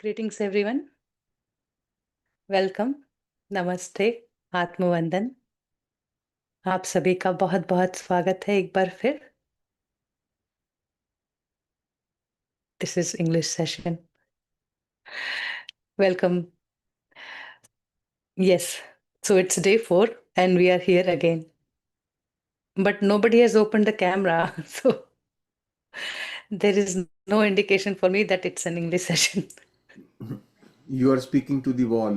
Greetings everyone. Welcome, नमस्ते, आत्मवंदन। आप सभी का बहुत बहुत स्वागत है एक बार फिर। This is English session. Welcome. Yes, so it's day 4 and we are here again. But nobody has opened the camera, so there is no indication for me that it's an English session. You are speaking to the wall.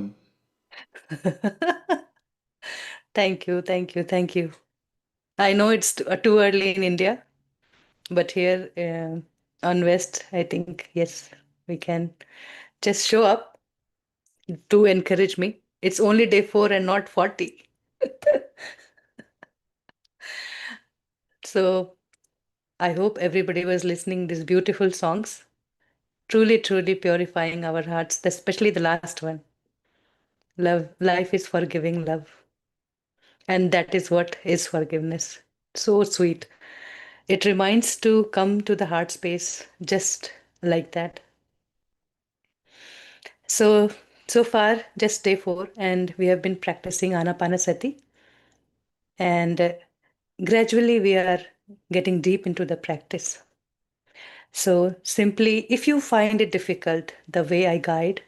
Thank you, thank you, thank you. I know it's too early in India, but here on West, I think, yes, we can just show up to encourage me. It's only day 4 and not 40. So I hope everybody was listening these beautiful songs, truly, truly purifying our hearts, especially the last one. Love, life is forgiving love. And that is what is forgiveness. So sweet. It reminds to come to the heart space just like that. So far, just day 4, and we have been practicing Anapanasati. And gradually, we are getting deep into the practice. So, simply, if you find it difficult, the way I guide,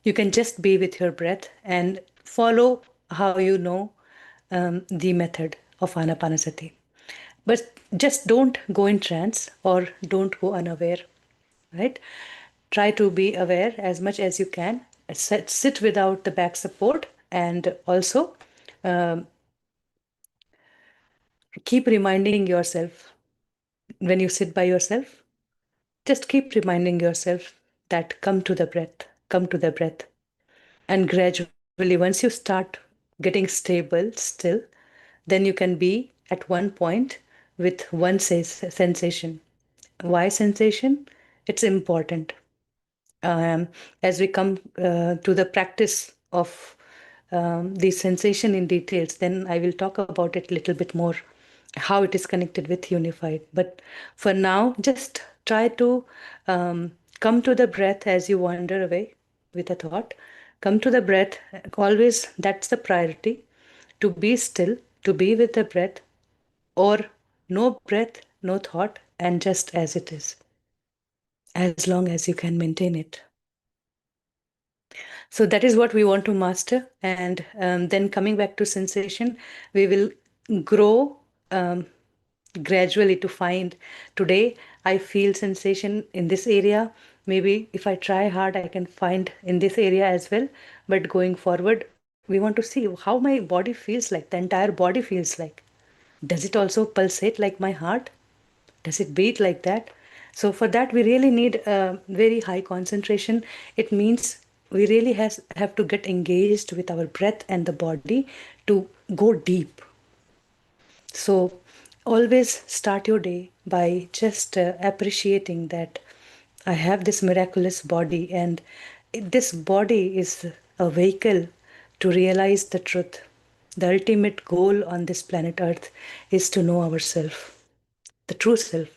you can just be with your breath and follow how you know the method of Anapanasati. But just don't go in trance or don't go unaware, right? Try to be aware as much as you can. Sit without the back support and also um, keep reminding yourself when you sit by yourself. Just keep reminding yourself that come to the breath. And gradually, once you start getting stable, still, then you can be at one point with one sensation. Why sensation? It's important. As we come to the practice of the sensation in details, then I will talk about it a little bit more, how it is connected with unified. But for now, just try to come to the breath as you wander away with a thought. Come to the breath, always that's the priority, to be still, to be with the breath, or no breath, no thought, and just as it is, as long as you can maintain it. So that is what we want to master. And then coming back to sensation, we will grow gradually to find today I feel sensation in this area. Maybe if I try hard, I can find in this area as well. But going forward, we want to see how my body feels like, the entire body feels like. Does it also pulsate like my heart? Does it beat like that? So for that, we really need a very high concentration. It means we really have to get engaged with our breath and the body to go deep. So always start your day by just appreciating that I have this miraculous body, and this body is a vehicle to realize the truth. The ultimate goal on this planet Earth is to know ourselves, the true self.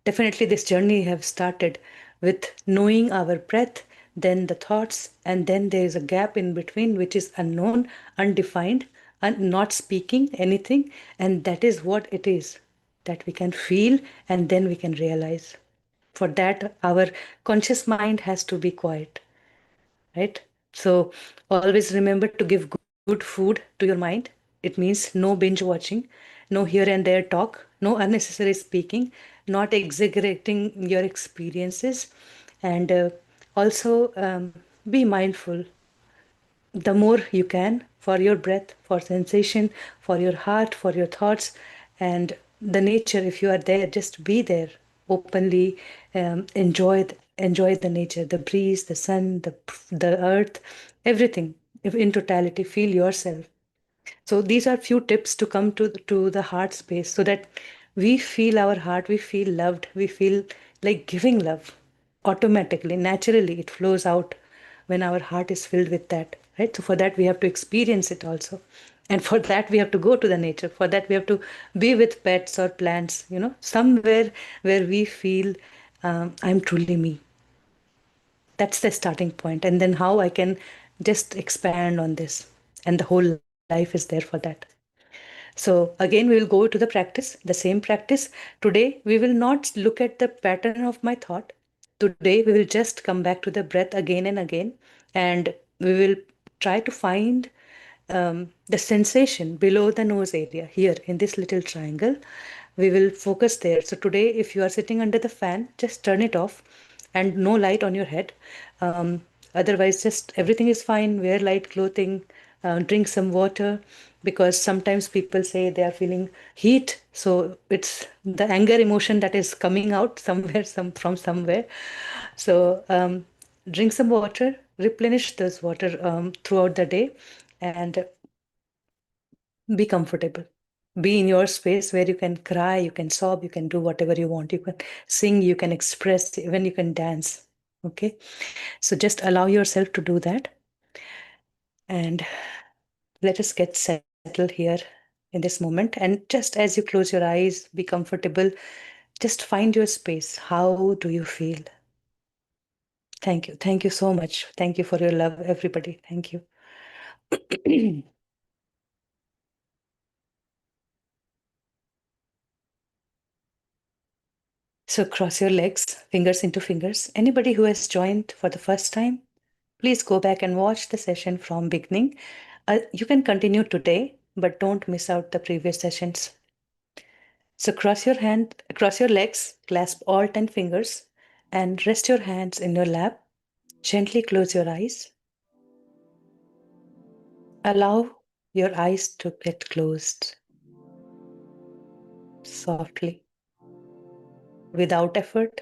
Definitely, this journey have started with knowing our breath, then the thoughts, and then there is a gap in between which is unknown, undefined, and not speaking anything. And that is what it is, that we can feel and then we can realize. For that, our conscious mind has to be quiet, right? So always remember to give good food to your mind. It means no binge watching, no here and there talk, no unnecessary speaking, not exaggerating your experiences, and also be mindful the more you can for your breath, for sensation, for your heart, for your thoughts, and the nature. If you are there, just be there openly. Enjoy the nature, the breeze, the sun, the earth, everything. If in totality, feel yourself. So these are few tips to come to the heart space, so that we feel our heart, we feel loved, we feel like giving love automatically, naturally. It flows out when our heart is filled with that, right? So for that we have to experience it also, and for that we have to go to the nature. For that we have to be with pets or plants, somewhere where we feel I'm truly me. That's the starting point. And then how I can just expand on this. And the whole life is there for that. So again, we will go to the practice, the same practice. Today, we will not look at the pattern of my thought. Today, we will just come back to the breath again and again. And we will try to find the sensation below the nose area here in this little triangle. We will focus there. So today, if you are sitting under the fan, just turn it off and no light on your head. Um, Otherwise, just everything is fine. Wear light clothing, drink some water, because sometimes people say they are feeling heat. So it's the anger emotion that is coming out somewhere, from somewhere. So drink some water, replenish this water throughout the day, and be comfortable. Be in your space where you can cry, you can sob, you can do whatever you want. You can sing, you can express, even you can dance. Okay. So just allow yourself to do that. And let us get settled here in this moment. And just as you close your eyes, be comfortable. Just find your space. How do you feel? Thank you. Thank you so much. Thank you for your love, everybody. Thank you. So cross your legs, fingers into fingers. Anybody who has joined for the first time, please go back and watch the session from beginning. You can continue today, but don't miss out the previous sessions. So cross your legs, clasp all 10 fingers, and rest your hands in your lap. Gently close your eyes. Allow your eyes to get closed softly, without effort.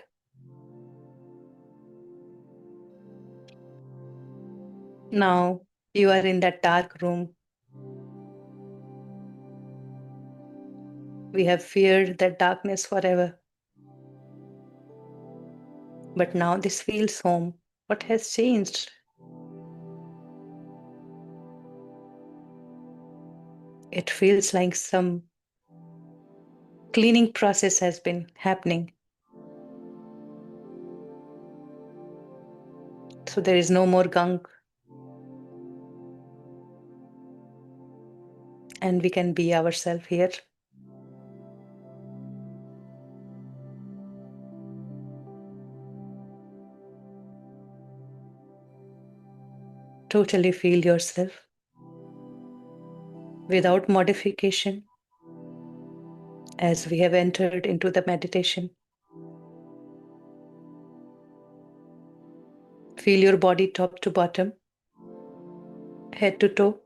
Now you are in that dark room. We have feared that darkness forever. But now this feels home. What has changed? It feels like some cleaning process has been happening. So there is no more gunk. And we can be ourselves here. Totally feel yourself without modification as we have entered into the meditation. Feel your body top to bottom, head to toe.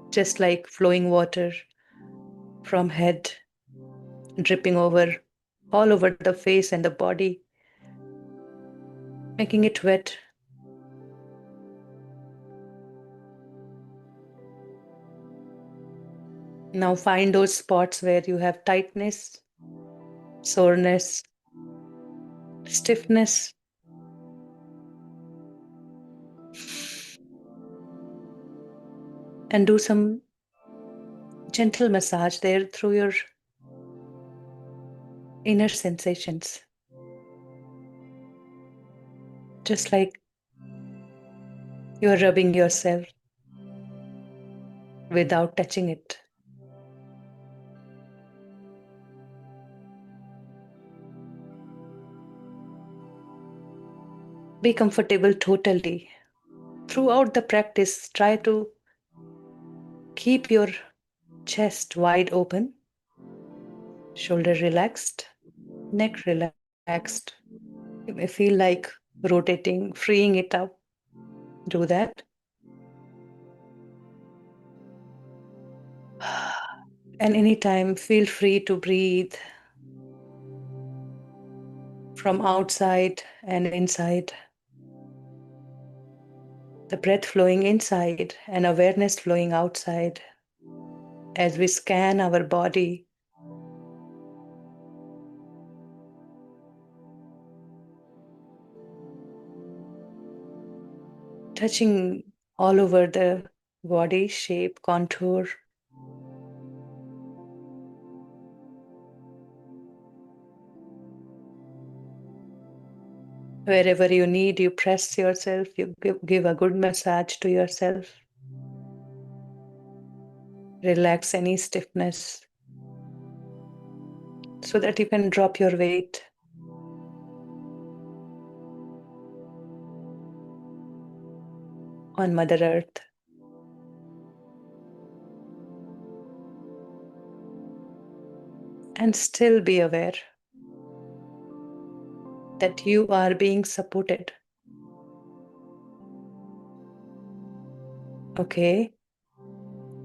Just like flowing water from head, dripping over all over the face and the body, making it wet. Now find those spots where you have tightness, soreness, stiffness. And do some gentle massage there through your inner sensations. Just like you're rubbing yourself without touching it. Be comfortable totally. Throughout the practice, try to keep your chest wide open, shoulder relaxed, neck relaxed. You may feel like rotating, freeing it up. Do that. And anytime, feel free to breathe from outside and inside. The breath flowing inside and awareness flowing outside as we scan our body. Touching all over the body, shape, contour. Wherever you need, you press yourself, you give a good massage to yourself. Relax any stiffness so that you can drop your weight. On Mother Earth. And still be aware that you are being supported. Okay.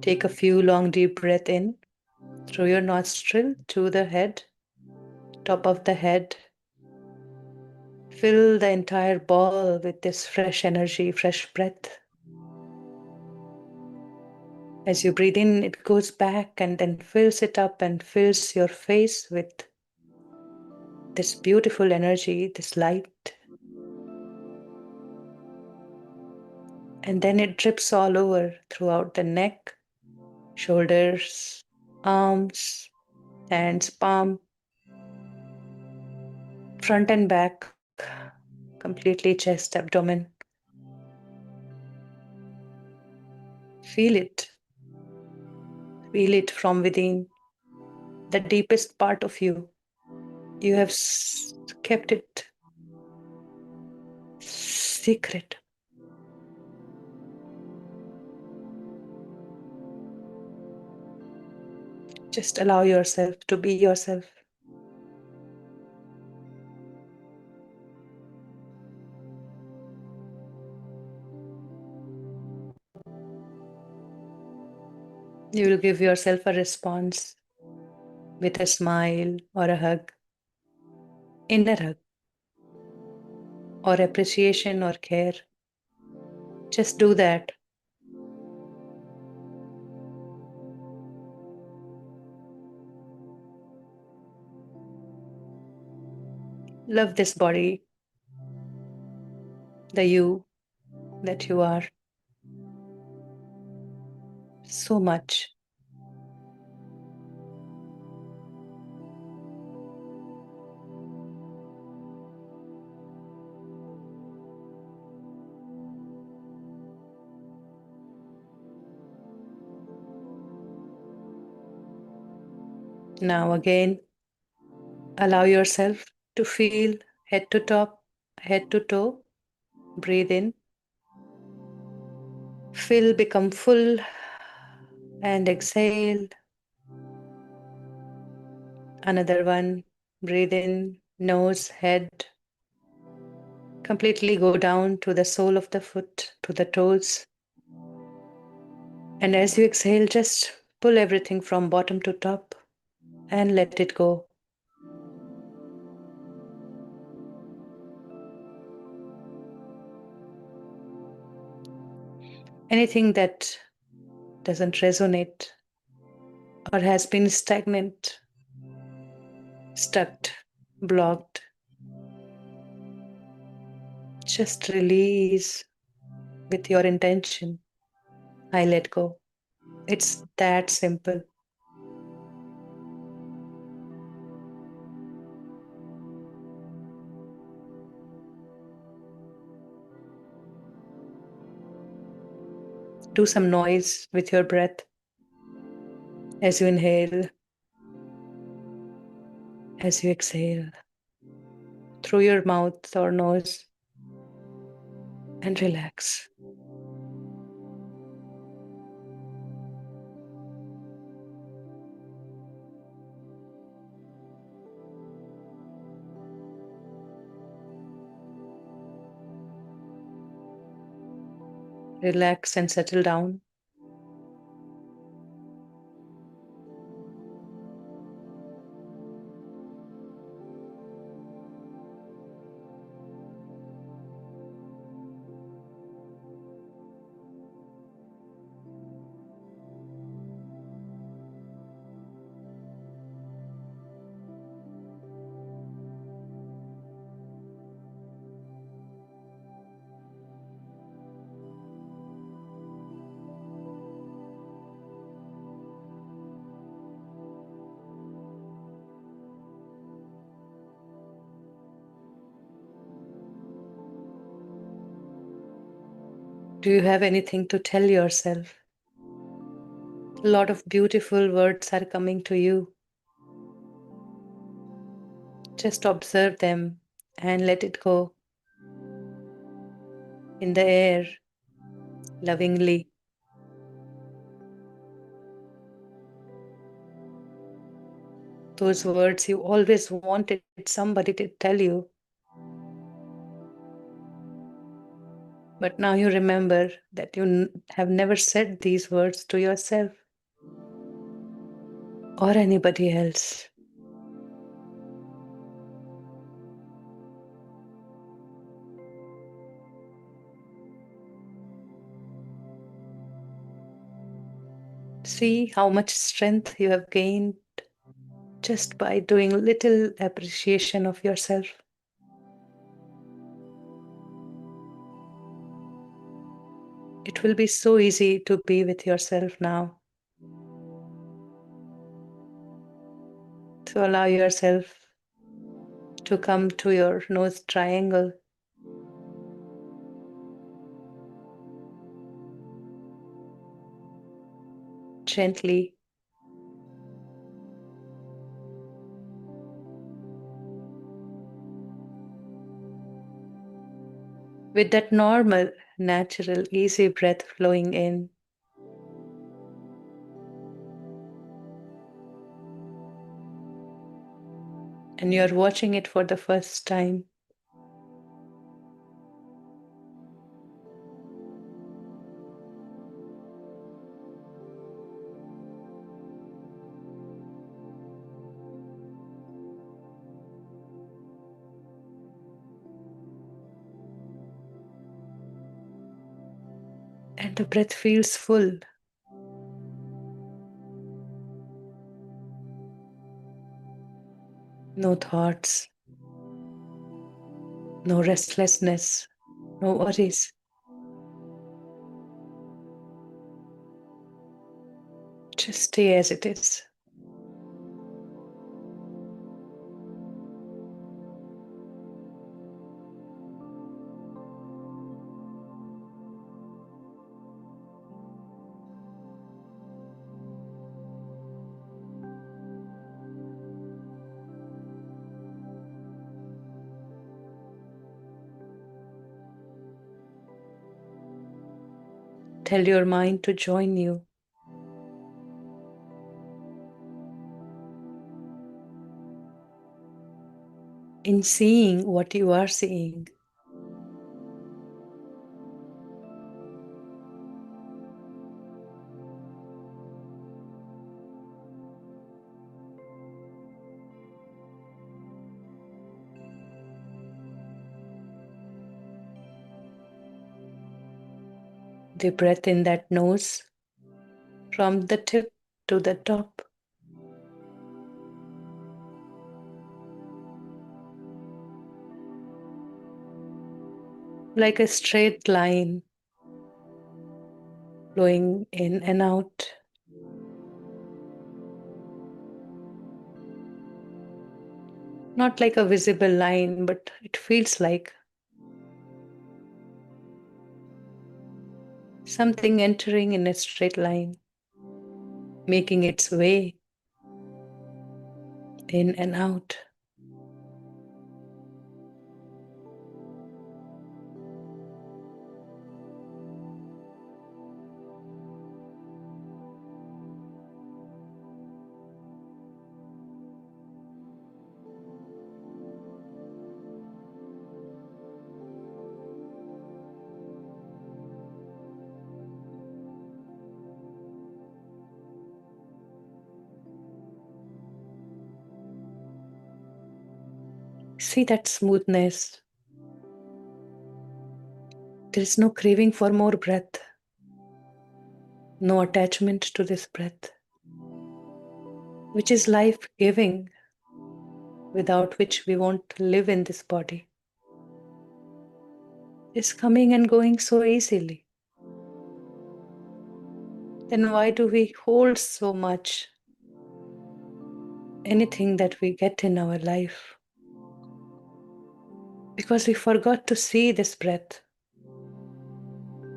Take a few long deep breaths in through your nostril to the head, top of the head. Fill the entire ball with this fresh energy, fresh breath. As you breathe in, it goes back and then fills it up and fills your face with this beautiful energy, this light. And then it drips all over throughout the neck, shoulders, arms, hands, palm, front and back, completely chest, abdomen. Feel it. Feel it from within, the deepest part of you. You have kept it secret. Just allow yourself to be yourself. You will give yourself a response with a smile or a hug, inner hug, or appreciation or care. Just do that. Love this body, the you that you are, so much. Now again, allow yourself to feel head to top, head to toe. Breathe in. Fill, become full, and exhale. Another one. Breathe in, nose, head. Completely go down to the sole of the foot, to the toes. And as you exhale, just pull everything from bottom to top and let it go. Anything that doesn't resonate or has been stagnant, stuck, blocked, just release with your intention. I let go. It's that simple. Do some noise with your breath as you inhale, as you exhale, through your mouth or nose, and relax. Relax and settle down. Do you have anything to tell yourself? A lot of beautiful words are coming to you. Just observe them and let it go in the air, lovingly. Those words you always wanted somebody to tell you. But now you remember that you have never said these words to yourself or anybody else. See how much strength you have gained just by doing little appreciation of yourself. It will be so easy to be with yourself now. To allow yourself to come to your nose triangle. Gently. With that normal, natural, easy breath flowing in. And you're watching it for the first time. And the breath feels full. No thoughts, no restlessness, no worries. Just stay as it is. Tell your mind to join you. In seeing what you are seeing. The breath in that nose from the tip to the top. Like a straight line flowing in and out. Not like a visible line, but it feels like something entering in a straight line, making its way in and out. See that smoothness. There is no craving for more breath, no attachment to this breath, which is life-giving, without which we won't live in this body. Is coming and going so easily. Then why do we hold so much anything that we get in our life? Because we forgot to see this breath.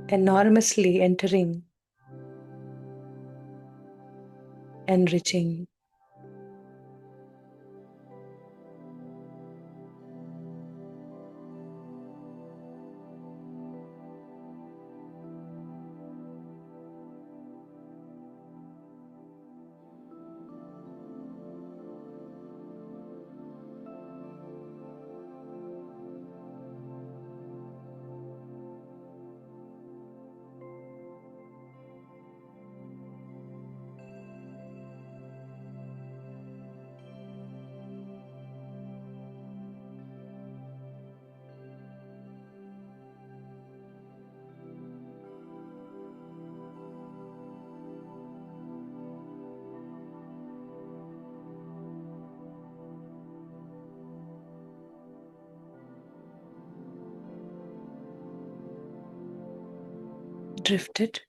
enormously entering, enriching. Drifted.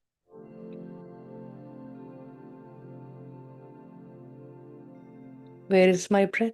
Where is my breath?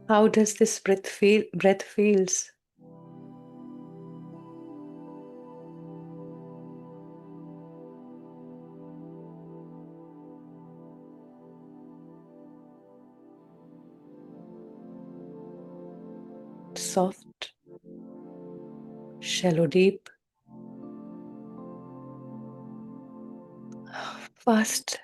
How does this breath feels? Soft, shallow, deep, fast.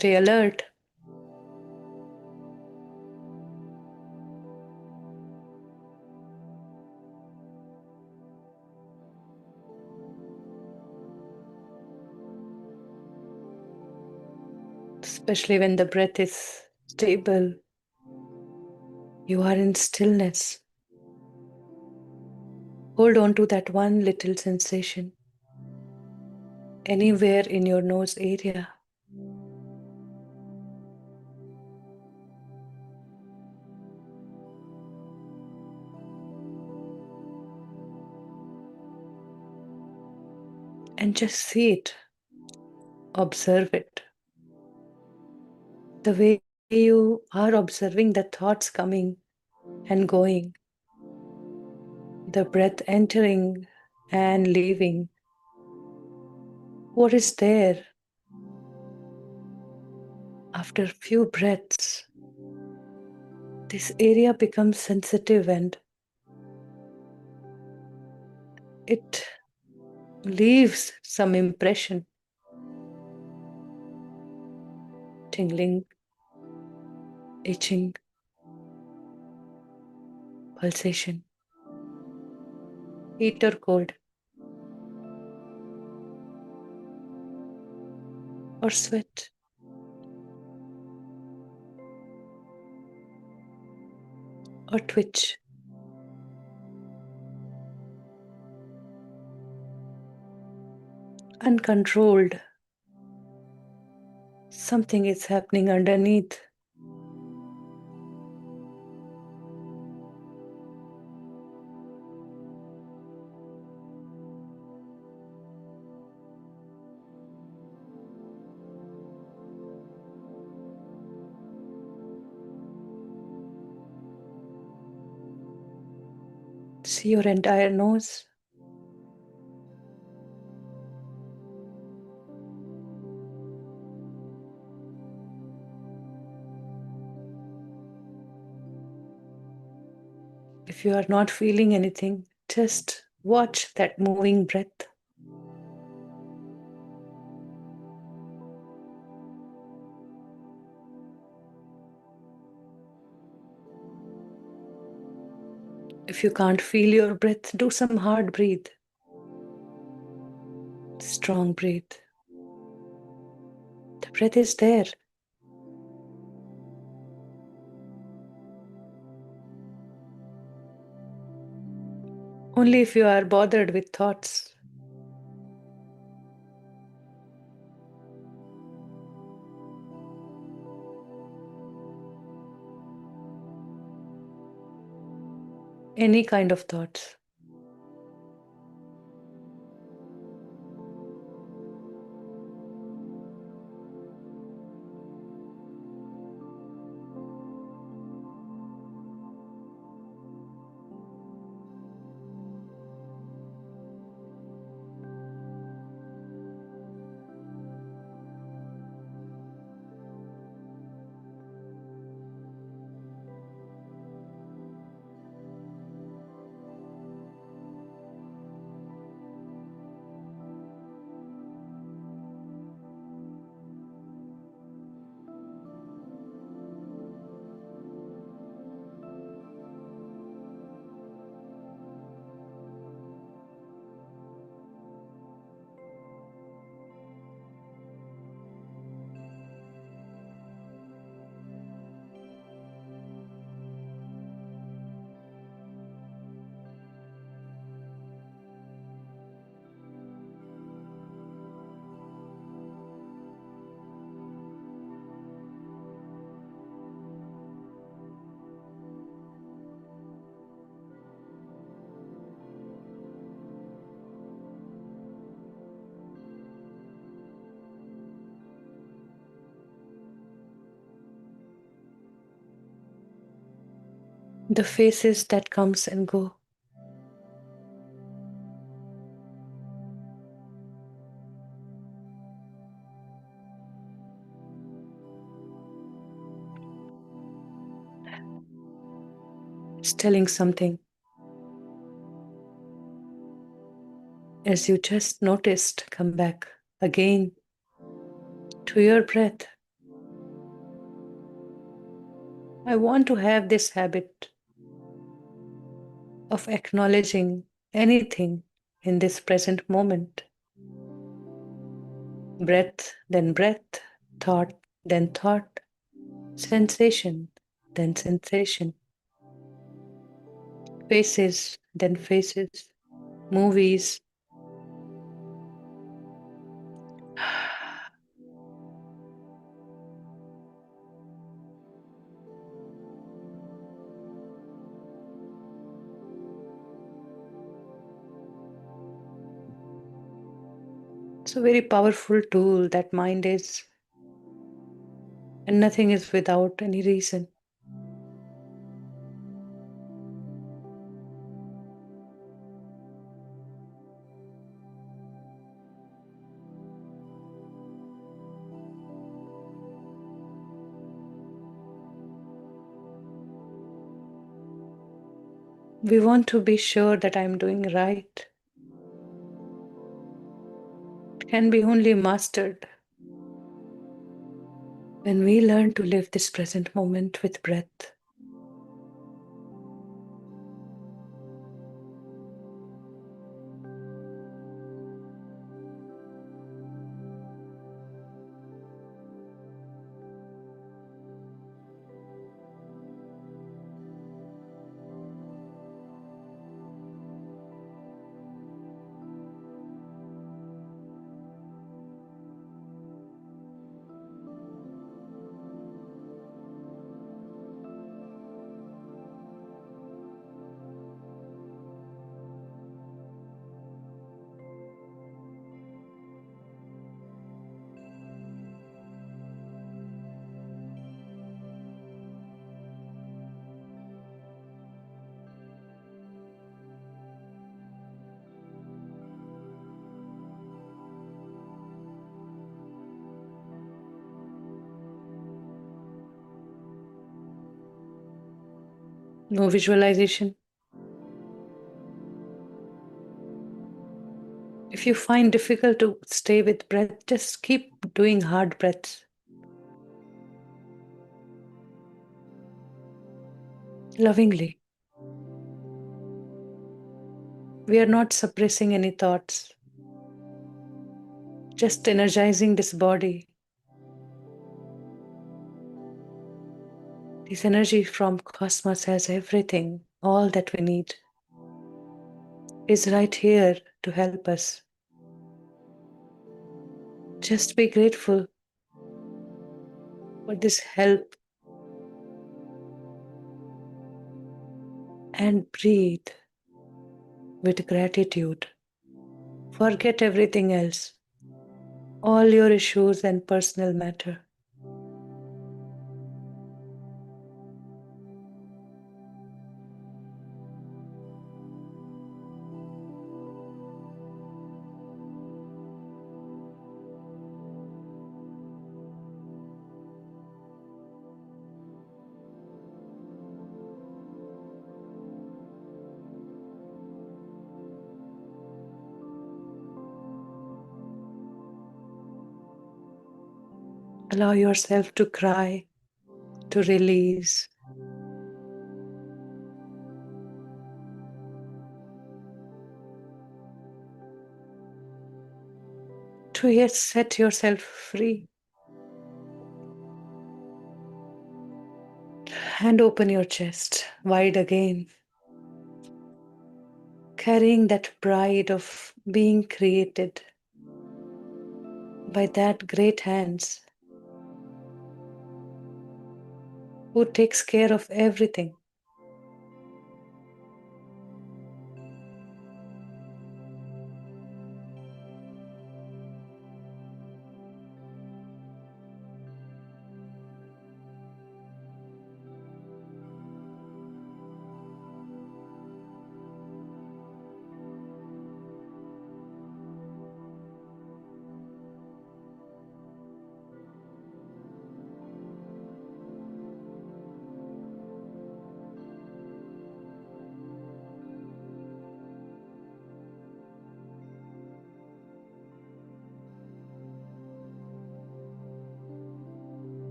Stay alert. Especially when the breath is stable. You are in stillness. Hold on to that one little sensation anywhere in your nose area. And just see it, observe it. The way you are observing the thoughts coming and going, the breath entering and leaving. What is there? After a few breaths, this area becomes sensitive and it leaves some impression, tingling, itching, pulsation, heat or cold, or sweat, or twitch. Uncontrolled, something is happening underneath. See your entire nose. If you are not feeling anything, just watch that moving breath. If you can't feel your breath, do some hard breathe. Strong breathe. The breath is there. Only if you are bothered with thoughts. Any kind of thoughts. The faces that comes and go. It's telling something. As you just noticed, come back again to your breath. I want to have this habit of acknowledging anything in this present moment. Breath, thought, then thought, sensation, then sensation, faces, then faces, movies. It's a very powerful tool that mind is, and nothing is without any reason. We want to be sure that I'm doing right. can be only mastered when we learn to live this present moment with breath. No visualization. If you find difficult to stay with breath, just keep doing hard breaths. Lovingly. We are not suppressing any thoughts, just energizing this body. This energy from cosmos has everything, all that we need is right here to help us. Just be grateful for this help and breathe with gratitude. Forget everything else, all your issues and personal matter. Allow yourself to cry, to release. To yet set yourself free. And open your chest wide again, carrying that pride of being created by that great hands who takes care of everything.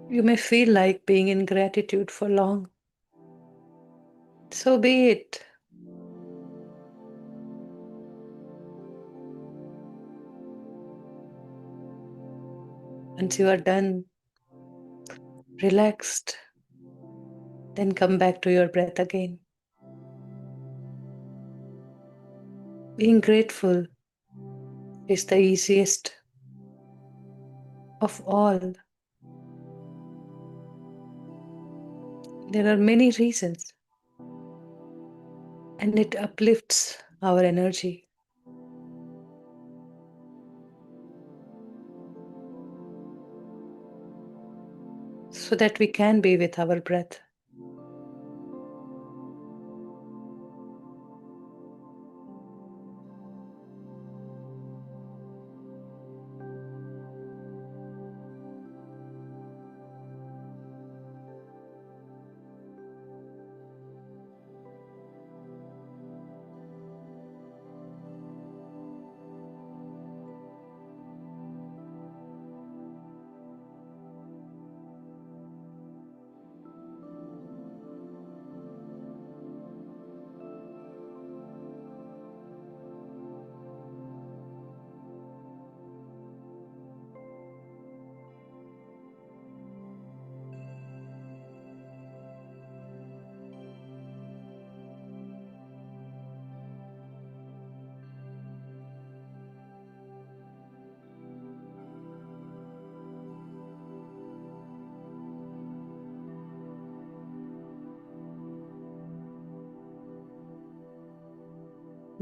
You may feel like being in gratitude for long. So be it. Once you are done, relaxed, then come back to your breath again. Being grateful is the easiest of all. There are many reasons, and it uplifts our energy. So that we can be with our breath.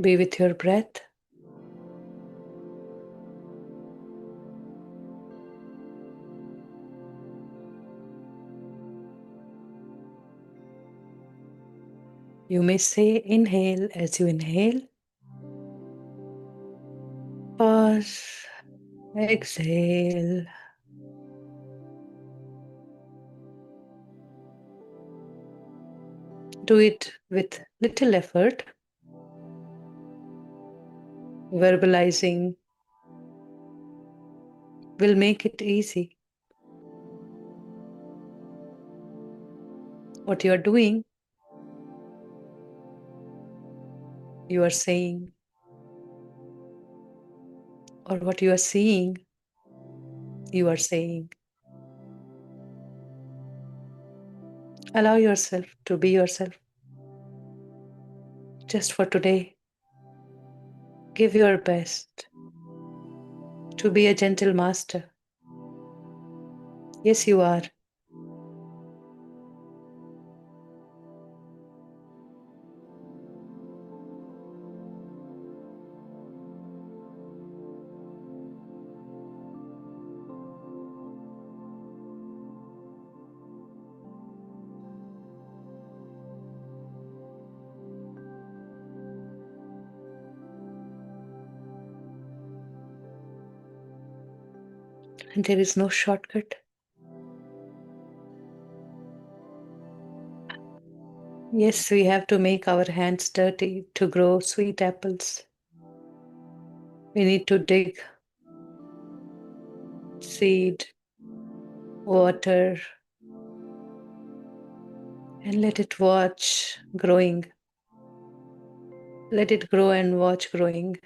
Be with your breath. You may say inhale as you inhale. Pause. Exhale. Do it with little effort. Verbalizing will make it easy. What you are doing, you are saying, or what you are seeing, you are saying. Allow yourself to be yourself. Just for today, give your best to be a gentle master. Yes, you are. And there is no shortcut. Yes, we have to make our hands dirty to grow sweet apples. We need to dig, seed, water, and let it watch growing. Let it grow and watch growing.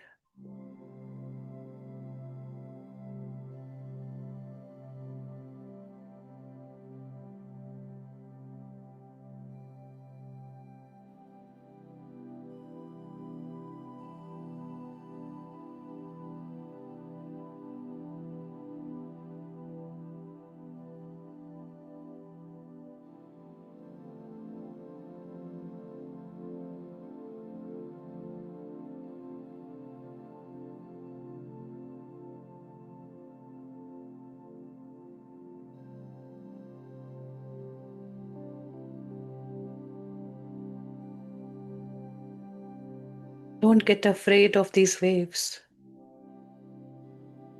Don't get afraid of these waves.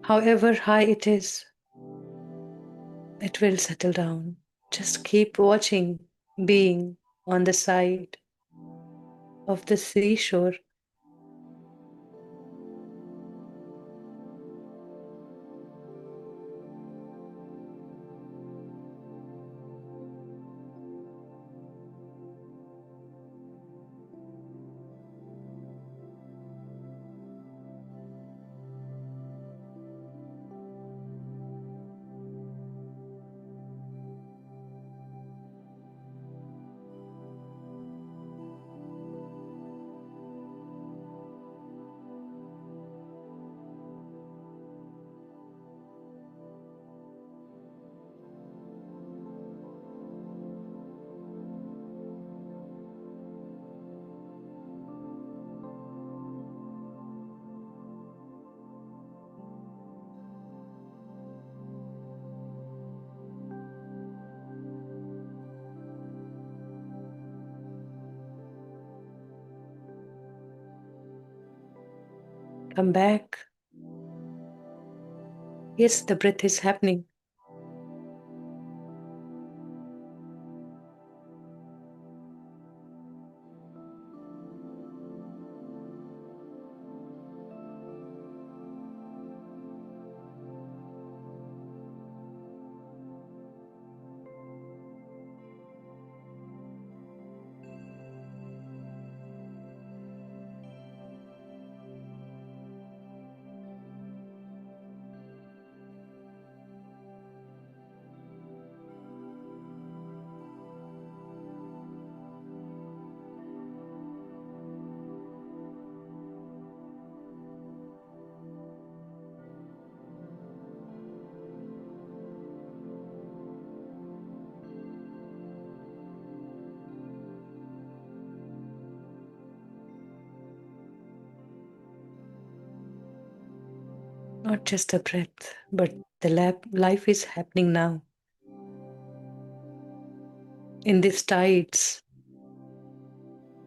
However high it will settle down. Just keep watching, being on the side of the seashore. Come back. Yes, the breath is happening. Not just a breath, but the life is happening now. In these tides,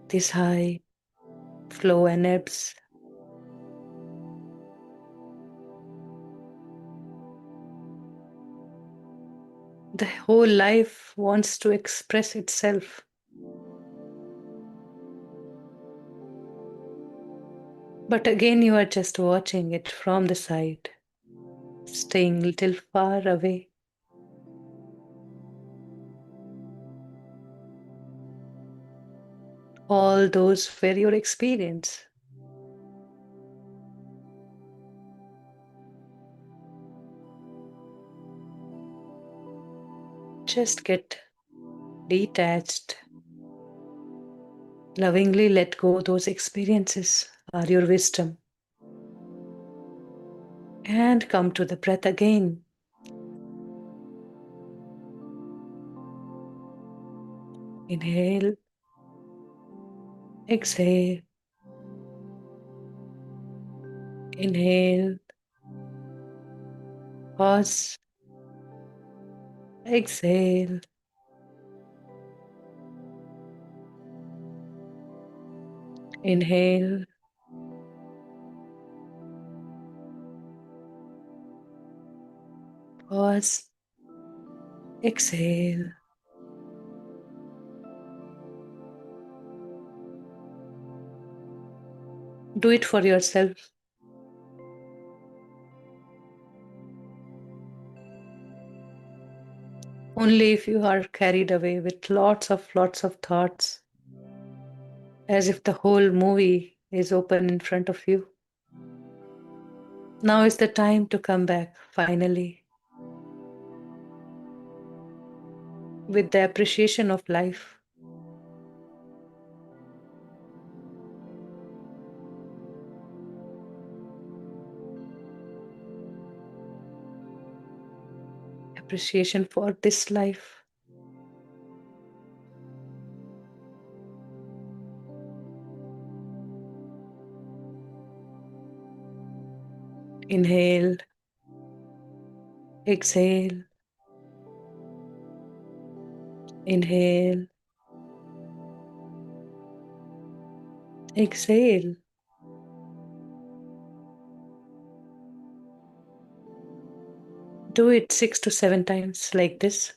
this high flow and ebbs. The whole life wants to express itself. But again, you are just watching it from the side, staying a little far away. All those were your experience. Just get detached. Lovingly let go those experiences are your wisdom. And come to the breath again. Inhale, exhale. Inhale, pause, exhale. Inhale, pause, exhale. Do it for yourself. Only if you are carried away with lots of thoughts, as if the whole movie is open in front of you. Now is the time to come back, finally, with the appreciation of life. Appreciation for this life. Inhale, exhale. Inhale, exhale. Do it 6 to 7 times like this.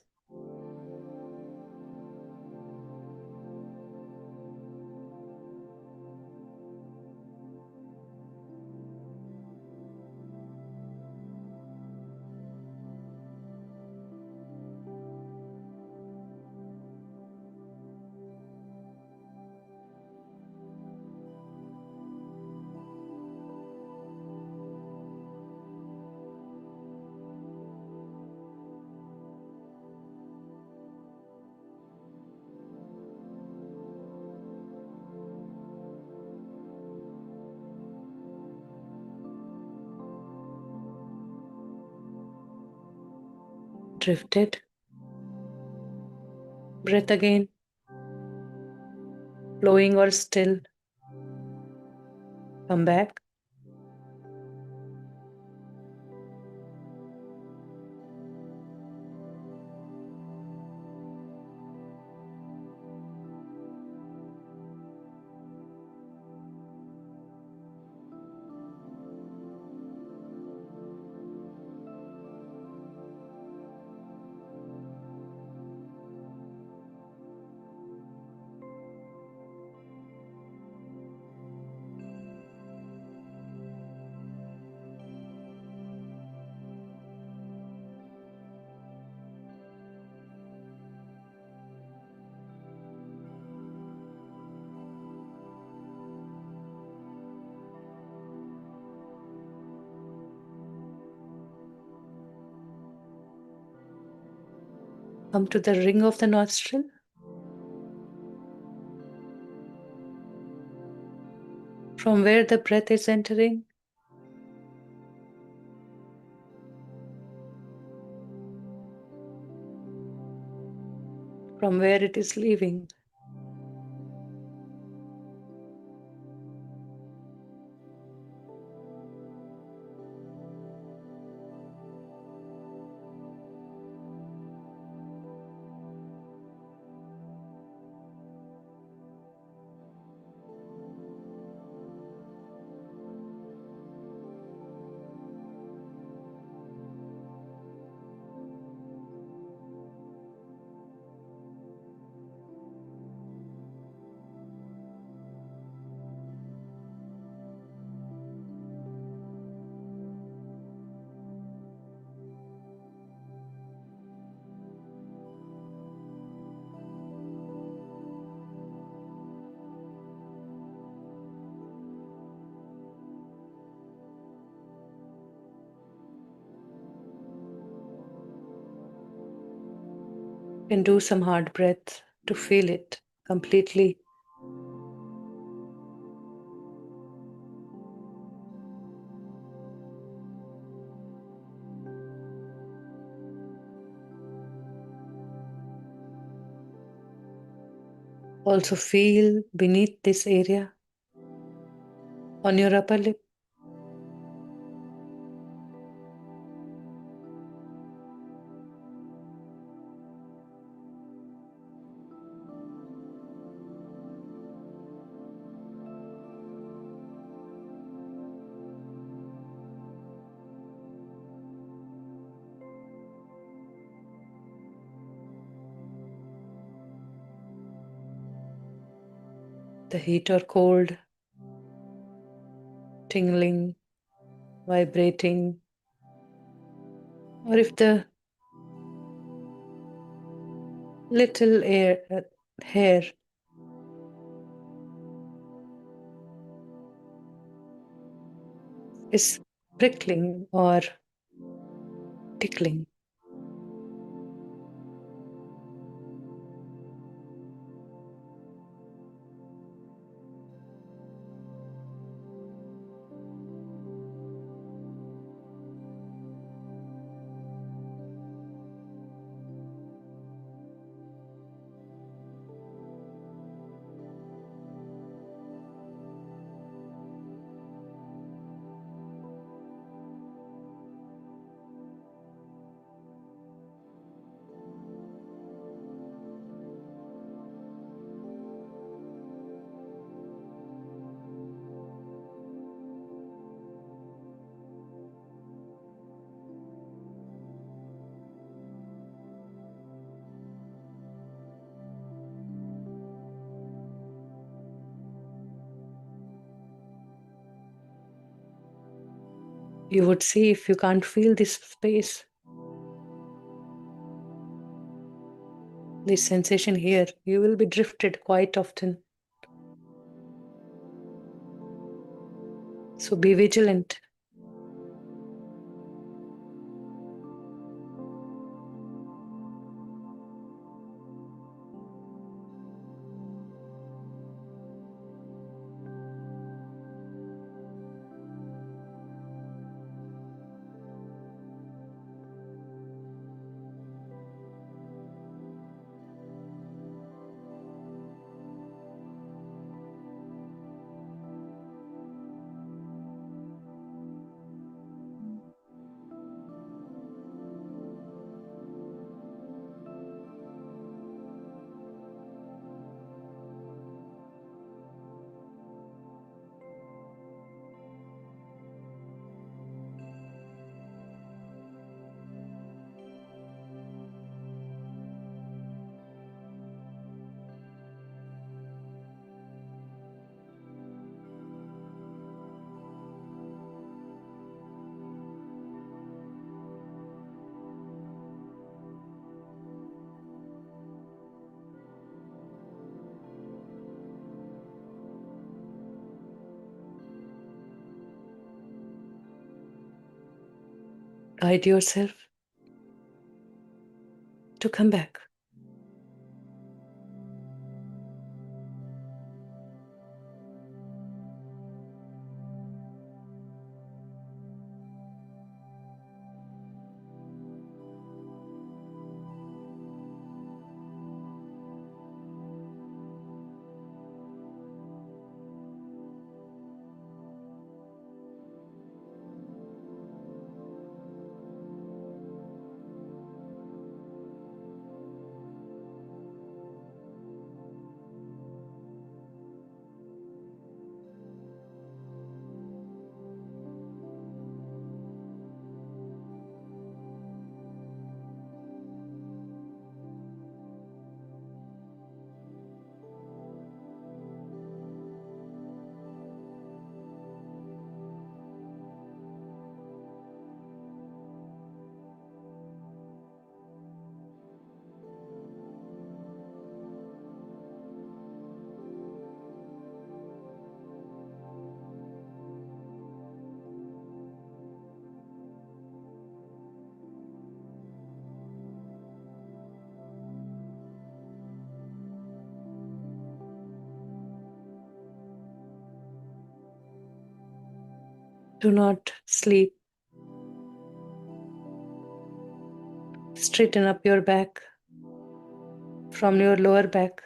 Drifted. Breath again. Flowing or still. Come back. Come to the ring of the nostril. From where the breath is entering, from where it is leaving. You can do some hard breath to feel it completely. Also feel beneath this area on your upper lip. The heat or cold, tingling, vibrating, or if the little hair is prickling or tickling. You would see if you can't feel this space, this sensation here, you will be drifted quite often. So be vigilant. Guide yourself to come back. Do not sleep. Straighten up your back from your lower back.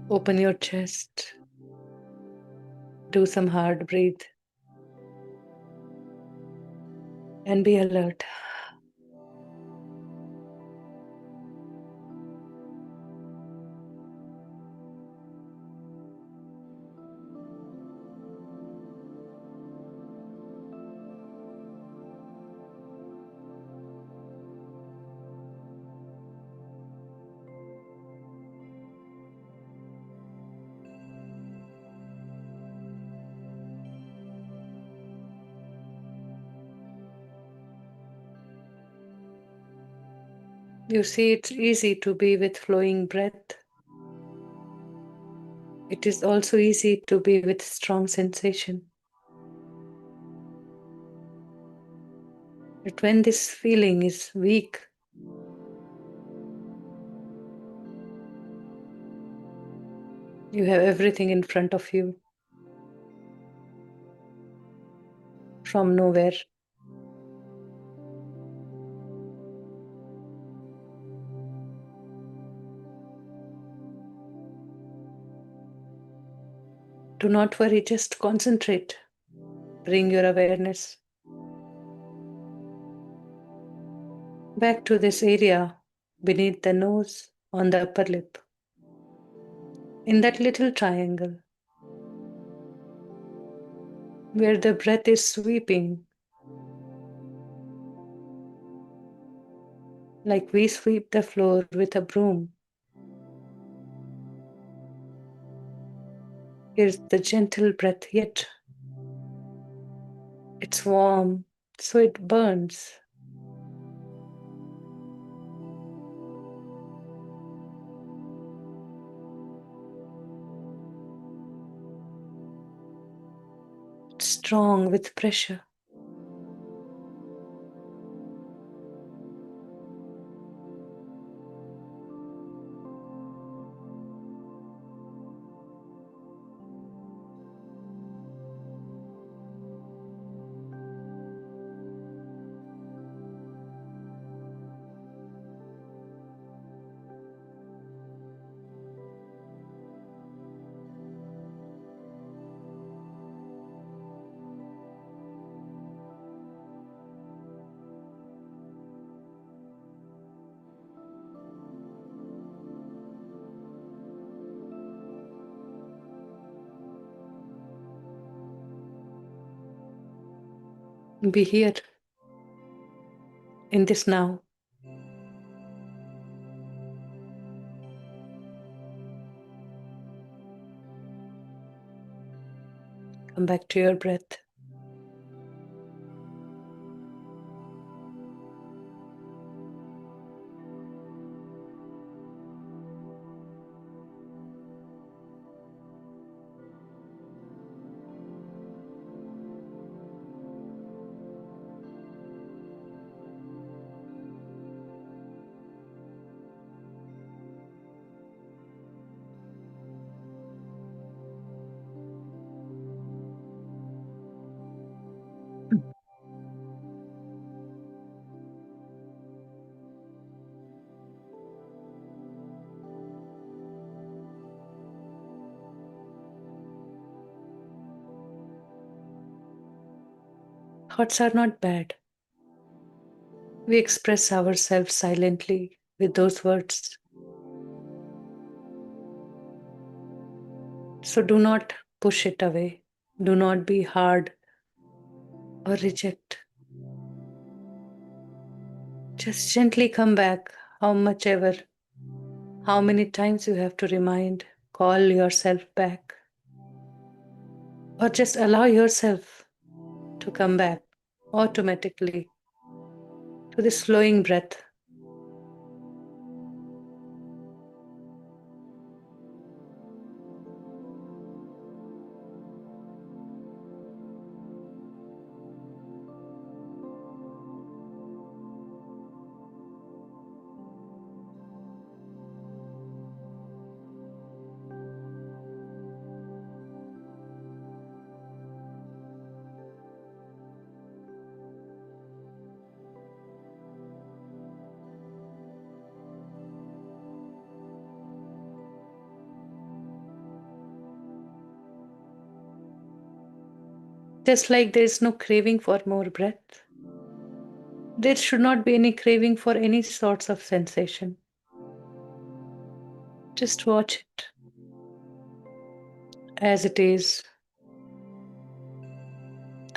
Open your chest. Do some hard breathe and be alert. You see, it's easy to be with flowing breath. It is also easy to be with strong sensation. But when this feeling is weak, you have everything in front of you from nowhere. Do not worry, just concentrate. Bring your awareness back to this area beneath the nose, on the upper lip, in that little triangle where the breath is sweeping, like we sweep the floor with a broom. Here's the gentle breath, yet it's warm, so it burns. It's strong with pressure. Be here in this now. Come back to your breath. Thoughts are not bad. We express ourselves silently with those words. So do not push it away. Do not be hard or reject. Just gently come back, how much ever, how many times you have to remind, call yourself back. Or just allow yourself to come back automatically to this flowing breath. Just like there is no craving for more breath, there should not be any craving for any sorts of sensation. Just watch it as it is.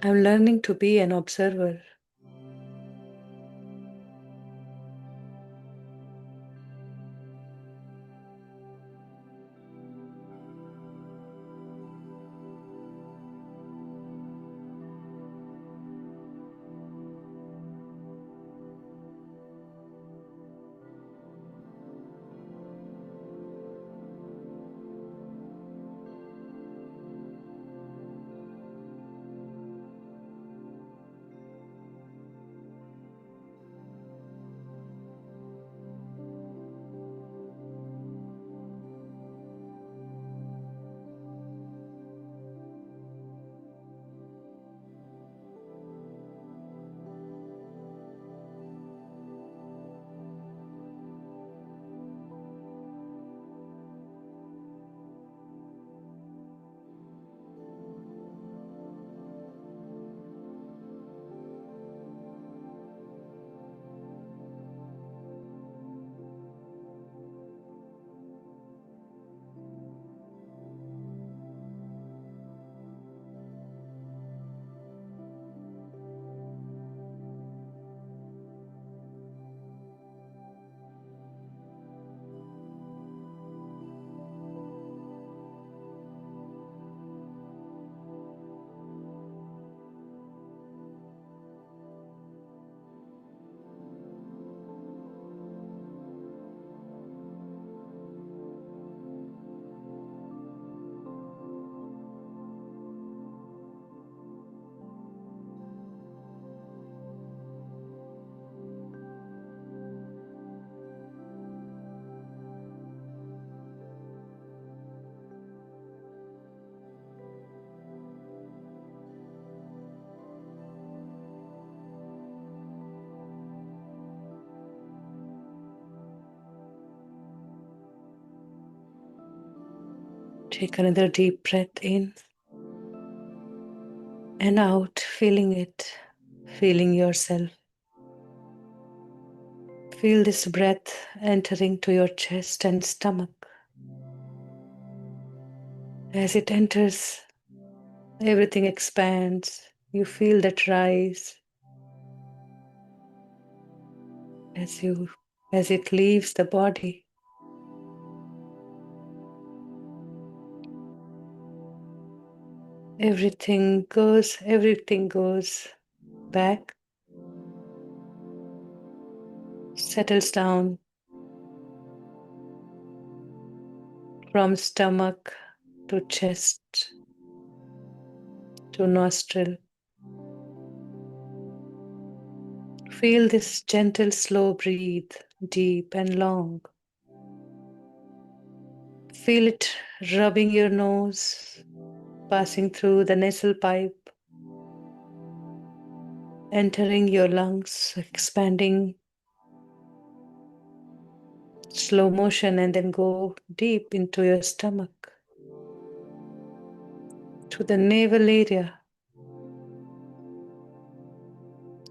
I'm learning to be an observer. Take another deep breath in and out, feeling it, feeling yourself. Feel this breath entering to your chest and stomach. As it enters, everything expands. You feel that rise as it leaves the body. Everything goes back, settles down from stomach to chest to nostril. Feel this gentle, slow breathe, deep and long. Feel it rubbing your nose, passing through the nasal pipe, entering your lungs, expanding slow motion, and then go deep into your stomach, to the navel area,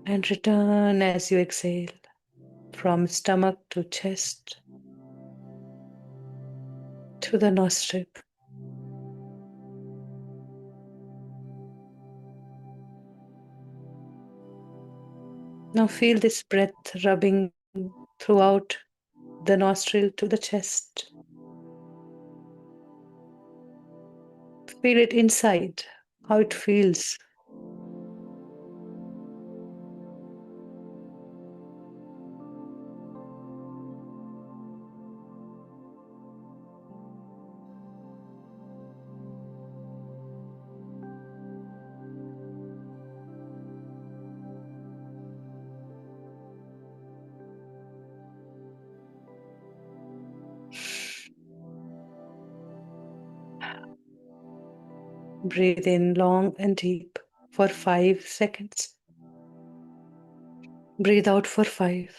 and return as you exhale from stomach to chest to the nostril. Now feel this breath rubbing throughout the nostril to the chest. Feel it inside, how it feels. Breathe in long and deep for 5 seconds. Breathe out for 5.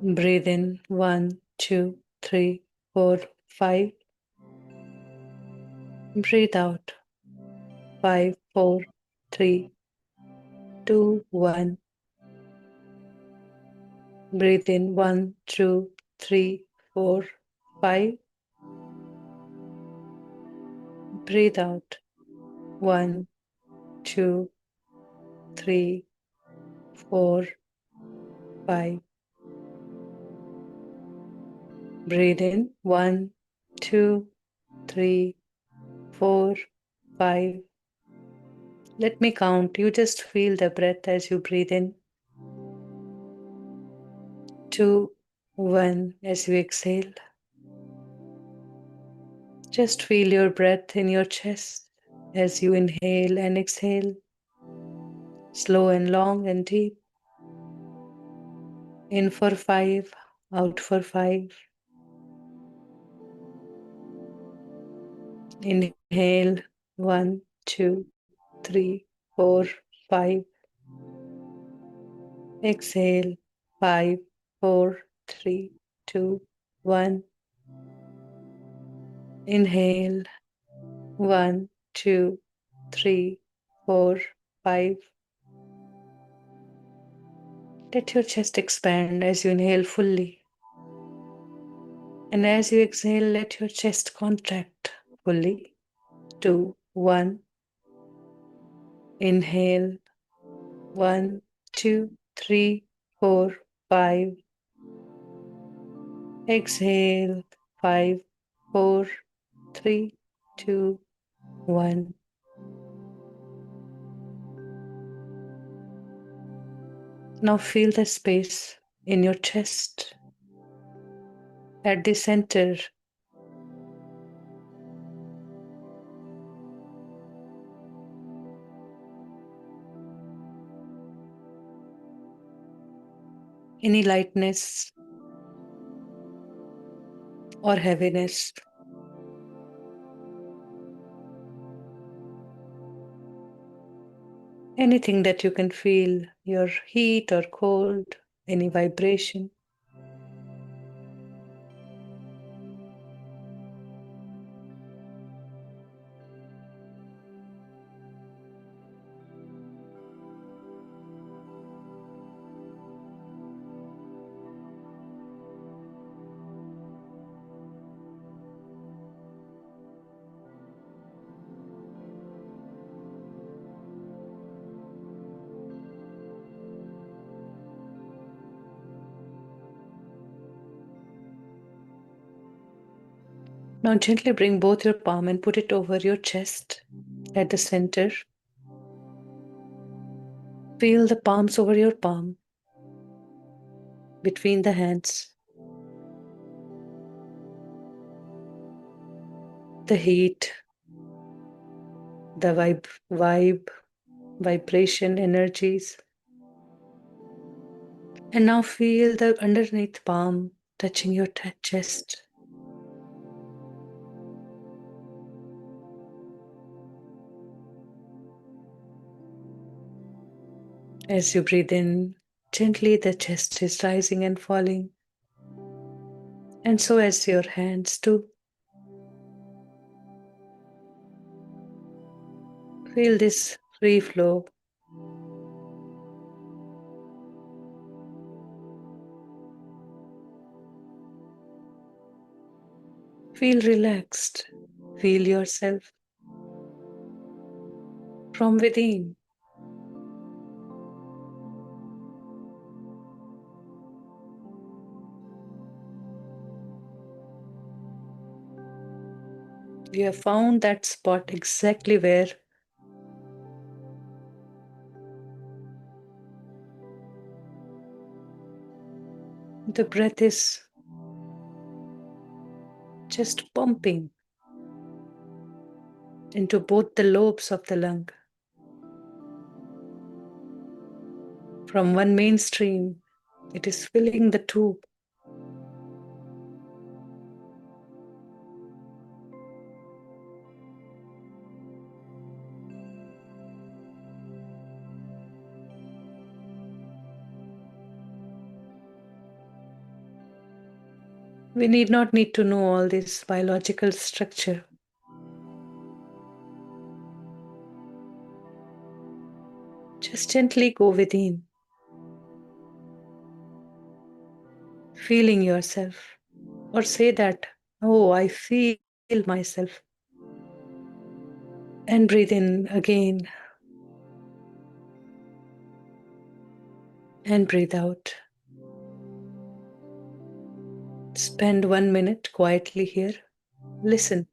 Breathe in 1, 2, 3, 4, 5. Breathe out. 5, 4, 3, 2, 1. Breathe in 1, 2, 3, 4, 5. Breathe out 1, 2, 3, 4, 5. Breathe in 1, 2, 3, 4, 5. Let me count. You just feel the breath as you breathe in. 2, 1 as you exhale. Just feel your breath in your chest as you inhale and exhale. Slow and long and deep. In for 5, out for 5. Inhale 1, 2, 3, 4, 5. Exhale 5, 4, 3, 2, 1. Inhale 1, 2, 3, 4, 5. Let your chest expand as you inhale fully. And as you exhale, let your chest contract fully. 2, 1. Inhale 1, 2, 3, 4, 5. Exhale 5, 4, 3, 2, 1. Now feel the space in your chest at the center. Any lightness or heaviness. Anything that you can feel, your heat or cold, any vibration. Now gently bring both your palm and put it over your chest at the center. Feel the palms over your palm, between the hands. The heat, the vibration, energies. And now feel the underneath palm touching your chest. As you breathe in, gently the chest is rising and falling. And so as your hands too. Feel this free flow. Feel relaxed. Feel yourself from within. You have found that spot exactly where the breath is just pumping into both the lobes of the lung. From one main stream, it is filling the tube. We need to know all this biological structure. Just gently go within, feeling yourself, or say that, oh, I feel myself, and breathe in again and breathe out. Spend 1 minute quietly here. Listen.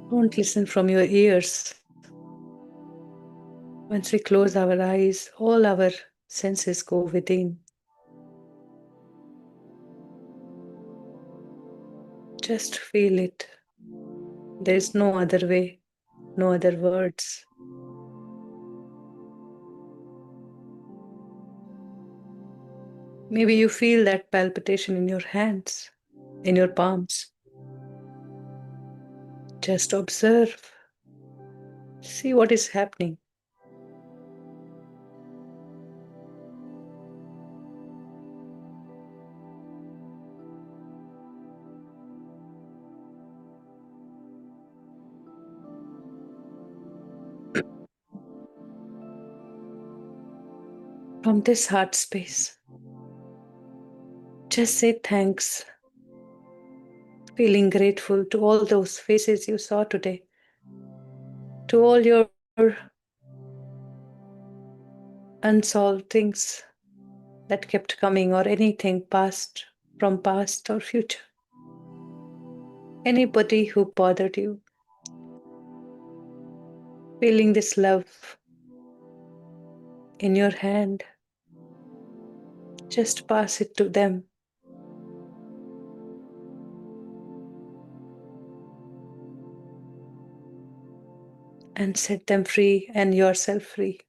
Don't listen from your ears. Once we close our eyes, all our senses go within. Just feel it. There is no other way, no other words. Maybe you feel that palpitation in your hands, in your palms. Just observe. See what is happening. From this heart space, just say thanks, feeling grateful to all those faces you saw today, to all your unsolved things that kept coming, or anything past, from past or future. Anybody who bothered you, feeling this love in your hand, just pass it to them. And set them free and yourself free.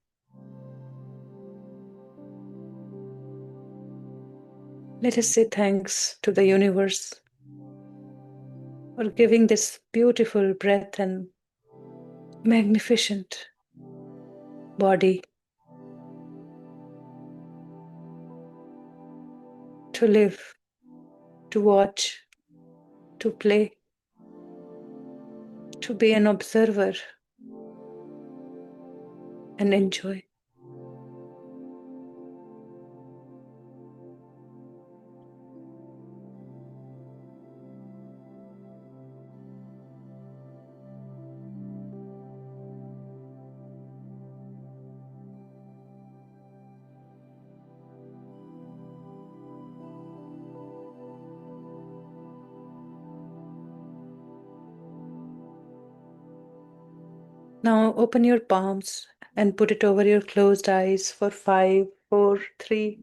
Let us say thanks to the universe for giving this beautiful breath and magnificent body to live, to watch, to play, to be an observer and enjoy. Now open your palms and put it over your closed eyes for 5, 4, 3,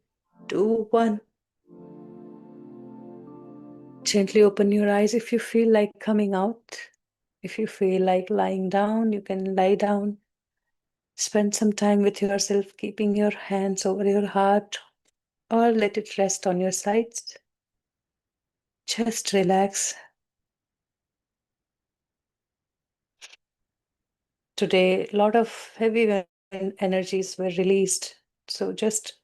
2, 1. Gently open your eyes if you feel like coming out. If you feel like lying down, you can lie down. Spend some time with yourself, keeping your hands over your heart, or let it rest on your sides. Just relax. Today, a lot of heavy energies were released. So just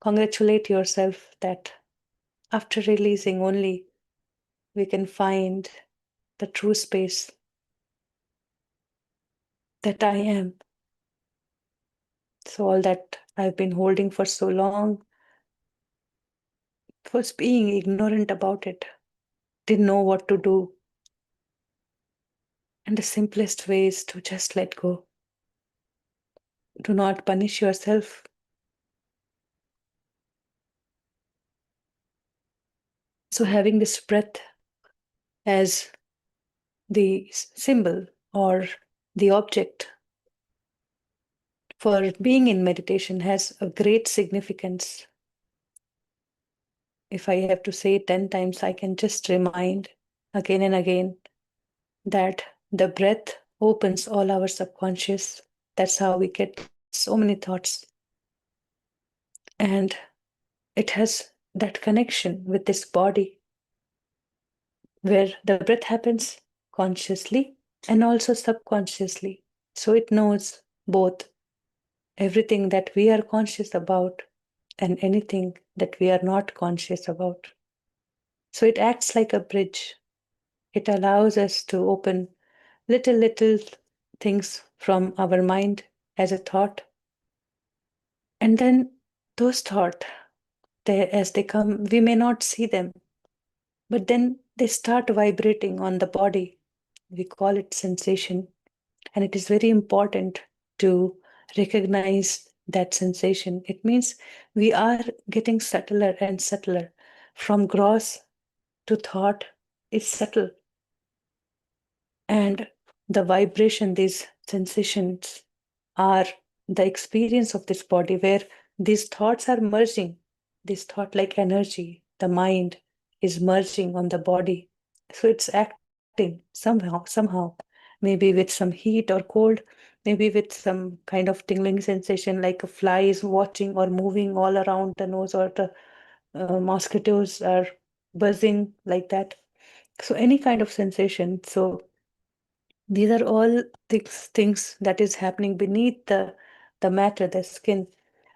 congratulate yourself that after releasing only, we can find the true space that I am. So all that I've been holding for so long was being ignorant about it, didn't know what to do. And the simplest way is to just let go. Do not punish yourself. So having this breath as the symbol or the object for being in meditation has a great significance. If I have to say it 10 times, I can just remind again and again that the breath opens all our subconscious. That's how we get so many thoughts. And it has that connection with this body where the breath happens consciously and also subconsciously. So it knows both everything that we are conscious about and anything that we are not conscious about. So it acts like a bridge. It allows us to open little things from our mind as a thought. And then those thoughts, as they come, we may not see them, but then they start vibrating on the body. We call it sensation. And it is very important to recognize that sensation. It means we are getting subtler and subtler. From gross to thought is subtle. And the vibration, these sensations are the experience of this body where these thoughts are merging. This thought like energy, the mind is merging on the body. So it's acting somehow, maybe with some heat or cold, maybe with some kind of tingling sensation like a fly is watching or moving all around the nose, or the mosquitoes are buzzing like that. So any kind of sensation. So these are all things that is happening beneath the matter, the skin.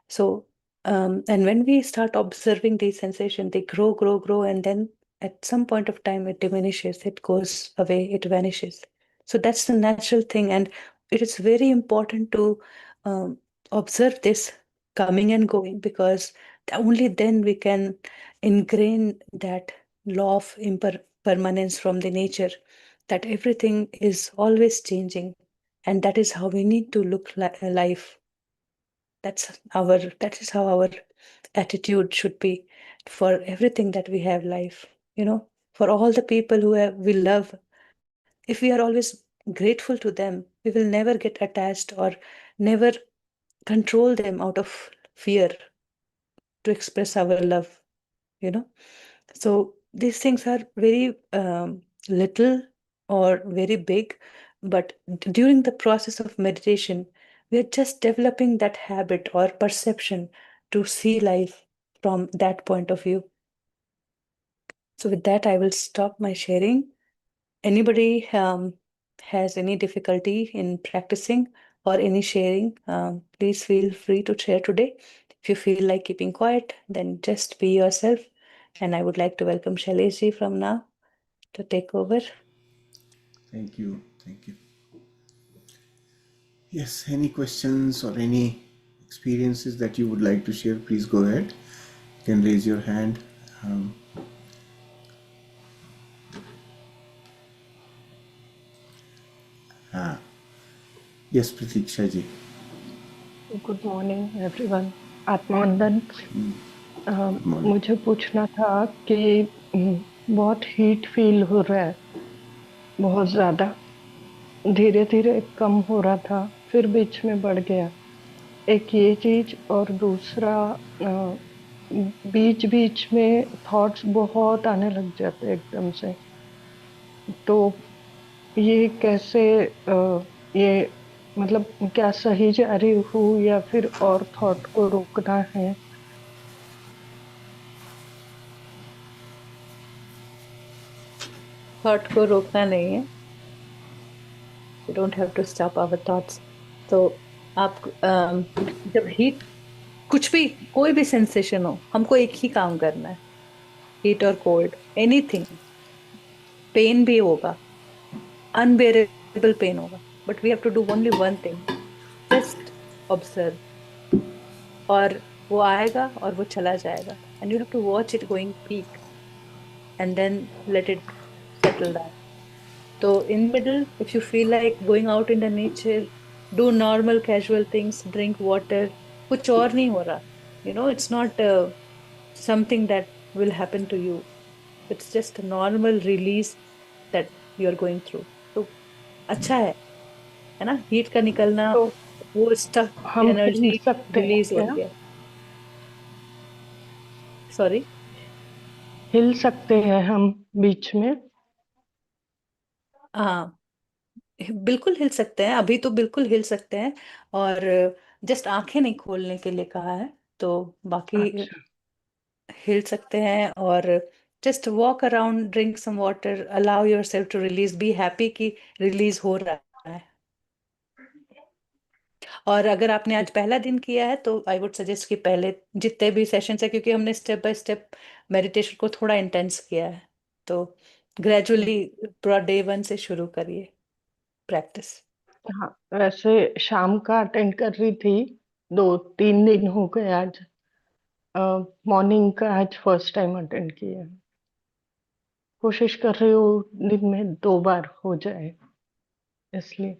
So and when we start observing these sensations, they grow, and then at some point of time it diminishes, it goes away, it vanishes. So that's the natural thing, and it is very important to um, observe this coming and going, because only then we can ingrain that law of impermanence from the nature, that everything is always changing, and that is how we need to look life. That is how our attitude should be for everything that we have life, for all the people we love. If we are always grateful to them, we will never get attached or never control them out of fear to express our love you know So these things are very little or very big, but during the process of meditation, we are just developing that habit or perception to see life from that point of view. So with that, I will stop my sharing. Anybody has any difficulty in practicing or any sharing, please feel free to share today. If you feel like keeping quiet, then just be yourself. And I would like to welcome Shailesh from now to take over. Thank you. Thank you. Yes, any questions or any experiences that you would like to share, please go ahead. You can raise your hand. Um, yes, Pratiksha ji. Good morning everyone. आत्मवंदन। Good morning. मुझे पूछना था कि बहुत heat feel हो रहा है, बहुत ज़्यादा। धीरे धीरे कम हो रहा था, फिर बीच में बढ़ गया। एक ये चीज़, और दूसरा बीच बीच में थॉट्स बहुत आने लग जाते हैं एकदम से। तो ये कैसे ये मतलब क्या सही जा रही हूँ या फिर और थॉट को रोकना है? थॉट को रोकना नहीं है, we don't have to stop our thoughts. तो आप जब हीट, कुछ भी, कोई भी सेंसेशन हो, हमको एक ही काम करना है। हीट और कोल्ड, एनीथिंग, पेन भी होगा, अनबेरेबल पेन होगा, but we have to do only one thing, just observe. और वो आएगा और वो चला जाएगा, and you have to watch it going peak and then let it settle down. So in middle, if you feel like going out in the nature, do normal casual things, drink water. कुछ और नहीं हो रहा. It's not something that will happen to you. It's just a normal release that you're going through. अच्छा है ना, heat का निकलना, तो वो स्टक हम हिल एनर्जी सकते हैं रिलीज हो क्या? रही है। सॉरी। हिल सकते हैं हम बीच में? हाँ, बिल्कुल हिल सकते हैं, अभी तो बिल्कुल हिल सकते हैं। और जस्ट आंखें नहीं खोलने के लिए कहा है, तो बाकी अच्छा। हिल सकते हैं। और just walk around, drink some water, allow yourself to release, be happy कि रिलीज हो रहा है। और अगर आपने आज ठीक। पहला दिन किया है तो आई वुड सजेस्ट कि पहले जितने भी सेशंस है, क्योंकि हमने स्टेप बाय स्टेप मेडिटेशन को थोड़ा इंटेंस किया है, तो ग्रेजुअली पूरा डे 1 से शुरू करिए प्रैक्टिस। हाँ, वैसे शाम का अटेंड कर रही थी, 2-3 दिन हो गए आज। मॉर्निंग का आज फर्स्ट टाइम अटेंड किया है। कोशिश कर रही हूँ दिन में 2 बार हो जाए, इसलिए।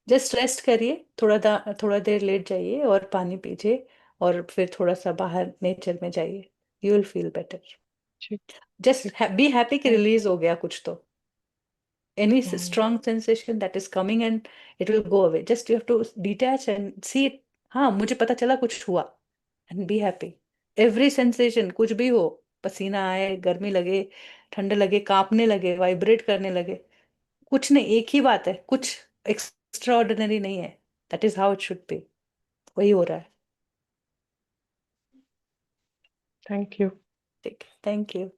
जस्ट रेस्ट करिए, थोड़ा देर लेट जाइए और पानी पीजिए, और फिर थोड़ा सा बाहर नेचर में जाइए, यू विल फील बेटर। ठीक। जस्ट बी हैप्पी कि थैंक रिलीज हो गया कुछ तो, any you. strong sensation that is coming and it will go away, just you have to detach and see it। हाँ, मुझे पता चला कुछ हुआ, and be happy। every sensation, कुछ भी हो, पसीना आए, गर्मी लगे, ठंड लगे, कांपने लगे, वाइब्रेट करने लगे, कुछ नहीं, एक ही बात है, कुछ एक्स्ट्रा ऑर्डिनरी नहीं है। That is how it should be, वही हो रहा है। Thank you. ठीक है, थैंक यू।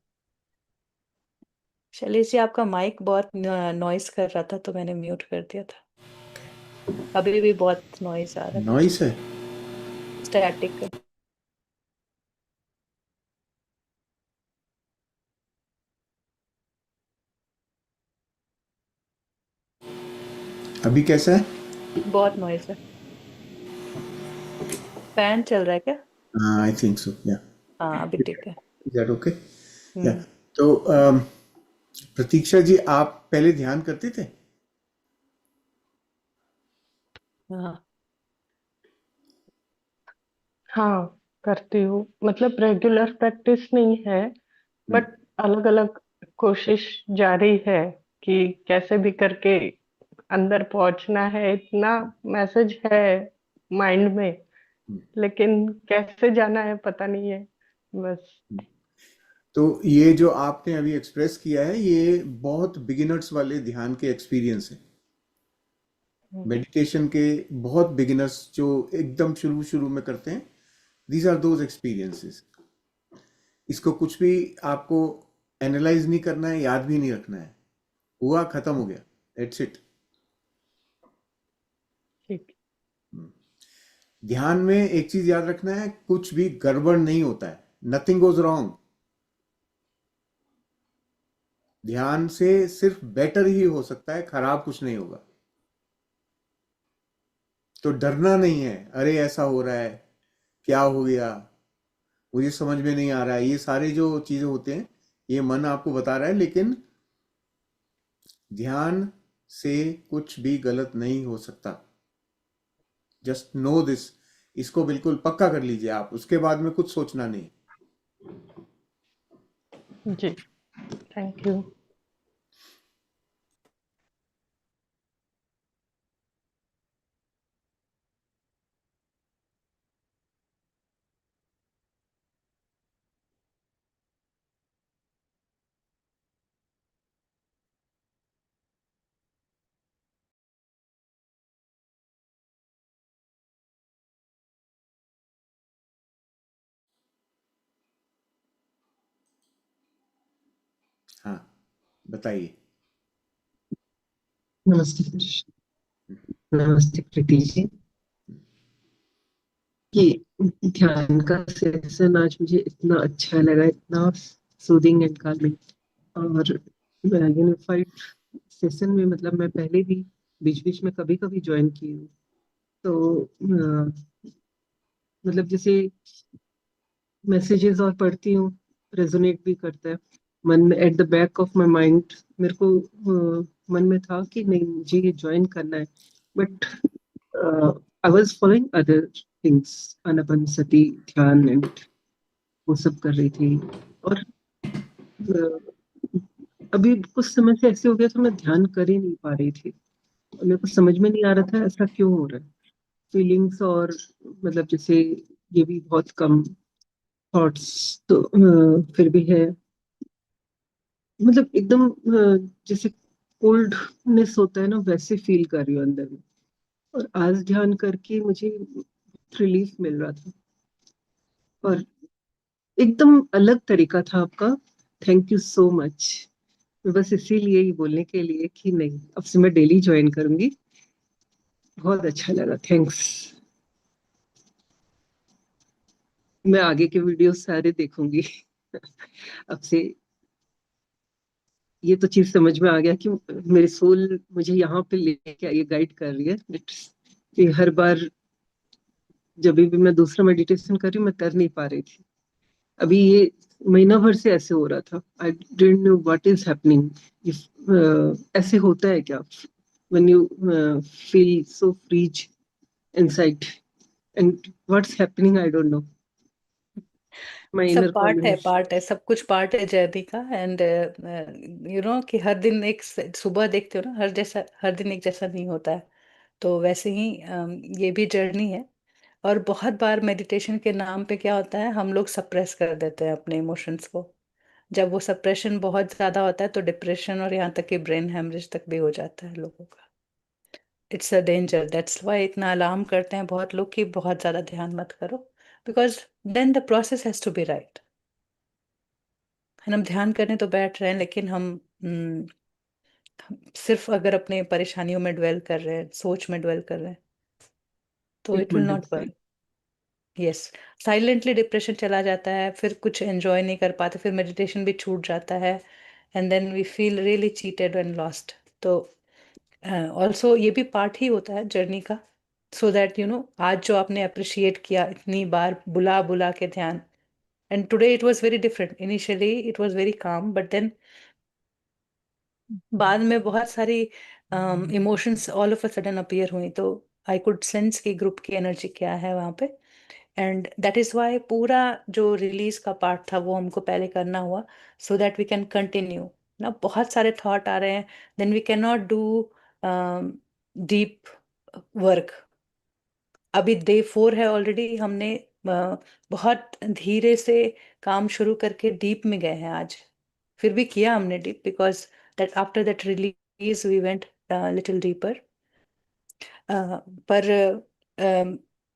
शैलेश जी, आपका माइक बहुत नॉइस कर रहा था, तो मैंने म्यूट कर दिया था। अभी भी बहुत नॉइस आ रहा है पीछे, नॉइस है? स्टैटिक है। अभी कैसा है? बहुत नॉइस है। फैन चल रहा है क्या? आई थिंक सो, या। हाँ, अभी ठीक है। Is that okay? या। हम्म। तो प्रतीक्षा जी, आप पहले ध्यान करते थे? हाँ। हाँ, करती हूँ, मतलब रेगुलर प्रैक्टिस नहीं है, हम्म, बट अलग अलग कोशिश जारी है कि कैसे भी करके अंदर पहुंचना है। इतना मैसेज है माइंड में, हम्म, लेकिन कैसे जाना है पता नहीं है, बस। हम्म। तो ये जो आपने अभी एक्सप्रेस किया है, ये बहुत बिगिनर्स वाले ध्यान के एक्सपीरियंस है। मेडिटेशन के बहुत बिगिनर्स जो एकदम शुरू शुरू में करते हैं, दीज आर दोज एक्सपीरियंसेस। इसको कुछ भी आपको एनालाइज नहीं करना है, याद भी नहीं रखना है। हुआ, खत्म हो गया, दैट्स इट। ठीक। ध्यान में एक चीज याद रखना है, कुछ भी गड़बड़ नहीं होता है। Nothing goes wrong. ध्यान से सिर्फ बेटर ही हो सकता है, खराब कुछ नहीं होगा। तो डरना नहीं है, अरे ऐसा हो रहा है, क्या हो गया, मुझे समझ में नहीं आ रहा है, ये सारे जो चीजें होते हैं, ये मन आपको बता रहा है। लेकिन ध्यान से कुछ भी गलत नहीं हो सकता। Just know this. इसको बिल्कुल पक्का कर लीजिए आप, उसके बाद में कुछ सोचना नहीं। जी। Thank you. हाँ, बताइए। नमस्ते कृष्ण। नमस्ते प्रीति जी। कि ध्यान का सेशन आज मुझे इतना अच्छा लगा, इतना सूदिंग एंड calming। और यूनिफाइड सेशन में मतलब मैं पहले भी बीच बीच में कभी कभी ज्वाइन की हूँ। तो मतलब जैसे मैसेजेस और पढ़ती हूँ, रेजोनेट भी करता है मन में। At the back of my mind मेरे को मन में था कि नहीं, मुझे ये ज्वाइन करना है, but I was following other things, Anapanasati ध्यान एंड वो सब कर रही थी। और अभी कुछ समय से ऐसे हो गया तो मैं ध्यान कर ही नहीं पा रही थी। मेरे को समझ में नहीं आ रहा था ऐसा क्यों हो रहा है। फीलिंग्स और मतलब जैसे ये भी बहुत कम थॉट्स तो फिर भी है, मतलब एकदम जैसे कोल्डनेस होता है ना, वैसे फील कर रही हूँ अंदर में। और आज ध्यान करके मुझे रिलीफ मिल रहा था, और एकदम अलग तरीका था आपका। Thank you so much. मैं बस इसीलिए ही बोलने के लिए कि नहीं, अब से मैं डेली ज्वाइन करूंगी। बहुत अच्छा लगा, थैंक्स। मैं आगे के वीडियो सारे देखूंगी। अब से ये तो चीज समझ में आ गया कि मेरी सोल मुझे यहाँ पे लेके आई, गाइड कर रही है। कि हर बार जब भी मैं दूसरा मेडिटेशन कर रही हूँ, मैं कर नहीं पा रही थी। अभी ये महीना भर से ऐसे हो रहा था। I didn't know what is happening. ऐसे होता है क्या when you feel so free inside, and what's happening I don't know, my inner सब conversation. पार्ट है, सब कुछ पार्ट है जर्नी का। एंड कि हर दिन एक सुबह देखते हो ना, हर दिन एक जैसा नहीं होता है। तो वैसे ही ये भी जर्नी है। और बहुत बार मेडिटेशन के नाम पे क्या होता है, हम लोग सप्रेस कर देते हैं अपने इमोशंस को। जब वो सप्रेशन बहुत ज्यादा होता है तो डिप्रेशन और यहाँ तक कि ब्रेन हेमरेज तक भी हो जाता है लोगों का। It's a danger, that's why इतना अलार्म करते हैं बहुत लोग कि बहुत ज्यादा ध्यान मत करो, because then the process has to be right. हम ध्यान करने तो बैठ रहे हैं, लेकिन हम सिर्फ अगर अपने परेशानियों में ड्वेल कर रहे हैं, सोच में ड्वेल कर रहे हैं, तो It it will will not work. Yes, silently depression चला जाता है, फिर कुछ एंजॉय नहीं कर पाते, फिर मेडिटेशन भी छूट जाता है। And then we feel really cheated and lost. तो ऑल्सो ये भी पार्ट ही होता है जर्नी का। सो दैट आज जो आपने अप्रिशिएट किया इतनी बार बुला बुला के ध्यान, and today it was very different. Initially it was very calm, but then बाद में बहुत सारी emotions all of a sudden appear हुई। तो आई कुड सेंस कि ग्रुप की एनर्जी क्या है वहाँ पे। एंड दैट इज वाई पूरा जो रिलीज का पार्ट था वो हमको पहले करना हुआ, so that we can continue. ना बहुत सारे थॉट आ रहे हैं, then we can not do deep work. अभी डे 4 है, ऑलरेडी हमने बहुत धीरे से काम शुरू करके डीप में गए हैं आज। फिर भी किया हमने deep, because that after that release we went little deeper. पर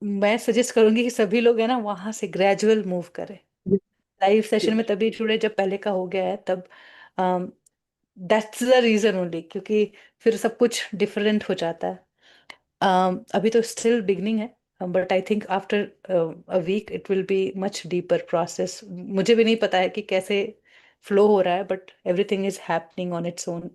मैं सजेस्ट करूंगी कि सभी लोग है ना वहां से ग्रेजुअल मूव करें। लाइव सेशन में तभी जुड़े जब पहले का हो गया है, तब दैट्स द रीजन ओनली, क्योंकि फिर सब कुछ डिफरेंट हो जाता है। अभी तो स्टिल बिगनिंग है, but I think after a week it will be much deeper process. मुझे भी नहीं पता है कि कैसे फ्लो हो रहा है, but everything is happening on its own.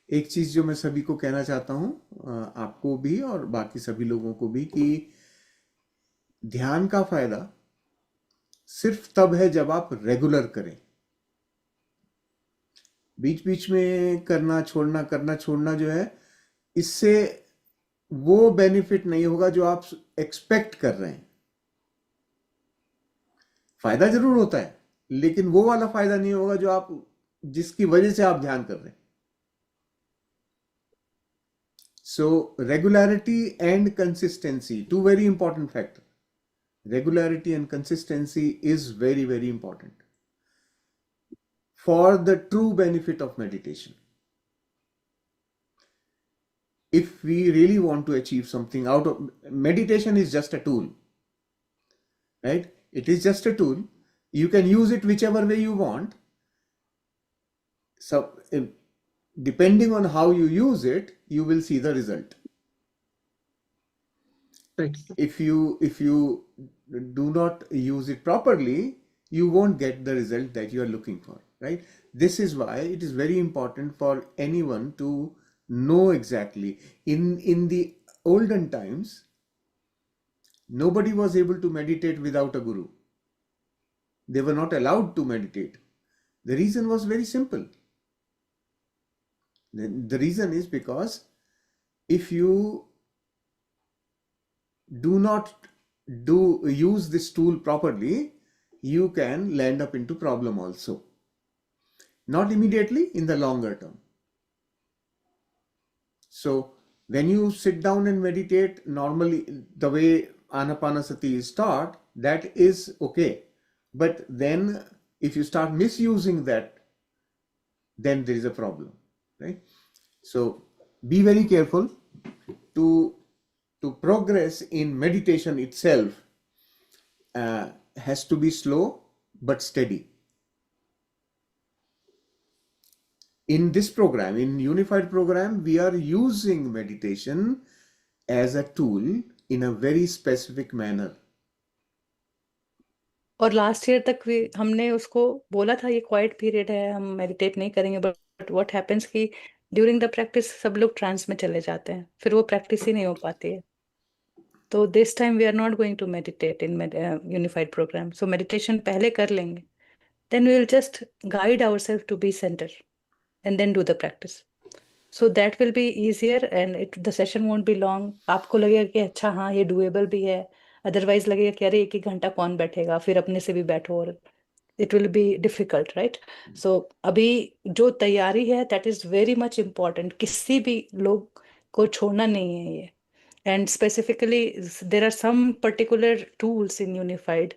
एक चीज जो मैं सभी को कहना चाहता हूं, आपको भी और बाकी सभी लोगों को भी, कि ध्यान का फायदा सिर्फ तब है जब आप रेगुलर करें। बीच बीच में करना छोड़ना जो है, इससे वो बेनिफिट नहीं होगा जो आप एक्सपेक्ट कर रहे हैं। फायदा जरूर होता है, लेकिन वो वाला फायदा नहीं होगा जो आप, जिसकी वजह से आप ध्यान कर रहे हैं। So regularity and consistency, two very important factor. Regularity and consistency is very, very important for the true benefit of meditation. If we really want to achieve something out of meditation, is just a tool, right? It is just a tool. You can use it whichever way you want. So, depending on how you use it, you will see the result. Right. If you do not use it properly, you won't get the result that you are looking for, right? This is why it is very important for anyone to know exactly. In the olden times, nobody was able to meditate without a guru. They were not allowed to meditate. The reason was very simple. The reason is because if you do not do use this tool properly, you can land up into problem also. Not immediately, in the longer term. So when you sit down and meditate, normally the way Anapanasati is taught, that is okay. But then if you start misusing that, then there is a problem, right? So be very careful to progress in meditation itself. Has to be slow but steady. In this program, in unified program, we are using meditation as a tool in a very specific manner. और last year तक भी हमने उसको बोला था ये quite period है, हम मेडिटेट नहीं करेंगे, बट व्हाट हैपेंस कि ड्यूरिंग द प्रैक्टिस सब लोग ट्रांस में चले जाते हैं, फिर वो प्रैक्टिस ही नहीं हो पाती है. तो this time we are not going to meditate in unified program. So meditation पहले कर लेंगे, then we will just guide ourselves to be centre and then do the practice. So that will be easier and the session won't be long. आपको लगेगा कि अच्छा हाँ ये doable भी है, अदरवाइज लगेगा कि अरे 1-1 घंटा कौन बैठेगा, फिर अपने से भी बैठो और it will be difficult, right? So अभी जो तैयारी है that is very much important. किसी भी लोग को छोड़ना नहीं है ये. And specifically there are some particular tools in unified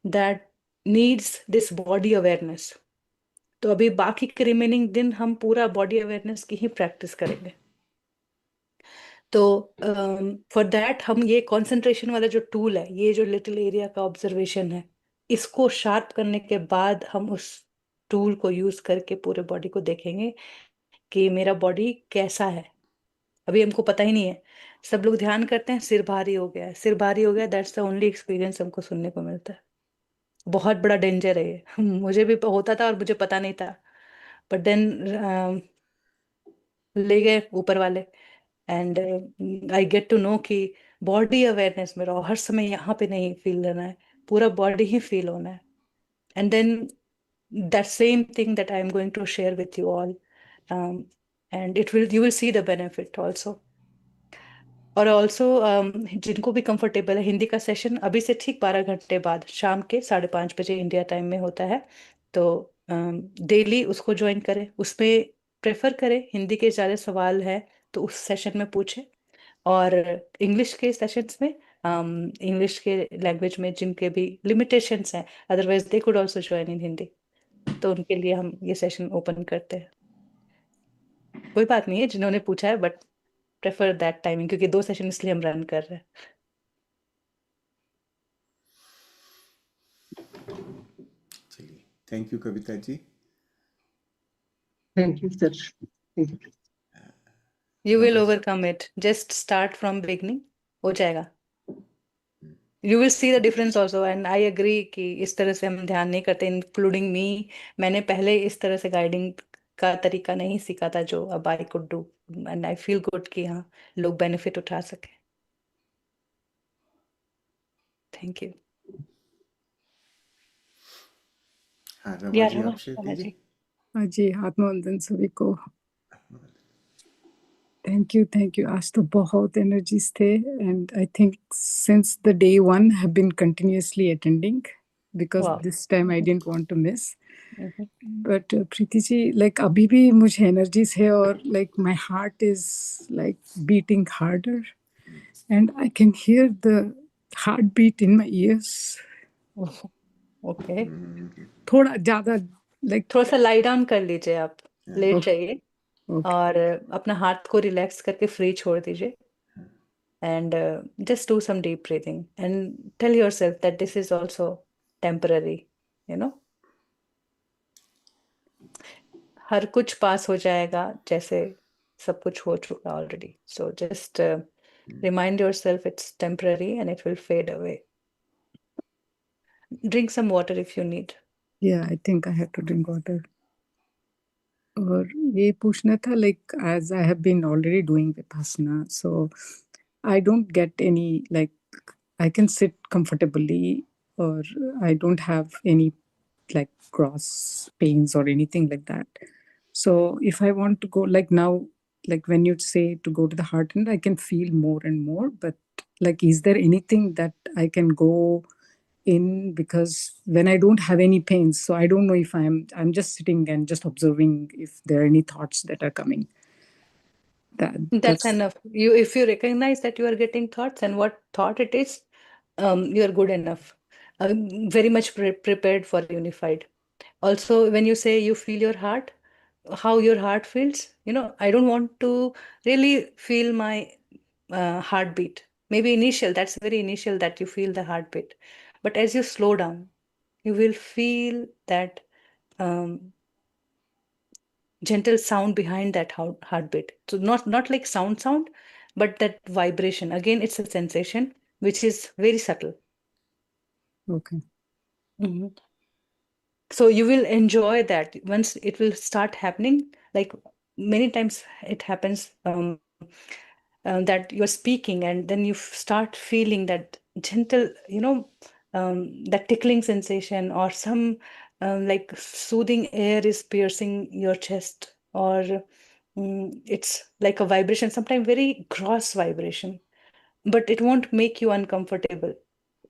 that needs this body awareness. तो अभी बाकी के रिमेनिंग दिन हम पूरा बॉडी अवेयरनेस की ही प्रैक्टिस करेंगे. तो फॉर दैट हम ये कंसंट्रेशन वाला जो टूल है, ये जो लिटिल एरिया का ऑब्जर्वेशन है, इसको शार्प करने के बाद हम उस टूल को यूज करके पूरे बॉडी को देखेंगे कि मेरा बॉडी कैसा है. अभी हमको पता ही नहीं है. सब लोग ध्यान करते हैं सिर भारी हो गया है, सिर भारी हो गया, दैट्स द ओनली एक्सपीरियंस हमको सुनने को मिलता है. बहुत बड़ा डेंजर है ये. मुझे भी होता था और मुझे पता नहीं था, बट देन ले गए ऊपर वाले and I get to know कि बॉडी अवेयरनेस में रहो, हर समय यहाँ पे नहीं फील लेना है, पूरा बॉडी ही फील होना है. And then that same thing that I am going to share with you all, and it will you will see the benefit also. और ऑल्सो जिनको भी कंफर्टेबल है, हिंदी का सेशन अभी से ठीक 12 घंटे बाद शाम के 5:30 बजे इंडिया टाइम में होता है. तो डेली उसको ज्वाइन करें, उसमें प्रेफर करें हिंदी के ज़्यादा सवाल है तो उस सेशन में पूछें. और इंग्लिश के सेशंस में इंग्लिश के लैंग्वेज में जिनके भी लिमिटेशंस हैं, otherwise they could also join in Hindi. तो उनके लिए हम ये सेशन ओपन करते हैं. कोई बात नहीं है जिन्होंने पूछा है, बट प्रेफर दैट टाइमिंग, क्योंकि 2 सेशन इसलिए हम रन कर रहे हैं. चलिए, thank you Kavita ji. Thank you sir. Thank you. You will नमस्ते. overcome it. Just start from beginning. हो जाएगा. You will see the difference also. And I agree कि इस तरह से हम ध्यान नहीं करते, including me. मैंने पहले इस तरह से गाइडिंग का तरीका नहीं सीखा था जो अब I could do. And I feel good कि हाँ लोग बेनिफिट उठा सके. Thank you. हाँ, रमा जी, आप शेयर रमा कीजिए. जी. हाँ जी, आत्मवंदन सभी को. Thank you. आज तो बहुत एनर्जीज थे and I think since the day 1 have been continuously attending because Wow. This time I didn't want to miss. Mhm. But Preeti ji, like अभी भी मुझे एनर्जीज है और like my heart is like beating harder and I can hear the heart beat in my ears. Okay. थोड़ा ज्यादा like थोड़ा सा lie down कर लीजिए आप, लेट ओके जाइए और अपना हाथ को रिलैक्स करके फ्री छोड़ दीजिए. And just do some deep breathing and tell yourself that this is also temporary, you know. हर कुछ पास हो जाएगा, जैसे सब कुछ हो चुका already. So just remind yourself it's temporary and it will fade away. Drink some water if you need. या I think I have to drink water. और ये पूछना था, like as I have been already doing Vipassana, so I don't get any, like I can sit comfortably और I don't have any like cross pains or anything like that. So if I want to go like now, like when you say to go to the heart, and I can feel more and more, but like, is there anything that I can go in? Because when I don't have any pains, so I don't know if I'm just sitting and just observing if there are any thoughts that are coming. That's That's enough. If you recognize that you are getting thoughts and what thought it is, you are good enough. Very much prepared for unified. Also, when you say you feel your heart, how your heart feels, I don't want to really feel my heartbeat. Maybe initial, that's very initial that you feel the heartbeat. But as you slow down, you will feel that um, gentle sound behind that heartbeat. So not like sound, but that vibration. Again, it's a sensation which is very subtle. okay. Mhm. So you will enjoy that once it will start happening. Like many times it happens that you're speaking and then you start feeling that gentle, that tickling sensation, or some like soothing air is piercing your chest, or it's like a vibration, sometimes very gross vibration, but it won't make you uncomfortable.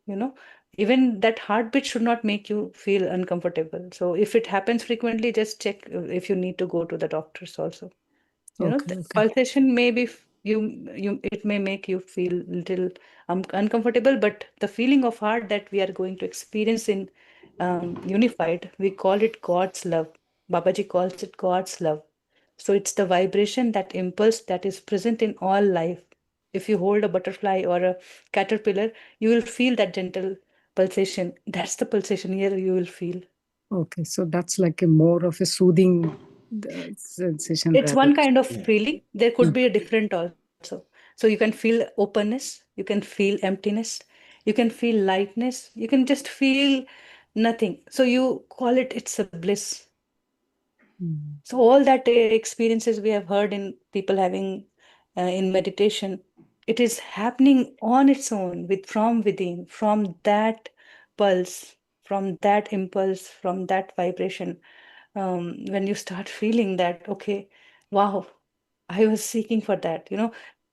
you know Even that heartbeat should not make you feel uncomfortable. So if it happens frequently, just check if you need to go to the doctors also. Okay, The okay, pulsation may be it may make you feel little uncomfortable, but the feeling of heart that we are going to experience in unified, we call it God's love. Babaji calls it God's love. So it's the vibration, that impulse that is present in all life. If you hold a butterfly or a caterpillar, you will feel that gentle pulsation. That's the pulsation here you will feel. okay. So that's like a more of a soothing sensation It's rather. one kind of Yeah. feeling. There could Mm, be a different also. So you can feel openness, you can feel emptiness, you can feel lightness, you can just feel nothing. So you call it's a bliss. mm. So all that experiences we have heard in people having in meditation, it is happening on its own from within, from that pulse, from that impulse, from that vibration. When you start feeling that, okay, wow, I was seeking for that.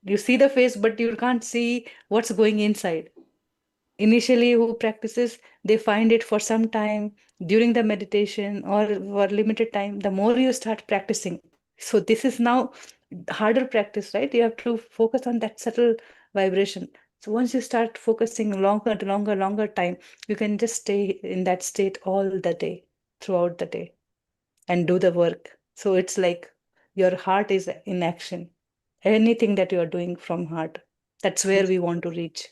You see the face, but you can't see what's going inside. Initially, who practices, they find it for some time during the meditation or for limited time. The more you start practicing, so this is now harder practice, right? You have to focus on that subtle vibration. So once you start focusing longer time, you can just stay in that state all the day, throughout the day, and do the work. So it's like your heart is in action. Anything that you are doing from heart, that's where we want to reach.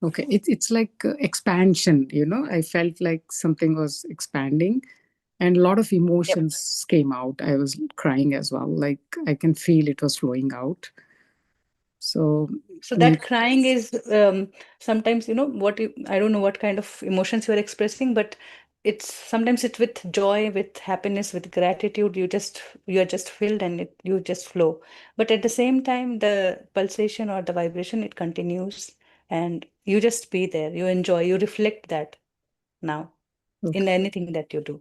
Okay, it's like expansion. I felt like something was expanding, and a lot of Yep. emotions came out. I was crying as well. Like I can feel it was flowing out. So So maybe that crying is sometimes, I don't know what kind of emotions you are expressing, but it's sometimes it's with joy, with happiness, with gratitude. You are just filled, and you just flow. But at the same time, the pulsation or the vibration, it continues, and you just be there. You enjoy, you reflect that now in okay, anything that you do.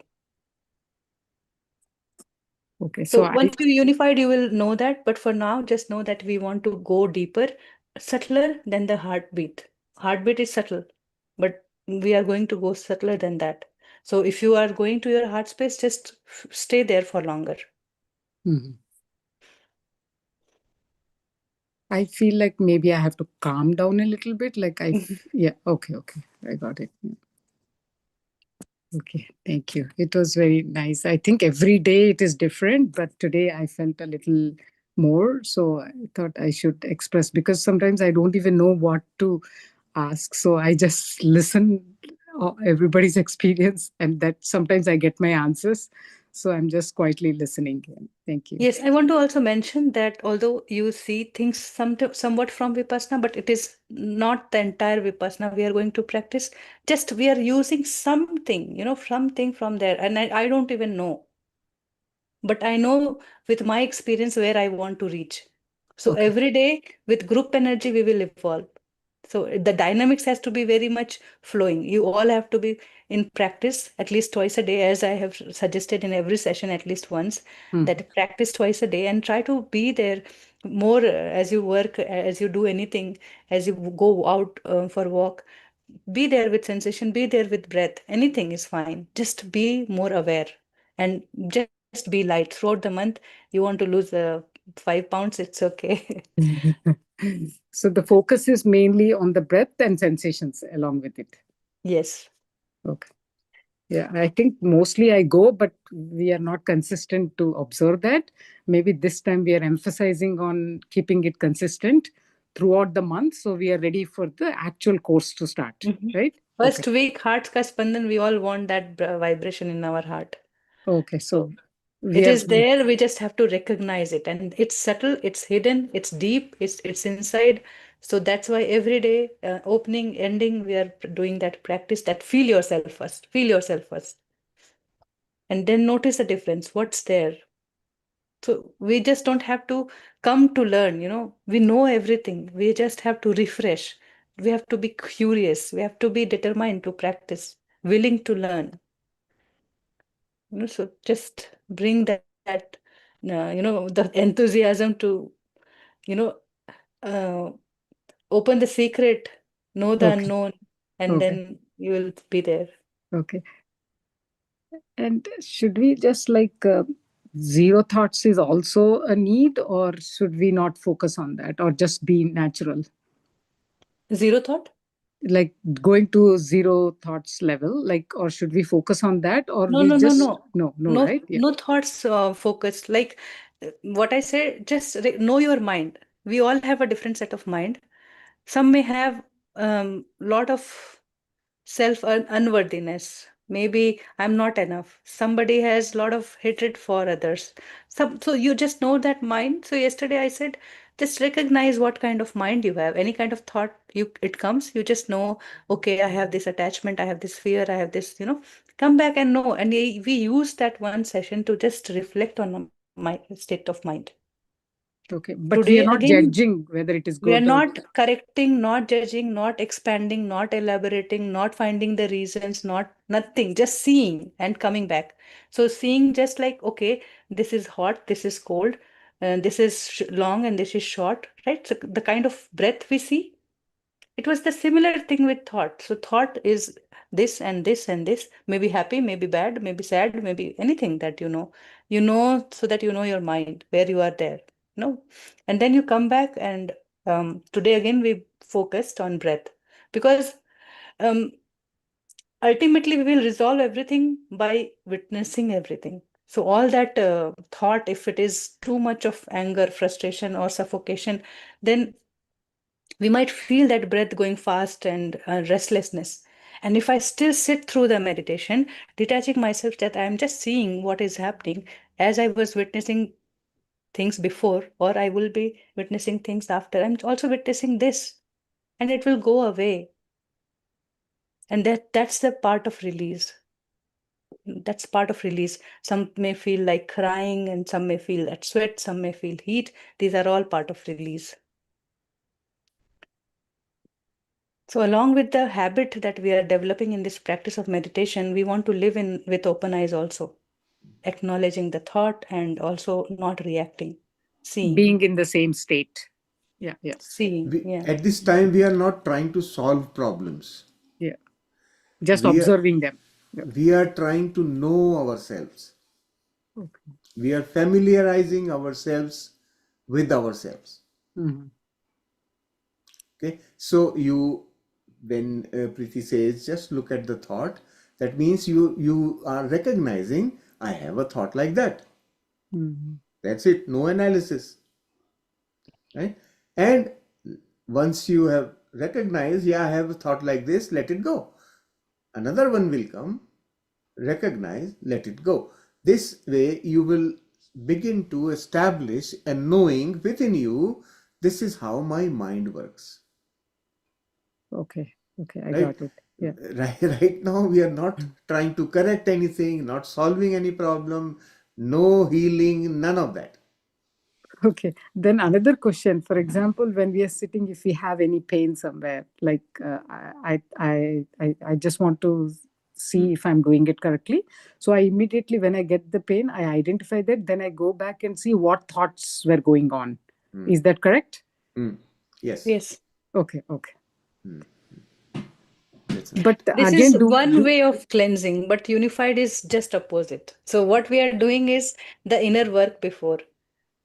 okay. So So once you unified, you will know that. But for now, just know that we want to go deeper, subtler than the heartbeat. Heartbeat is subtle, but we are going to go subtler than that. So if you are going to your heart space, just stay there for longer. Mhm. I feel like maybe I have to calm down a little bit. Like yeah, okay, okay, I got it. Okay, thank you. It was very nice. I think every day it is different, but today I felt a little more. So I thought I should express, because sometimes I don't even know what to ask. So I just listen everybody's experience, and that sometimes I get my answers. So I'm just quietly listening. Thank you. Yes, I want to also mention that although you see things somewhat from Vipassana, but it is not the entire Vipassana we are going to practice. Just we are using something, something from there. And I don't even know. But I know with my experience where I want to reach. So Okay. every day with group energy, we will evolve. So the dynamics has to be very much flowing. You all have to be in practice at least twice a day, as I have suggested in every session at least once, that practice twice a day and try to be there more as you work, as you do anything, as you go out for walk. Be there with sensation, be there with breath. Anything is fine. Just be more aware and just be light throughout the month. You want to lose 5 pounds, it's okay. So the focus is mainly on the breath and sensations along with it. Yes. Okay. Yeah, I think mostly I go, but we are not consistent to observe that. Maybe this time we are emphasizing on keeping it consistent throughout the month. So we are ready for the actual course to start, right? First week, heart ka spandan, we all want that vibration in our heart. Okay, so we It are is there, we just have to recognize it. And it's subtle, it's hidden, it's deep, it's inside. So that's why every day, opening, ending, we are doing that practice, that feel yourself first, feel yourself first. And then notice the difference, what's there. So we just don't have to come to learn, we know everything. We just have to refresh. We have to be curious. We have to be determined to practice, willing to learn. So just bring that, the enthusiasm to, you know, uh, open the secret, know the okay. unknown, and Okay. then you will be there. Okay. And should we just zero thoughts is also a need, or should we not focus on that, or just be natural? Zero thought? Like going to zero thoughts level, or should we focus on that, or No, we no, no, just no. no, No, right? Yeah. no thoughts focused. Like what I say, just know your mind. We all have a different set of mind. Some may have lot of self unworthiness. Maybe I'm not enough. Somebody has a lot of hatred for others. So you just know that mind. So yesterday I said, just recognize what kind of mind you have. Any kind of thought it comes, you just know, okay, I have this attachment, I have this fear, I have this, come back and know. And we use that one session to just reflect on my state of mind. Okay, but we are Today not again, judging whether it is we are good or not correcting, not judging, not expanding, not elaborating, not finding the reasons, not nothing, just seeing and coming back. So seeing just like, okay, this is hot, this is cold, this is long and this is short, right? So the kind of breath we see, it was the similar thing with thought. So thought is this and this and this, maybe happy, maybe bad, maybe sad, maybe anything that so that you know your mind, where you are there, and then you come back and today again we focused on breath because um, ultimately we will resolve everything by witnessing everything. So all that thought, if it is too much of anger, frustration, or suffocation, then we might feel that breath going fast and restlessness. And if I still sit through the meditation, detaching myself that I'm just seeing what is happening as I was witnessing things before, or I will be witnessing things after, I'm also witnessing this, and it will go away. And that's the part of release. That's part of release. Some may feel like crying, and some may feel that sweat, some may feel heat. These are all part of release. So along with the habit that we are developing in this practice of meditation, we want to live in with open eyes also, acknowledging the thought and also not reacting, seeing, being in the same state. Yeah, yeah, seeing, yeah. At this time, we are not trying to solve problems. yeah. Just We are, observing them. Yeah. we are trying to know ourselves. Okay. We are familiarizing ourselves with ourselves. Mhm. Okay, so when Preeti says, just look at the thought, that means you are recognizing, I have a thought like that. Mhm. That's it, no analysis, right? And once you have recognized, yeah, I have a thought like this, let it go. Another one will come, recognize, let it go. This way you will begin to establish a knowing within you, this is how my mind works. Okay, I Right? got it. Yeah. Right now we are not trying to correct anything, not solving any problem, no healing, none of that. Okay. Then another question, for example, when we are sitting, if we have any pain somewhere, I just want to see if I'm doing it correctly. So I immediately, when I get the pain, I identify that, then I go back and see what thoughts were going on. Is that correct? Yes. Yes. Okay. That's right. But This is again, one way of cleansing, but unified is just opposite. So what we are doing is the inner work before,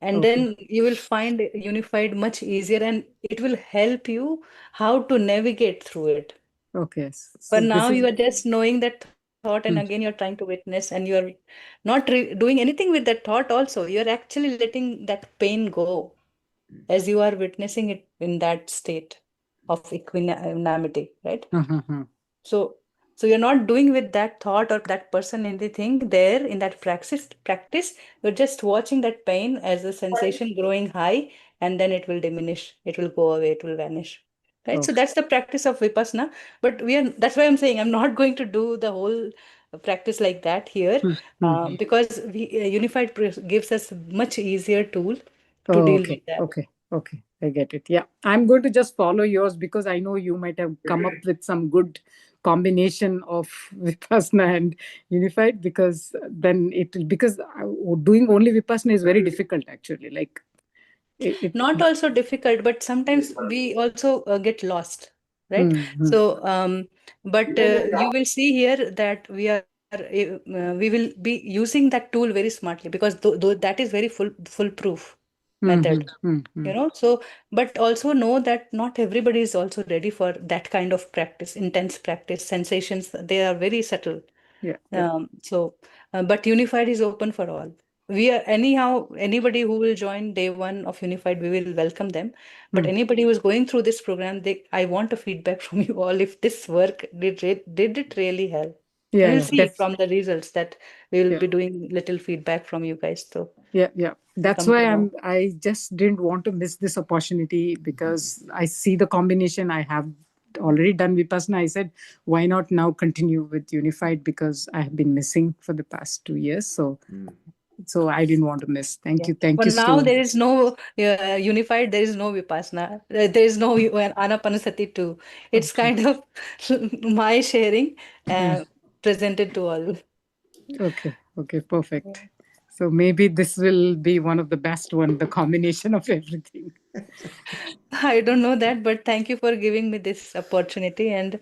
and okay. then you will find unified much easier, and it will help you how to navigate through it. Okay. For So now, this is you are just knowing that thought, and again, you're trying to witness, and you are not doing anything with that thought also. You're actually letting that pain go as you are witnessing it in that state of equanimity, right? uh-huh. So, so you're not doing with that thought or that person anything there in that practice. You're just watching that pain as a sensation growing high, and then it will diminish, it will go away, it will vanish. Right. So Okay. that's the practice of Vipassana. But that's why I'm saying I'm not going to do the whole practice like that here, because unified gives us much easier tool to Oh, deal okay. with that. Okay. I get it. Yeah. I'm going to just follow yours because I know you might have come up with some good combination of Vipassana and unified, because then because doing only Vipassana is very difficult actually. Like it. Not also difficult, but sometimes we also get lost, right? So but you will see here that we will be using that tool very smartly, because that is very foolproof method, so but also know that not everybody is also ready for that kind of practice, intense practice. Sensations, they are very subtle. Yeah. But unified is open for all. We are anyhow, anybody who will join day one of unified, we will welcome them. But anybody who is going through this program, I want a feedback from you all if this work did it really help. And we'll Yeah. see from the results that we will Yeah. be doing little feedback from you guys. So Yeah. That's come why to know. I just didn't want to miss this opportunity, because I see the combination. I have already done Vipassana. I said, why not now continue with Unified, because I have been missing for the past 2 years. So I didn't want to miss. Thank Yeah. you. Thank For you now, so there much. is no unified, there is no Vipassana, there is no Anapanasati too. It's Okay. kind of my sharing Yeah. presented to all. Okay. Perfect. So maybe this will be one of the best one, the combination of everything. I don't know that, but thank you for giving me this opportunity, and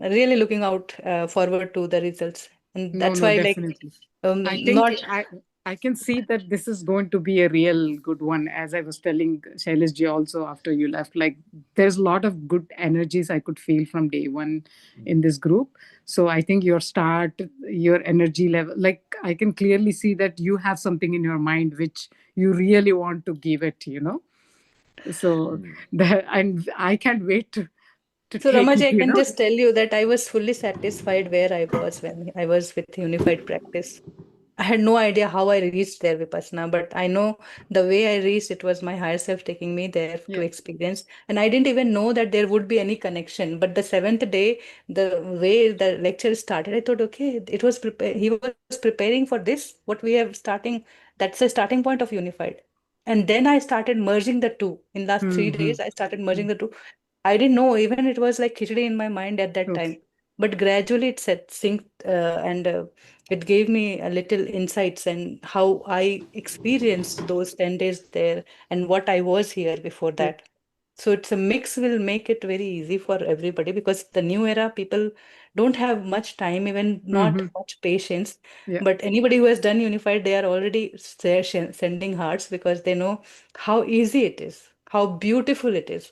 really looking out forward to the results. And that's No, why, like, definitely. I think not I can see that this is going to be a real good one. As I was telling Shailesh ji also after you left, like there's a lot of good energies I could feel from day one in this group. So I think your start, your energy level, like I can clearly see that you have something in your mind which you really want to give it. So and I can't wait to so, take Ramaji, it, I can just tell you that I was fully satisfied where I was when I was with unified practice. I had no idea how I reached there, Vipassana, but I know the way I reached it was my higher self taking me there to Yeah. experience. And I didn't even know that there would be any connection. But the seventh day, the way the lecture started, I thought, okay, he was preparing for this, what we have starting, that's the starting point of unified. And then I started merging the two. In last 3 days, I started merging the two. I didn't know, even it was like khichdi in my mind at that Okay. time. But gradually it set synced, and it gave me a little insights and how I experienced those 10 days there and what I was here before Yeah. that. So it's a mix will make it very easy for everybody, because the new era people don't have much time, even not much patience. Yeah. But anybody who has done unified, they are already sending hearts, because they know how easy it is, how beautiful it is.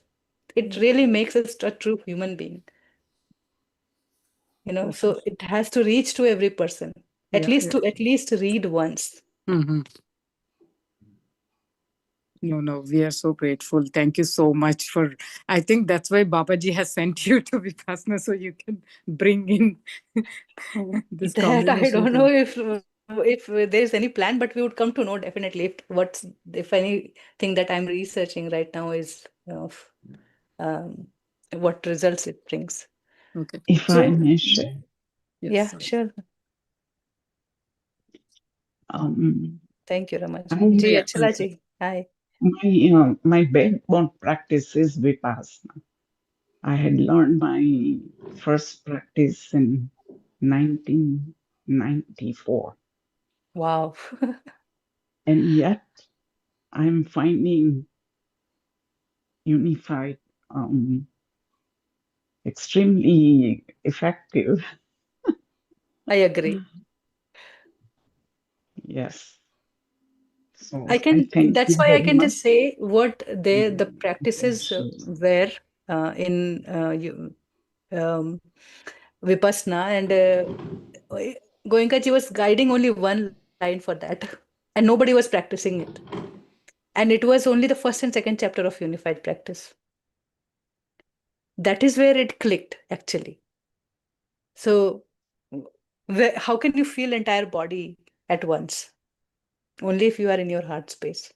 It really makes us a true human being. So Perfect. it has to reach to every person, at Yeah. least to at least read once. Mm-hmm. No, we are so grateful. Thank you so much for. I think that's why Babaji has sent you to Vipassana, so you can bring in this That I combination don't know too. if there is any plan, but we would come to know definitely if anything that I'm researching right now is um, what results it brings. Okay. If I So may share, Yes. yeah, Sorry. sure. um, Thank you, Ramaji. I Ji, Yeah. अच्छा लगा जी. Hi. my backbone practice is Vipassana. I had learned my first practice in 1994. Wow. And yet I'm finding unified extremely effective. I agree. Yes. So I I can, thank that's you why I very can much. just say what the practices Congratulations. were in Vipassana, and Goenka ji was guiding only one line for that, and nobody was practicing it. And it was only the first and second chapter of unified practice. That is where it clicked, actually. So, how can you feel entire body at once? Only if you are in your heart space.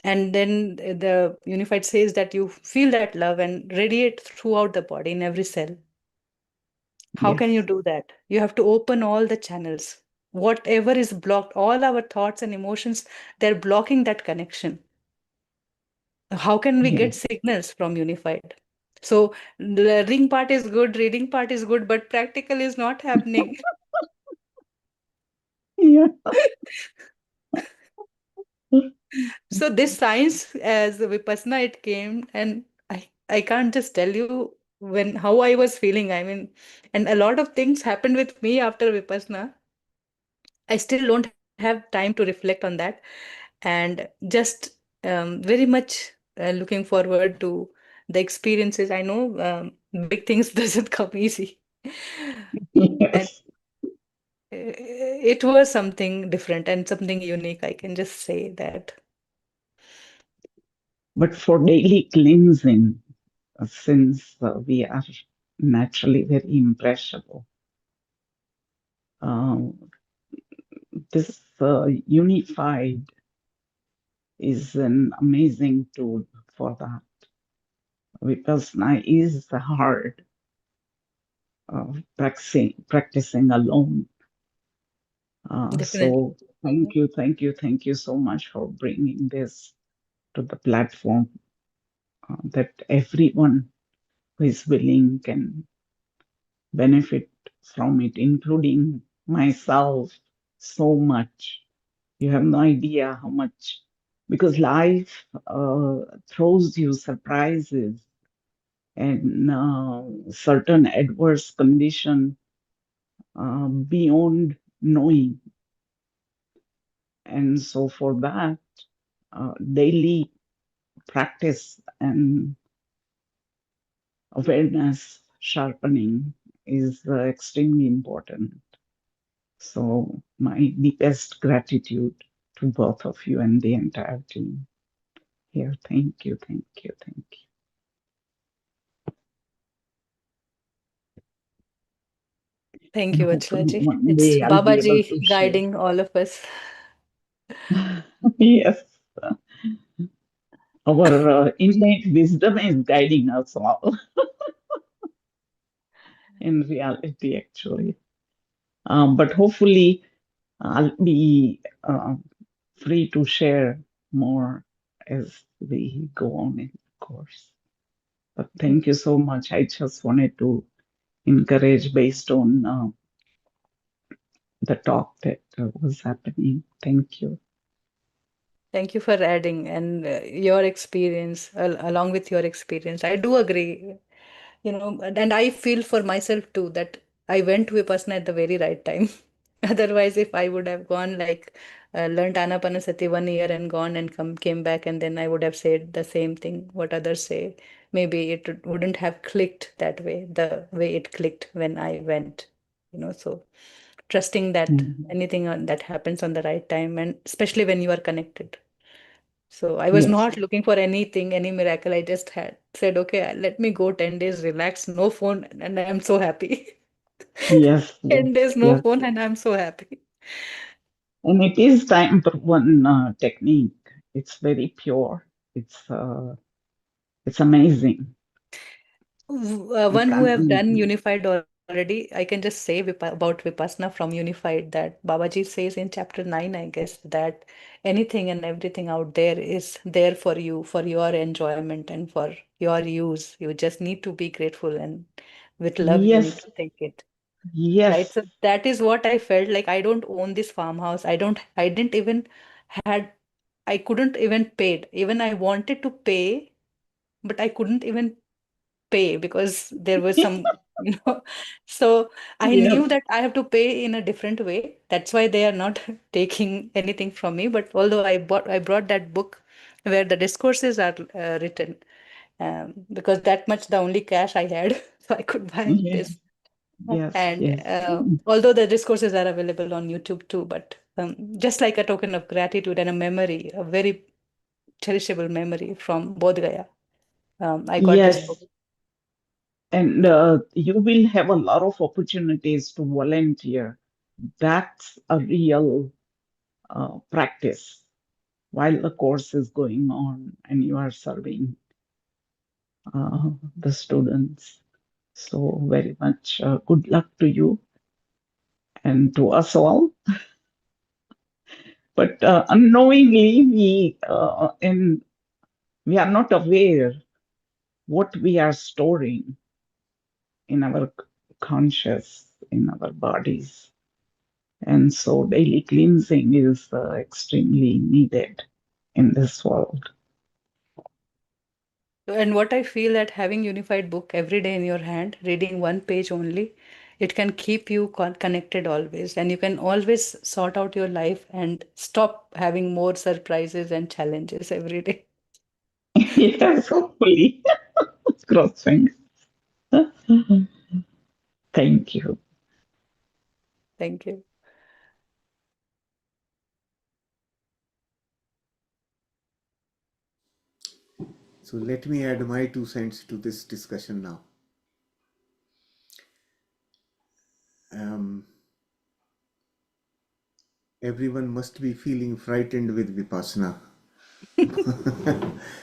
And then the unified says that you feel that love and radiate throughout the body in every cell. How Yes. can you do that? You have to open all the channels. Whatever is blocked, all our thoughts and emotions, they're blocking that connection. How can we Yeah. get signals from unified? So the ring part is good, reading part is good, but practical is not happening. Yeah. So this science as Vipassana it came, and I can't just tell you when how I was feeling. I mean, and a lot of things happened with me after Vipassana. I still don't have time to reflect on that, and just very much looking forward to the experiences. I know big things doesn't come easy, and Yes. it was something different and something unique. I can just say that. But for daily cleansing, since we are naturally very impressionable, uh, this unified is an amazing tool for that. Vipassana is hard, practicing alone. Definitely. So thank you so much for bringing this to the platform that everyone who is willing can benefit from it, including myself, so much. You have no idea how much, because life throws you surprises and certain adverse condition beyond knowing. And so for that, daily practice and awareness sharpening is extremely important. So my deepest gratitude to both of you and the entire team here. Thank you, thank you, thank Thank you. you, And hopefully Achalaji. one It's day I'll be able Babaji to share. guiding all of us. Yes, our innate wisdom is guiding us all in reality, actually. But hopefully I'll be free to share more as we go on in the course. But thank you so much. I just wanted to encourage based on the talk that was happening. Thank you. Thank you for adding and your experience, along with your experience. I do agree, and I feel for myself too that I went to Vipassana at the very right time. Otherwise, if I would have gone like learned Anapanasati 1 year and gone and came back, and then I would have said the same thing what others say, maybe it wouldn't have clicked that way, the way it clicked when I went. So trusting that Mhm. anything that happens on the right time, and especially when you are connected. So I was Yes, not looking for anything, any miracle. I just had said, okay, let me go 10 days, relax, no phone, and I'm so happy. yes, 10 yes, days, no yes. phone, and I'm so happy. And it is time for one technique. It's very pure. It's amazing. I One who can't have done imagine. Unified already, I can just say about Vipassana from Unified that Babaji says in chapter 9, I guess, that anything and everything out there is there for you, for your enjoyment and for your use. You just need to be grateful, and with love, you need Yes, to take it. right? Yes. So that is what I felt like. I don't own this farmhouse. I didn't even had, I couldn't even pay. Even I wanted to pay, but I couldn't even pay because there was some, you know, so I Yes. knew that I have to pay in a different way. That's why they are not taking anything from me. But although I brought that book where the discourses are written, because that much the only cash I had, so I could buy Yes. this. Yes. And Yes. although the discourses are available on YouTube too, but just like a token of gratitude and a memory, a very cherishable memory from Bodh Gaya, I got this book. Yes. And you will have a lot of opportunities to volunteer. That's a real practice while the course is going on and you are serving the students. So, very much good luck to you and to us all. But unknowingly, we are not aware what we are storing in our conscious, in our bodies. And so daily cleansing is extremely needed in this world. And what I feel that having unified book every day in your hand, reading one page only, it can keep you connected always, and you can always sort out your life and stop having more surprises and challenges every day. Yes, hopefully. Cross fingers. Thank you. Thank you. So let me add my 2 cents to this discussion now. Um, Everyone must be feeling frightened with Vipassana.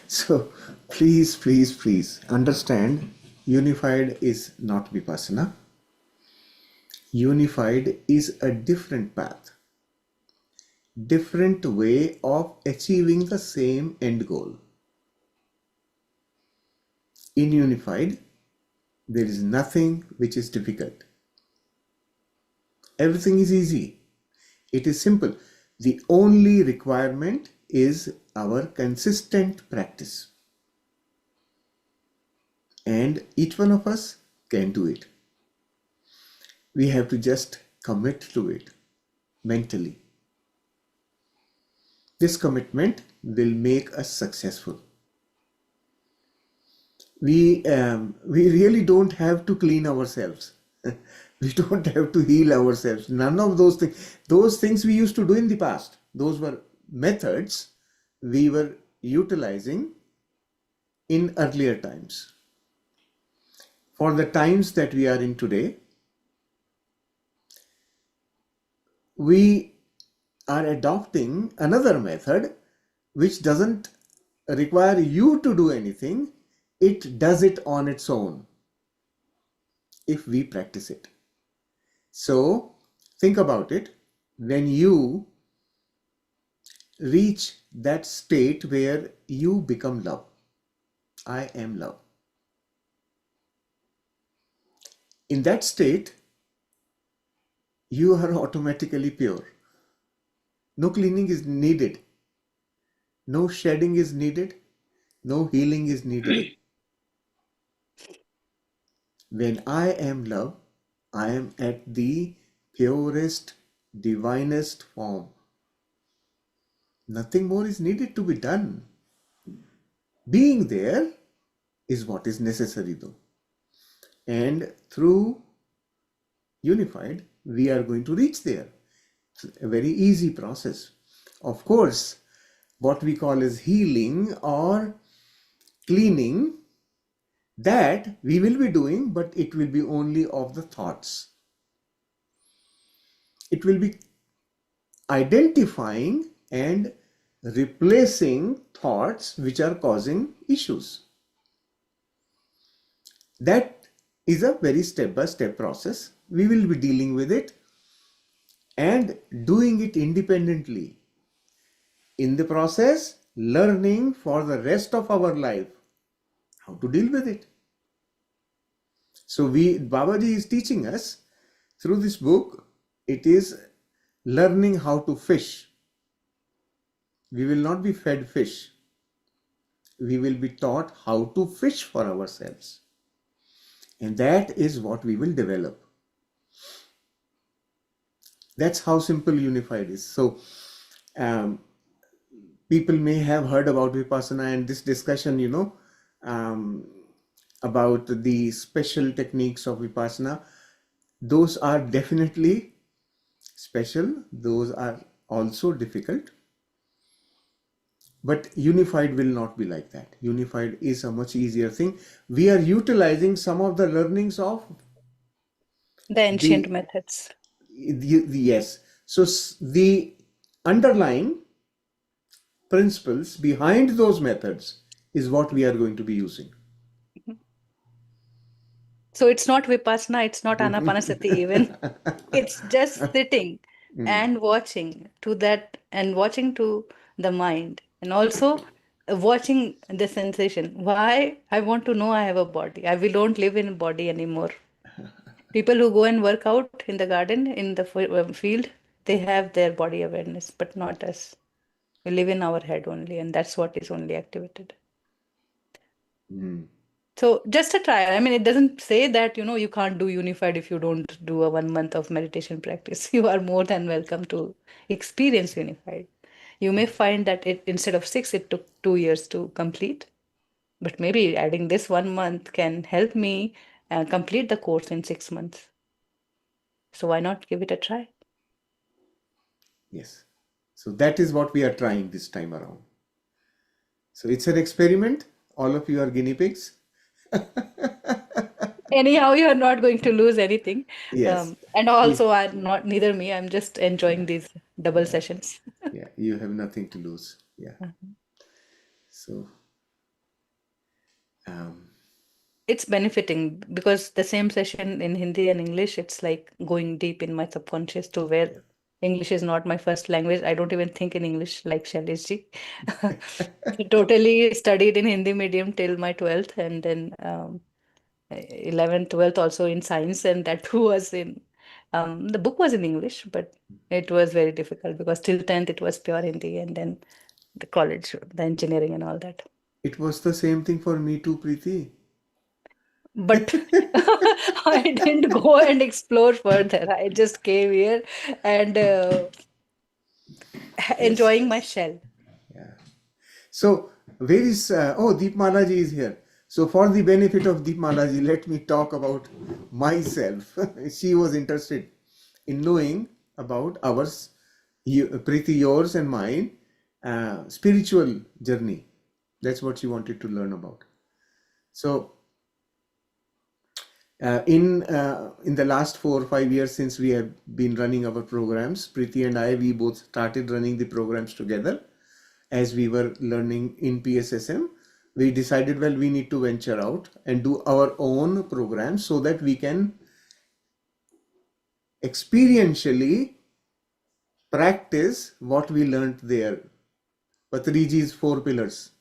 So please, please, please understand, unified is not Vipassana. Unified is a different path, different way of achieving the same end goal. In unified, there is nothing which is difficult. Everything is easy. It is simple. The only requirement is our consistent practice. And each one of us can do it. We have to just commit to it mentally. This commitment will make us successful. We really don't have to clean ourselves. We don't have to heal ourselves. None of those things. Those things we used to do in the past. Those were methods we were utilizing in earlier times. For the times that we are in today, we are adopting another method which doesn't require you to do anything. It does it on its own if we practice it. So think about it. When you reach that state where you become love, I am love. In that state, you are automatically pure. No cleaning is needed. No shedding is needed. No healing is needed. When I am love, I am at the purest, divinest form. Nothing more is needed to be done. Being there is what is necessary though. And through unified, we are going to reach there. It's a very easy process. Of course, what we call as healing or cleaning, that we will be doing, but it will be only of the thoughts. It will be identifying and replacing thoughts which are causing issues. That is a very step-by-step process. We will be dealing with it and doing it independently. In the process, learning for the rest of our life how to deal with it. So Babaji is teaching us Through this book, it is learning how to fish. We will not be fed fish. We will be taught how to fish for ourselves. And that is what we will develop. That's how simple unified is. So, people may have heard about Vipassana and this discussion, um, about the special techniques of Vipassana. Those are definitely special. Those are also difficult. But unified will not be like that. Unified is a much easier thing. We are utilizing some of the learnings of The ancient the, methods. yes. So the underlying principles behind those methods is what we are going to be using. So it's not Vipassana, it's not Anapanasati even. It's just sitting and watching to that and watching to the mind and also watching the sensation. Why? I want to know I have a body. I will don't live in a body anymore. People who go and work out in the garden, in the field, they have their body awareness, but not us. We live in our head only, and that's what is only activated. So just a try. I mean, it doesn't say that, you can't do unified if you don't do a 1 month of meditation practice. You are more than welcome to experience unified. You may find that it instead of 6, it took 2 years to complete. But maybe adding this 1 month can help me complete the course in 6 months. So why not give it a try? Yes. So that is what we are trying this time around. So it's an experiment. All of you are guinea pigs. Anyhow, you are not going to lose anything. Yes. And also, neither me. I'm just enjoying these double sessions. Yeah, you have nothing to lose. Yeah. So, It's benefiting because the same session in Hindi and English, it's like going deep in my subconscious to where English is not my first language. I don't even think in English like Shailesh ji. Totally studied in Hindi medium till my 12th and then 11th, 12th also in science, and that too was in the book was in English, but it was very difficult because till 10th it was pure Hindi, and then the college, the engineering and all that. it was the same thing for me too, Preeti. But I didn't go and explore further. I just came here and Yes. enjoying my shell. So, where is, Deepmala ji is here. So, for the benefit of Deepmala ji, let me talk about myself. She was interested in knowing about ours, Preeti, yours and mine, spiritual journey. That's what she wanted to learn about. So, in the last 4 or 5 years since we have been running our programs, Preeti and I, we both started running the programs together. As we were learning in PSSM, we decided, well, we need to venture out and do our own programs so that we can experientially practice what we learned there. Patriji's 4 pillars.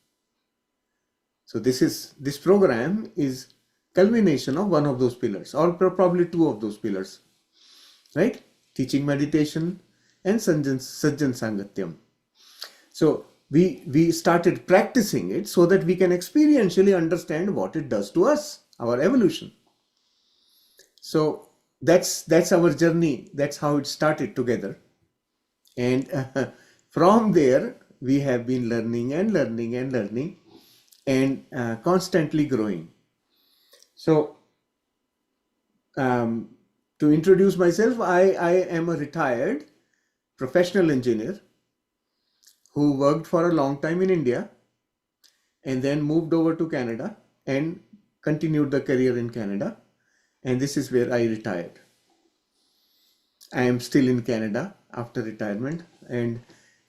So this program is culmination of one of those pillars, or probably 2 of those pillars, right? Teaching meditation and Sajjan Sangatyam. So we started practicing it so that we can experientially understand what it does to us, our evolution. So that's our journey. That's how it started together. And from there, we have been learning and learning and learning and constantly growing. So to introduce myself, I am a retired professional engineer who worked for a long time in India and then moved over to Canada and continued the career in Canada. And this is where I retired. I am still in Canada after retirement, and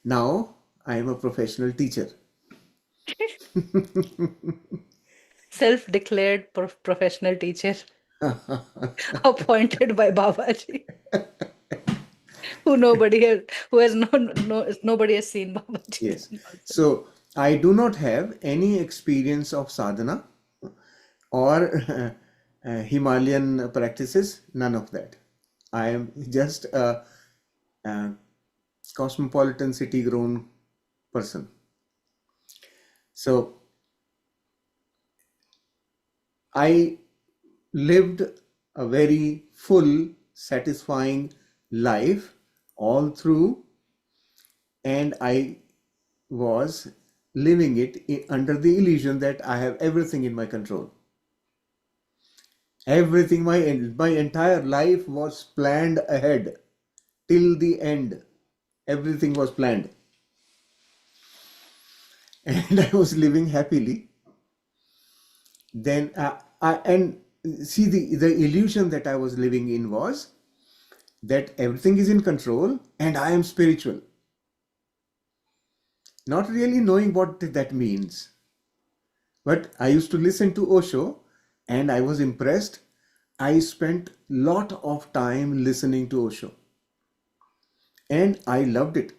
now I am a professional teacher. Self-declared professional teacher appointed by Babaji, nobody has seen Babaji. Yes. So I do not have any experience of sadhana or Himalayan practices, none of that. I am just a cosmopolitan city grown person. So I lived a very full, satisfying life all through, and I was living it under the illusion that I have everything in my control. Everything, my entire life was planned ahead till the end. Everything was planned, and I was living happily. Then, and see, the illusion that I was living in was that everything is in control and I am spiritual, not really knowing what that means. But I used to listen to Osho and I was impressed. I spent lot of time listening to Osho and I loved it.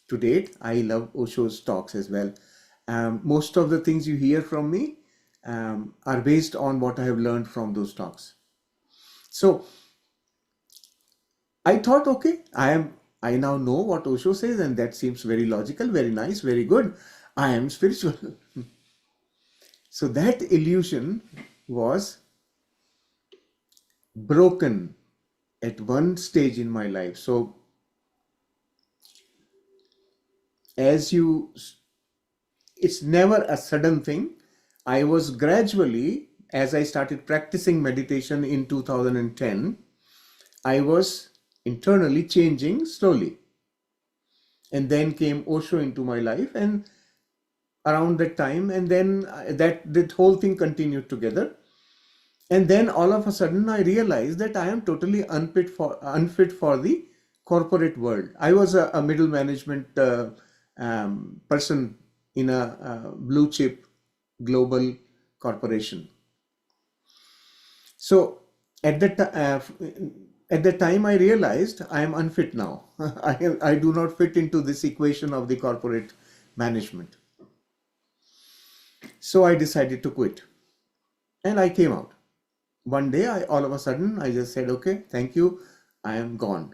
To date, I love Osho's talks as well. Most of the things you hear from me are based on what I have learned from those talks. So I thought, okay, I now know what Osho says, and that seems very logical, very nice, very good. I am spiritual. So that illusion was broken at one stage in my life. So it's never a sudden thing. I was gradually, as I started practicing meditation in 2010, I was internally changing slowly. And then came Osho into my life, and around that time, and then that whole thing continued together. And then all of a sudden I realized that I am totally unfit for the corporate world. I was a middle management person in a blue chip global corporation. So at the time I realized I am unfit now. I do not fit into this equation of the corporate management. So I decided to quit and I came out. One day, all of a sudden, I just said, okay, thank you, I am gone.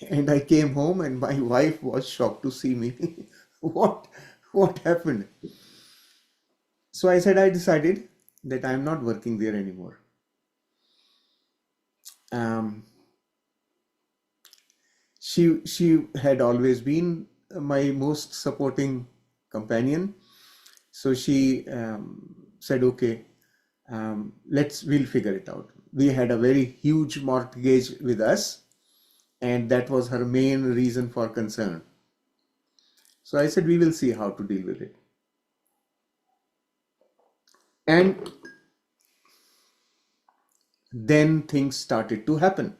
And I came home and my wife was shocked to see me. What happened? So I said, I decided that I am not working there anymore. She had always been my most supporting companion. So she said, okay, we'll figure it out. We had a very huge mortgage with us, and that was her main reason for concern. So I said, we will see how to deal with it. And then things started to happen.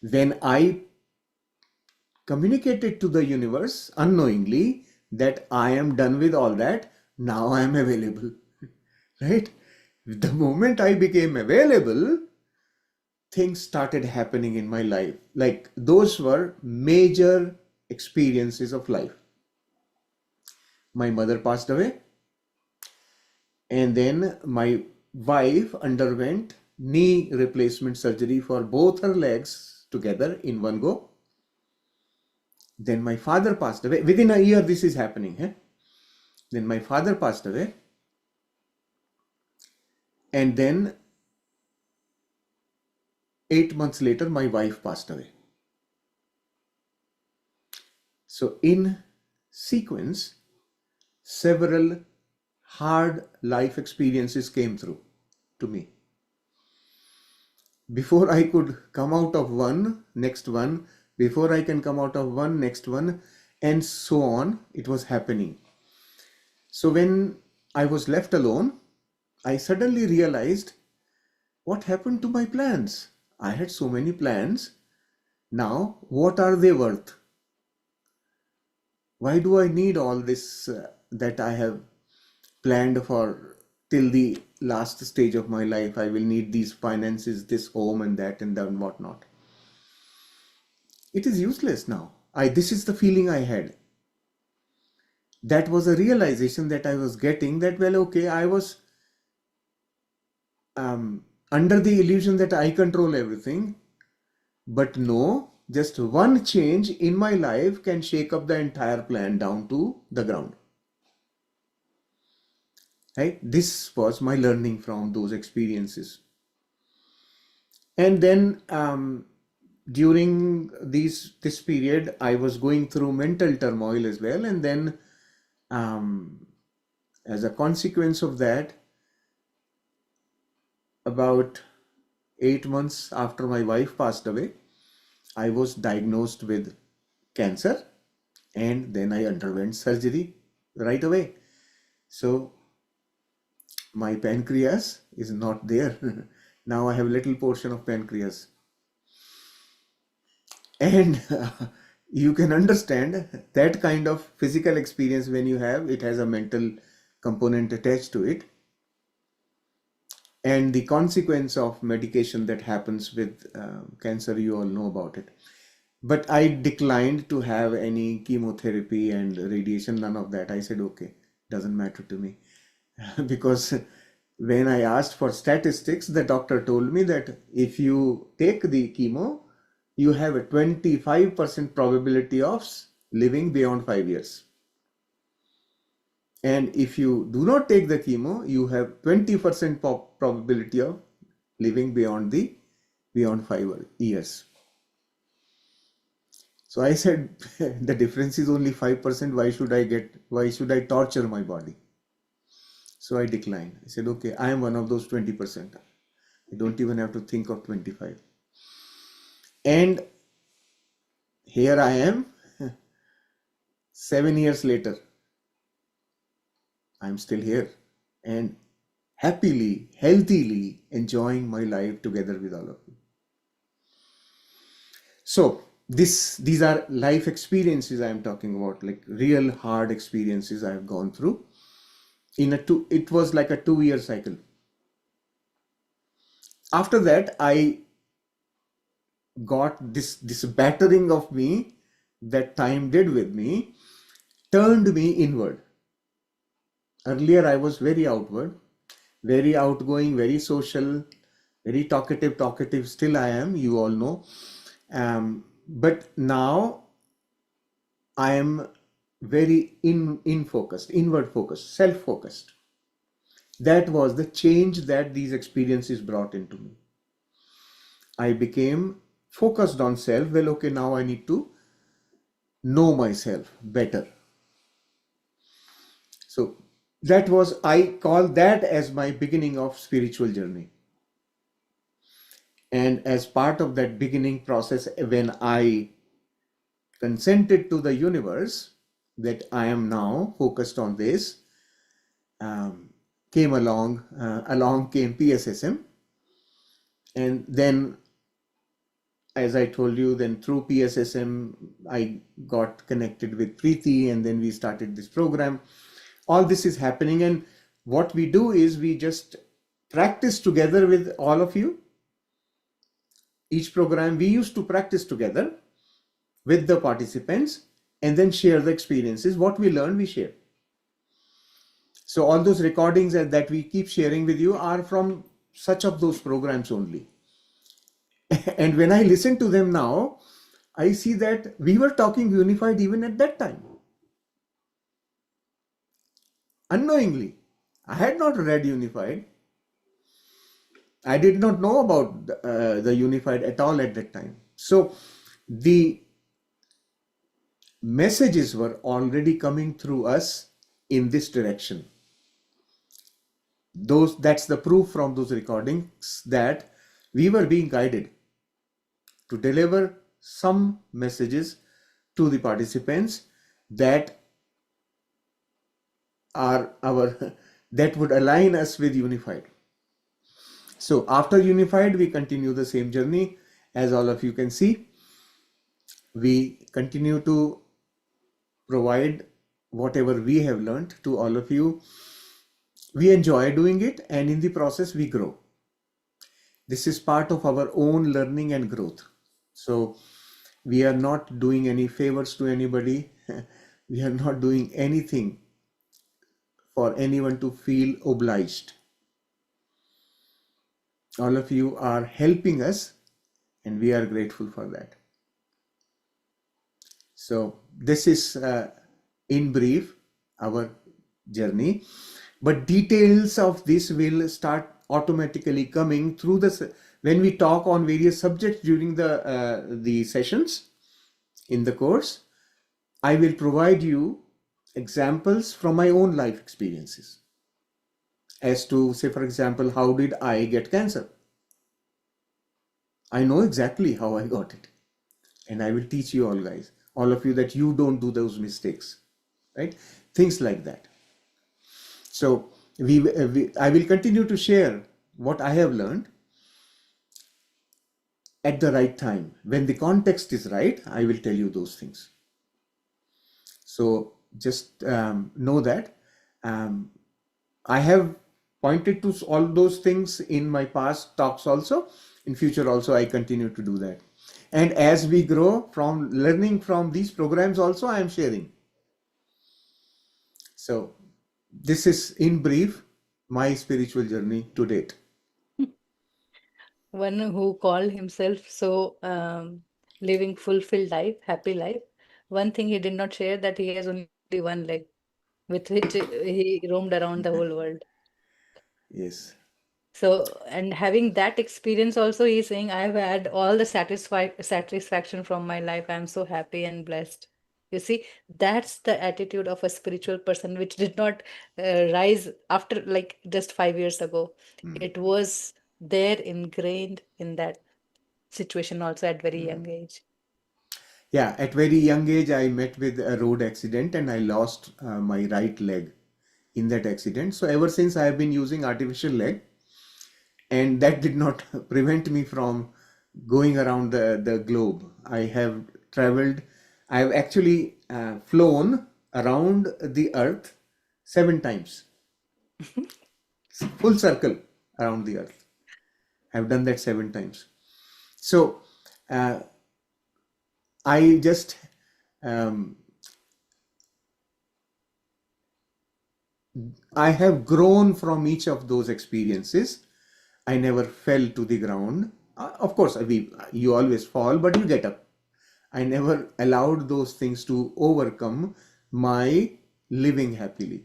When I communicated to the universe unknowingly that I am done with all that, now I am available. Right? The moment I became available, things started happening in my life. Like those were major experiences of life. My mother passed away, and then my wife underwent knee replacement surgery for both her legs together in one go. Then my father passed away. Within a year, this is happening. Then my father passed away. And then 8 months later, my wife passed away. So in sequence, several hard life experiences came through to me. Before I could come out of one, next one, before I can come out of one, next one, and so on, it was happening. So when I was left alone, I suddenly realized what happened to my plans. I had so many plans. Now, what are they worth? Why do I need all this that I have planned for till the last stage of my life? I will need these finances, this home and that and then whatnot. It is useless now. This is the feeling I had. That was a realization that I was getting that, well, okay, I was under the illusion that I control everything. But no, just one change in my life can shake up the entire plan down to the ground. Right? This was my learning from those experiences. And then during this period, I was going through mental turmoil as well. And then as a consequence of that, about 8 months after my wife passed away, I was diagnosed with cancer, and then I underwent surgery right away. So my pancreas is not there. Now I have a little portion of pancreas. And you can understand that kind of physical experience when you have, it has a mental component attached to it. And the consequence of medication that happens with cancer, you all know about it. But I declined to have any chemotherapy and radiation, none of that. I said, okay, doesn't matter to me. Because when I asked for statistics, the doctor told me that if you take the chemo, you have a 25% probability of living beyond 5 years. And if you do not take the chemo, you have 20% probability of living beyond 5 years. So I said, the difference is only 5%. Why should I torture my body? So I declined. I said, okay, I am one of those 20%. I don't even have to think of 25. And here I am, 7 years later. I'm still here and happily, healthily enjoying my life together with all of you. So these are life experiences I'm talking about, like real hard experiences I've gone through. It was like a 2-year cycle. After that, I got this battering of me that time did with me, turned me inward. Earlier, I was very outward, very outgoing, very social, very talkative. Still I am, you all know. But now I am very focused, inward focused, self-focused. That was the change that these experiences brought into me. I became focused on self. Well, okay, now I need to know myself better. So I call that as my beginning of spiritual journey. And as part of that beginning process, when I consented to the universe that I am now focused on this, along came PSSM. And then, as I told you, then through PSSM, I got connected with Preeti, and then we started this program. All this is happening, and what we do is we just practice together with all of you. Each program we used to practice together with the participants and then share the experiences. What we learn, we share. So all those recordings that we keep sharing with you are from such of those programs only. And when I listen to them now, I see that we were talking unified even at that time. Unknowingly, I had not read unified. I did not know about the unified at all at that time. So the messages were already coming through us in this direction. That's the proof from those recordings that we were being guided to deliver some messages to the participants that are that would align us with unified. So after unified, we continue the same journey. As all of you can see, we continue to provide whatever we have learned to all of you. We enjoy doing it, and in the process we grow. This is part of our own learning and growth. So we are not doing any favors to anybody. We are not doing anything for anyone to feel obliged. All of you are helping us, and we are grateful for that. So this is, in brief, our journey. But details of this will start automatically coming through when we talk on various subjects during the sessions in the course. I will provide you examples from my own life experiences as to, say, for example, how did I get cancer? I know exactly how I got it. And I will teach you all, guys, all of you, that you don't do those mistakes, right? Things like that. So I will continue to share what I have learned at the right time. When the context is right, I will tell you those things. So just know that I have pointed to all those things in my past talks also. In future also, I continue to do that. And as we grow from learning from these programs also, I am sharing. So this is, in brief, my spiritual journey to date. One who called himself so living fulfilled life, happy life. One thing he did not share, that he has only one leg with which he roamed around the whole world. Yes. So, and having that experience also, he's saying, I've had all the satisfaction from my life. I'm so happy and blessed. You see, that's the attitude of a spiritual person, which did not rise after like just 5 years ago. It was there ingrained in that situation also at very young age. Yeah, at very young age, I met with a road accident and I lost my right leg in that accident. So ever since, I have been using artificial leg, and that did not prevent me from going around the globe. I have traveled, I have actually flown around the earth 7 times, full circle around the earth. I've done that 7 times. So uh, I just um, I have grown from each of those experiences. I never fell to the ground. Of course, you always fall, but you get up. I never allowed those things to overcome my living happily.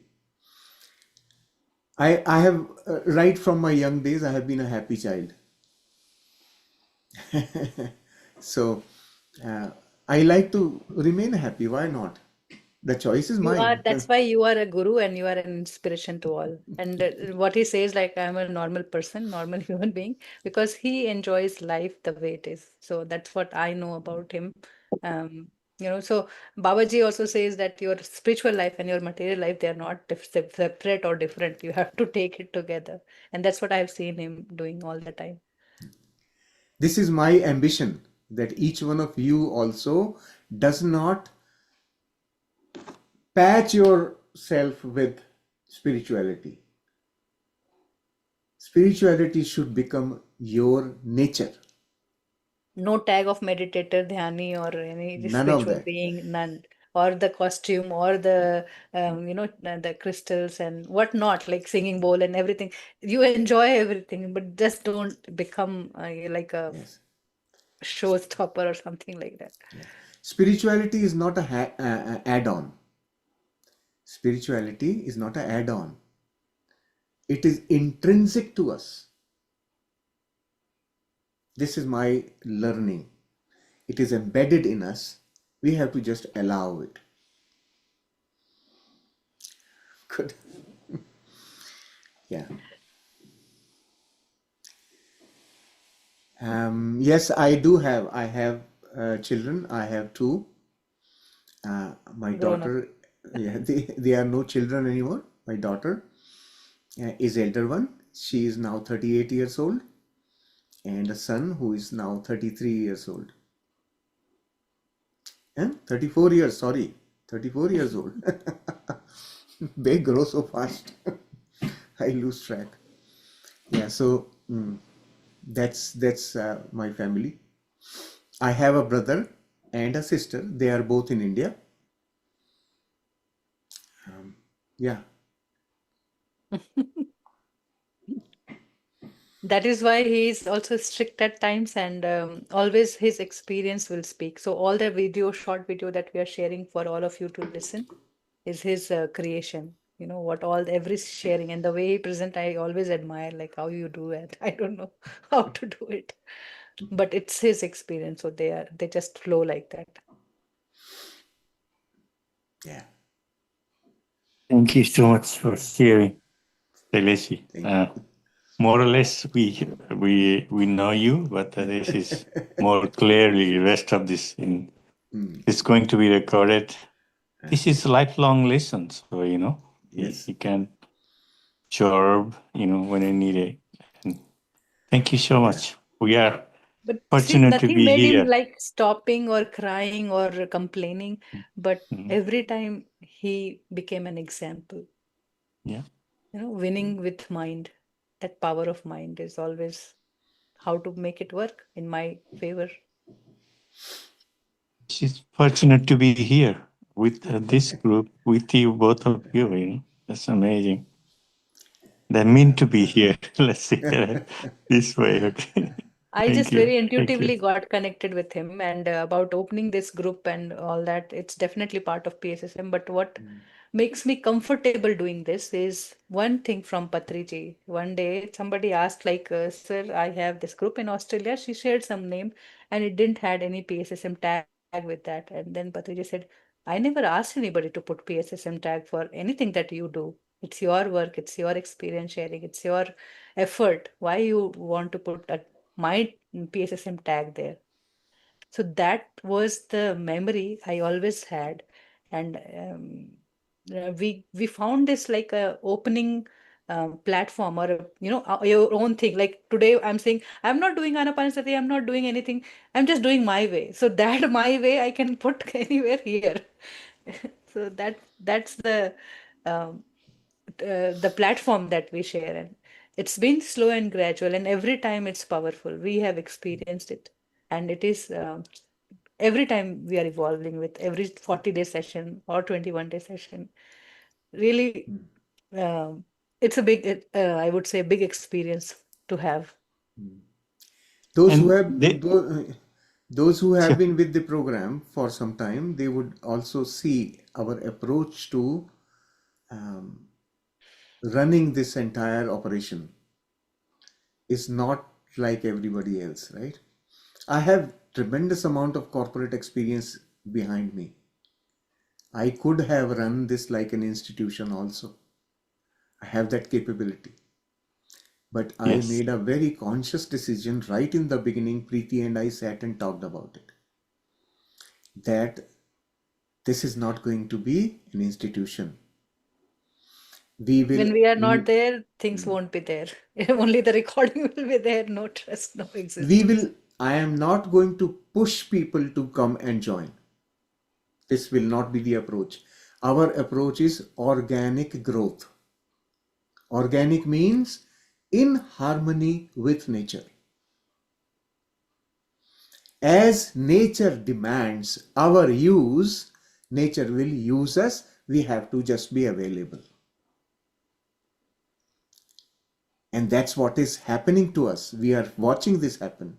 I have, right from my young days, I have been a happy child. So I like to remain happy. Why not? The choice is You are, mine. that's why you are a guru and you are an inspiration to all. And what he says, like, I'm a normal person, normal human being, because he enjoys life the way it is. So that's what I know about him. So Babaji also says that your spiritual life and your material life, they are not separate or different. You have to take it together. And that's what I've seen him doing all the time. This is my ambition, that each one of you also does not patch yourself with spirituality. Spirituality should become your nature. No tag of meditator, dhyani, or any None of spiritual that. being, none. Or the costume, or the the crystals and whatnot, like singing bowl and everything. You enjoy everything, but just don't become like a Yes. showstopper or something like that. Yes. Spirituality is not add-on. Spirituality is not an add-on. It is intrinsic to us. This is my learning. It is embedded in us. We have to just allow it. Good. Yeah. Yes, I do have. I have children. I have two. My Grown up. daughter, yeah, they are no children anymore. My daughter is elder one. She is now 38 years old, and a son who is now 33 years old. 34 years, sorry. 34 years old. They grow so fast. I lose track. Yeah, so that's my family. I have a brother and a sister. They are both in India. Yeah. That is why he is also strict at times, and always his experience will speak. So all the short video that we are sharing for all of you to listen is his creation. You know what all every sharing and the way he present, I always admire like how you do it. I don't know how to do it, but it's his experience, so they just flow like that. Yeah. Thank you so much for sharing, Shaileshi. Thank you. More or less, we know you, but this is more clearly. The rest of this is going to be recorded. This is lifelong lesson, so Yes. you can absorb, when you need it. And thank you so much. We are But see, fortunate to nothing be made him here. like stopping or crying or complaining, but every time he became an example. Yeah. Winning with mind. That power of mind is always how to make it work in my favor. She's fortunate to be here with this group, with you, both of you. That's amazing. They're meant to be here. Let's see it this way. Okay. I Thank just you. very Thank you. intuitively got connected with him, and about opening this group and all that. It's definitely part of PSSM. But what makes me comfortable doing this is one thing from Patriji. One day somebody asked, like, "Sir, I have this group in Australia." She shared some name, and it didn't had any PSSM tag with that. And then Patriji said, "I never asked anybody to put PSSM tag for anything that you do. It's your work. It's your experience sharing. It's your effort. Why you want to put my PSSM tag there?" So that was the memory I always had, and we found this like a opening platform, or your own thing. Like today, I'm saying I'm not doing Anapanasati, I'm not doing anything, I'm just doing my way. So that my way I can put anywhere here. So that's um, the platform that we share, and it's been slow and gradual, and every time it's powerful. We have experienced it, and it is every time we are evolving with every 40-day session or 21-day session. Really, it's a big I would say a big experience to have. Those who And have those who have sure. been with the program for some time, they would also see our approach to um, running this entire operation is not like everybody else, right? I have tremendous amount of corporate experience behind me. I could have run this like an institution also. I have that capability. But I Yes. made a very conscious decision right in the beginning. Preeti and I sat and talked about it. That this is not going to be an institution. We will, When we are not there, things won't be there. Only the recording will be there. No trust, no existence. I am not going to push people to come and join. This will not be the approach. Our approach is organic growth. Organic means in harmony with nature. As nature demands our use, nature will use us. We have to just be available. And that's what is happening to us. We are watching this happen.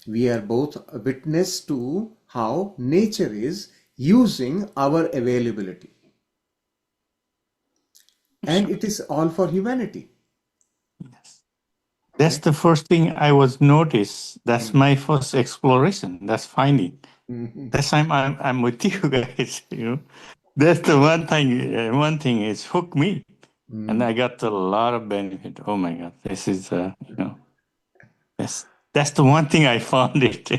We are both a witness to how nature is using our availability. And it is all for humanity. Yes. That's the first thing I was noticed. That's my first exploration. That's finding. That's time I'm with you guys. That's the one thing. One thing is hook me, and I got a lot of benefit. Oh my God, this is that's the one thing I found it.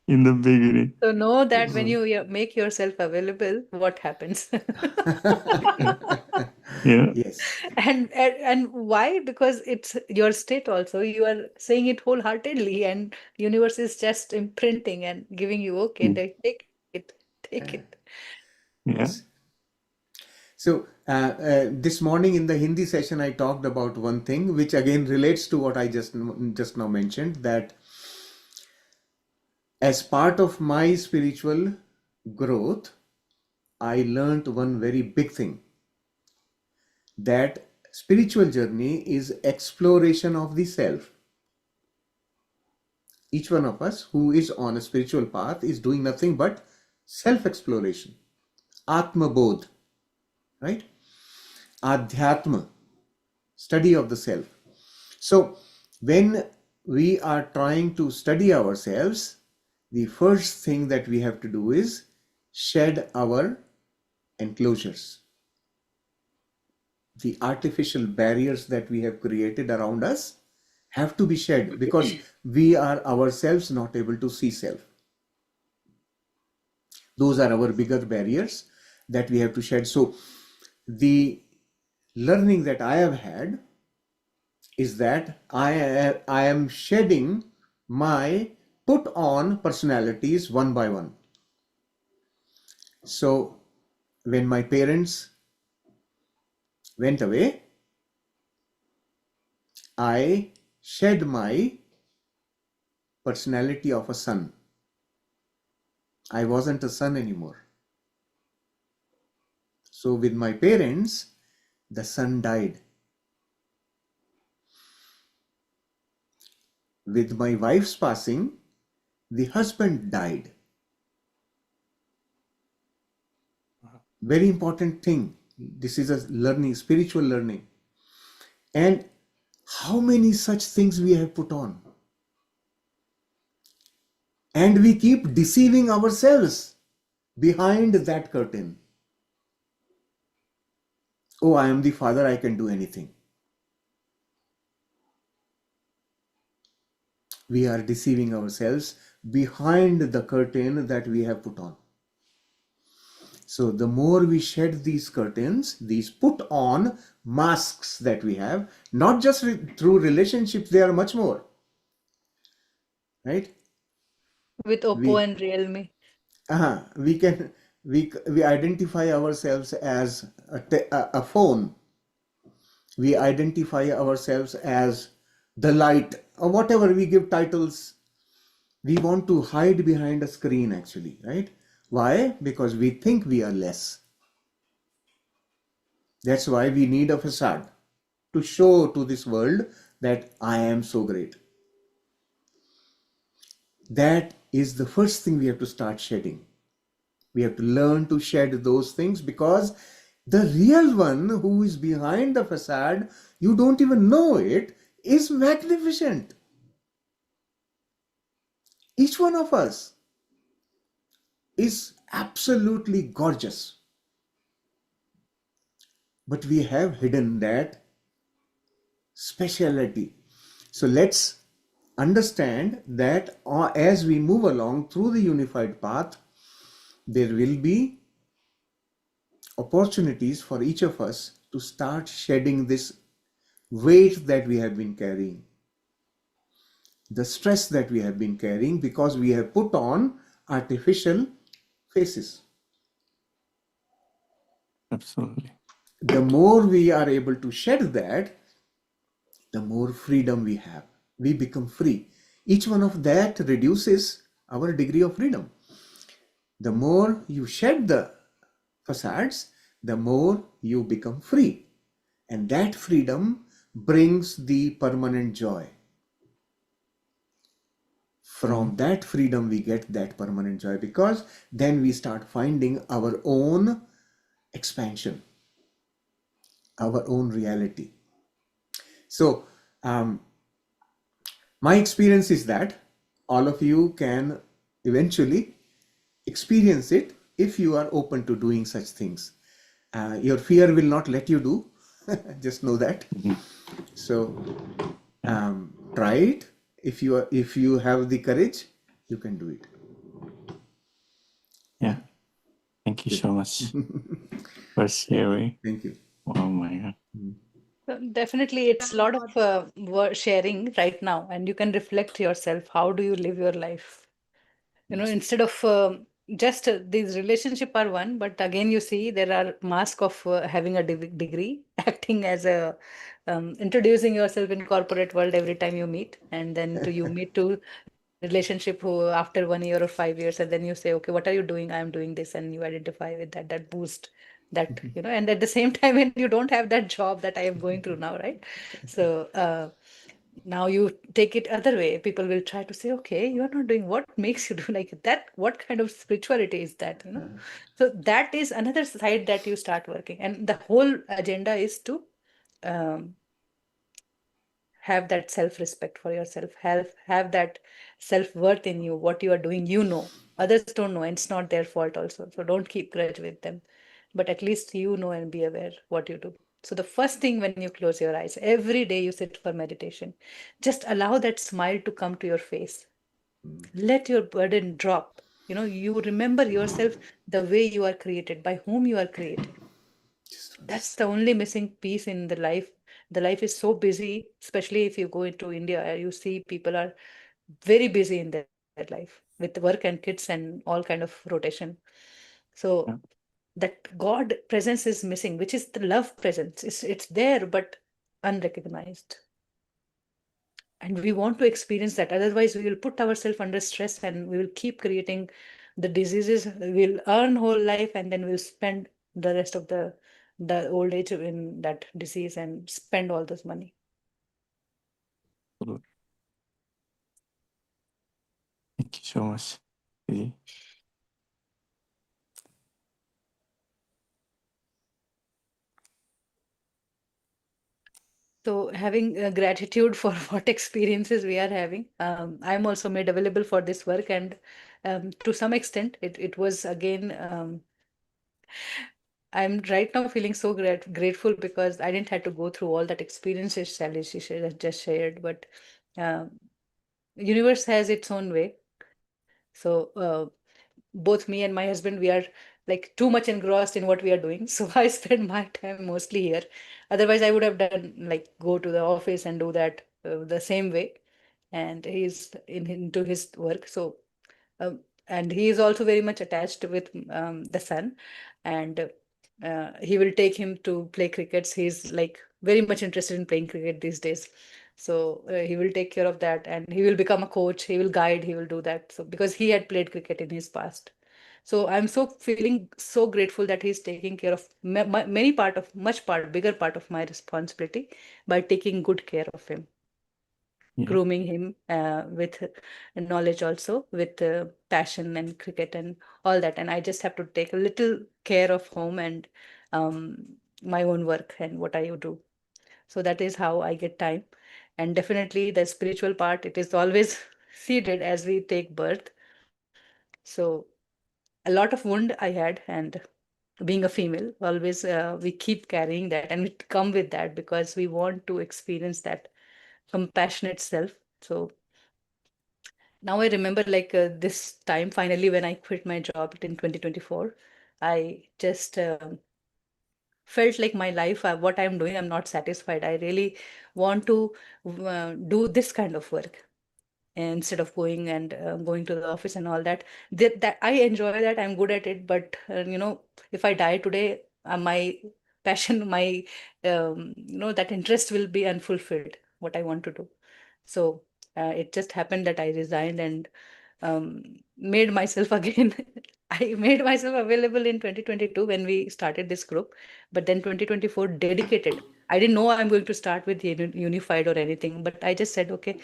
In the beginning. So know that when Yes. you make yourself available, what happens? Yeah. Yes. And why? Because it's your state also. You are saying it wholeheartedly, and universe is just imprinting and giving you, okay, take it, take it. Yeah. Yes. So this morning in the Hindi session, I talked about one thing, which again relates to what I just now mentioned, that as part of my spiritual growth, I learned one very big thing, that spiritual journey is exploration of the self. Each one of us who is on a spiritual path is doing nothing but self-exploration. Atma Bodh, right? Adhyatma, study of the self. So when we are trying to study ourselves, the first thing that we have to do is shed our enclosures. The artificial barriers that we have created around us have to be shed because we are ourselves not able to see self. Those are our bigger barriers that we have to shed. So the learning that I have had is that I am shedding my put on personalities one by one. So when my parents went away, I shed my personality of a son. I wasn't a son anymore. So with my parents, the son died. With my wife's passing, the husband died. Very important thing. This is a learning, spiritual learning. And how many such things we have put on? And we keep deceiving ourselves behind that curtain. Oh, I am the father, I can do anything. We are deceiving ourselves behind the curtain that we have put on. So the more we shed these curtains, these put on masks that we have, not just through relationships, they are much more, right? With Oppo and Realme. We identify ourselves as a phone. We identify ourselves as the light or whatever we give titles. We want to hide behind a screen actually, right? Why? Because we think we are less. That's why we need a facade to show to this world that I am so great. That is the first thing we have to start shedding. We have to learn to shed those things because the real one who is behind the facade, you don't even know it, is magnificent. Each one of us is absolutely gorgeous. But we have hidden that speciality. So let's understand that as we move along through the unified path, there will be opportunities for each of us to start shedding this weight that we have been carrying, the stress that we have been carrying because we have put on artificial faces. Absolutely. The more we are able to shed that, the more freedom we have. We become free. Each one of that reduces our degree of freedom. The more you shed the facades, the more you become free. And that freedom brings the permanent joy. From that freedom, we get that permanent joy because then we start finding our own expansion, our own reality. So, my experience is that all of you can eventually experience it if you are open to doing such things. Your fear will not let you do, just know that. So try it. If you have the courage, you can do it. Yeah. Thank you so much for sharing. Thank you. Oh my God. Definitely, it's a lot of sharing right now, and you can reflect yourself. How do you live your life? Instead of just these relationship are one, but again, you see there are mask of having a degree, acting as a introducing yourself in corporate world every time you meet, and then to you meet to relationship who after 1 year or 5 years, and then you say, okay, what are you doing? I am doing this, and you identify with that boost that, and at the same time, when you don't have that job that I am going through now, right? So now you take it other way. People will try to say, okay, you are not doing, what makes you do like that? What kind of spirituality is that? So that is another side that you start working. And the whole agenda is to um, have that self-respect for yourself, have that self-worth in you. What you are doing, others don't know, and it's not their fault also. So don't keep grudge with them, but at least and be aware what you do. So the first thing, when you close your eyes every day, you sit for meditation, just allow that smile to come to your face. Let your burden drop. You remember yourself, the way you are created, by whom you are created. That's the only missing piece in the life. The life is so busy, especially if you go into India, you see people are very busy in their life with work and kids and all kind of rotation. So Yeah. that God presence is missing, which is the love presence. It's there, but unrecognized. And we want to experience that. Otherwise, we will put ourselves under stress and we will keep creating the diseases. We'll earn whole life and then we'll spend the rest of the old age in that disease and spend all this money. Absolutely. Thank you so much. Yeah. So having gratitude for what experiences we are having, I'm also made available for this work, and to some extent, it was again. I'm right now feeling so grateful because I didn't have to go through all that experiences Sally just shared, but um, universe has its own way. So both me and my husband, we are like too much engrossed in what we are doing. So I spend my time mostly here. Otherwise, I would have done like go to the office and do that the same way. And he's into his work. So and he is also very much attached with the son, and he will take him to play crickets. He's like very much interested in playing cricket these days. So he will take care of that, and he will become a coach. He will guide. He will do that. So because he had played cricket in his past, so I'm so feeling so grateful that he's taking care of many part of much part bigger part of my responsibility by taking good care of him, Yeah. grooming him with knowledge, also with passion and cricket and all that. And I just have to take a little care of home and um, my own work and what I do. So that is how I get time. And definitely the spiritual part, it is always seeded as we take birth. So a lot of wound I had, and being a female, always we keep carrying that, and we come with that because we want to experience that compassionate self. So now I remember like this time finally when I quit my job in 2024, I just felt like my life, what I'm doing, I'm not satisfied. I really want to do this kind of work instead of going to the office and all that. That I enjoy that, I'm good at it, but if I die today, my passion, my that interest will be unfulfilled, what I want to do. So it just happened that I resigned and made myself again. I made myself available in 2022 when we started this group, but then 2024 dedicated. I didn't know I'm going to start with unified or anything, but I just said, okay,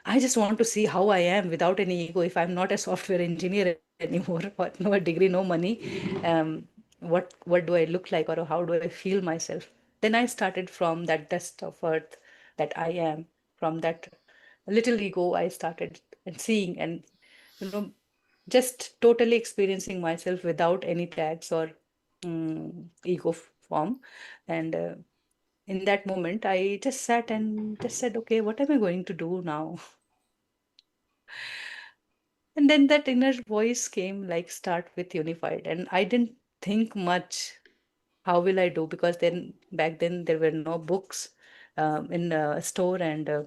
I just want to see how I am without any ego. If I'm not a software engineer anymore, or no degree, no money, what do I look like, or how do I feel myself? Then I started from that dust of earth that I am, from that little ego. I started and seeing and you know just totally experiencing myself without any tags or ego form. And in that moment, I just sat and just said, okay, what am I going to do now? And then that inner voice came like, start with unified. And I didn't think much, how will I do? Because then back then there were no books in a store, and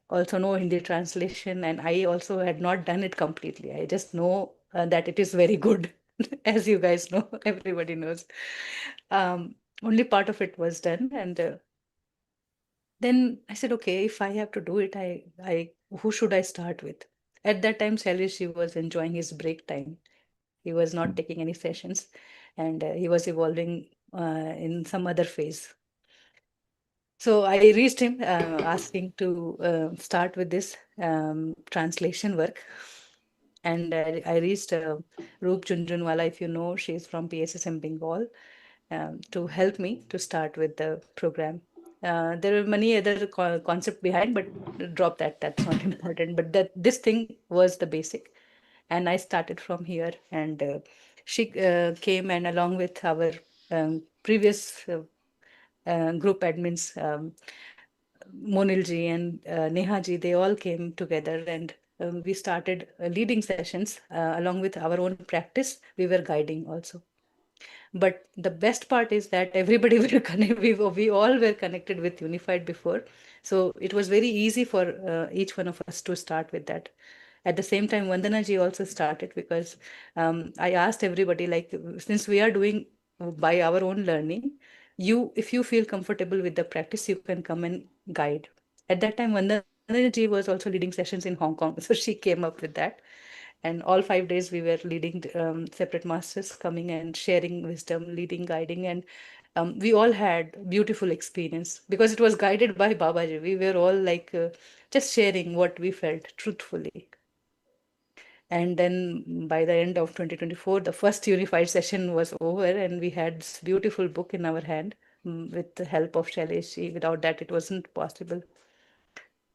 also no Hindi translation. And I also had not done it completely. I just know that it is very good, as you guys know, everybody knows. Only part of it was done. And then I said, okay, if I have to do it, who should I start with? At that time, Shailesh, he was enjoying his break time. He was not taking any sessions, and he was evolving in some other phase. So I reached him asking to start with this translation work. And I reached Roop Junjunwala, if you know, she's from PSSM Bengal, to help me to start with the program. There are many other concept behind, but drop that. That's not important. But that this thing was the basic, and I started from here. And she came, and along with our previous group admins, Monilji and Nehaji, they all came together, and we started leading sessions along with our own practice. We were guiding also. But the best part is that everybody were connected. We all were connected with Unified before, so it was very easy for each one of us to start with that. At the same time, Vandana ji also started, because I asked everybody, like, since we are doing by our own learning, if you feel comfortable with the practice, you can come and guide. At that time, Vandana ji was also leading sessions in Hong Kong, so she came up with that. And all 5 days we were leading separate masters coming and sharing wisdom, leading, guiding, and we all had beautiful experience because it was guided by Babaji. We were all like just sharing what we felt truthfully. And then by the end of 2024, the first unified session was over, and we had this beautiful book in our hand, with the help of Shailesh. Without that, it wasn't possible.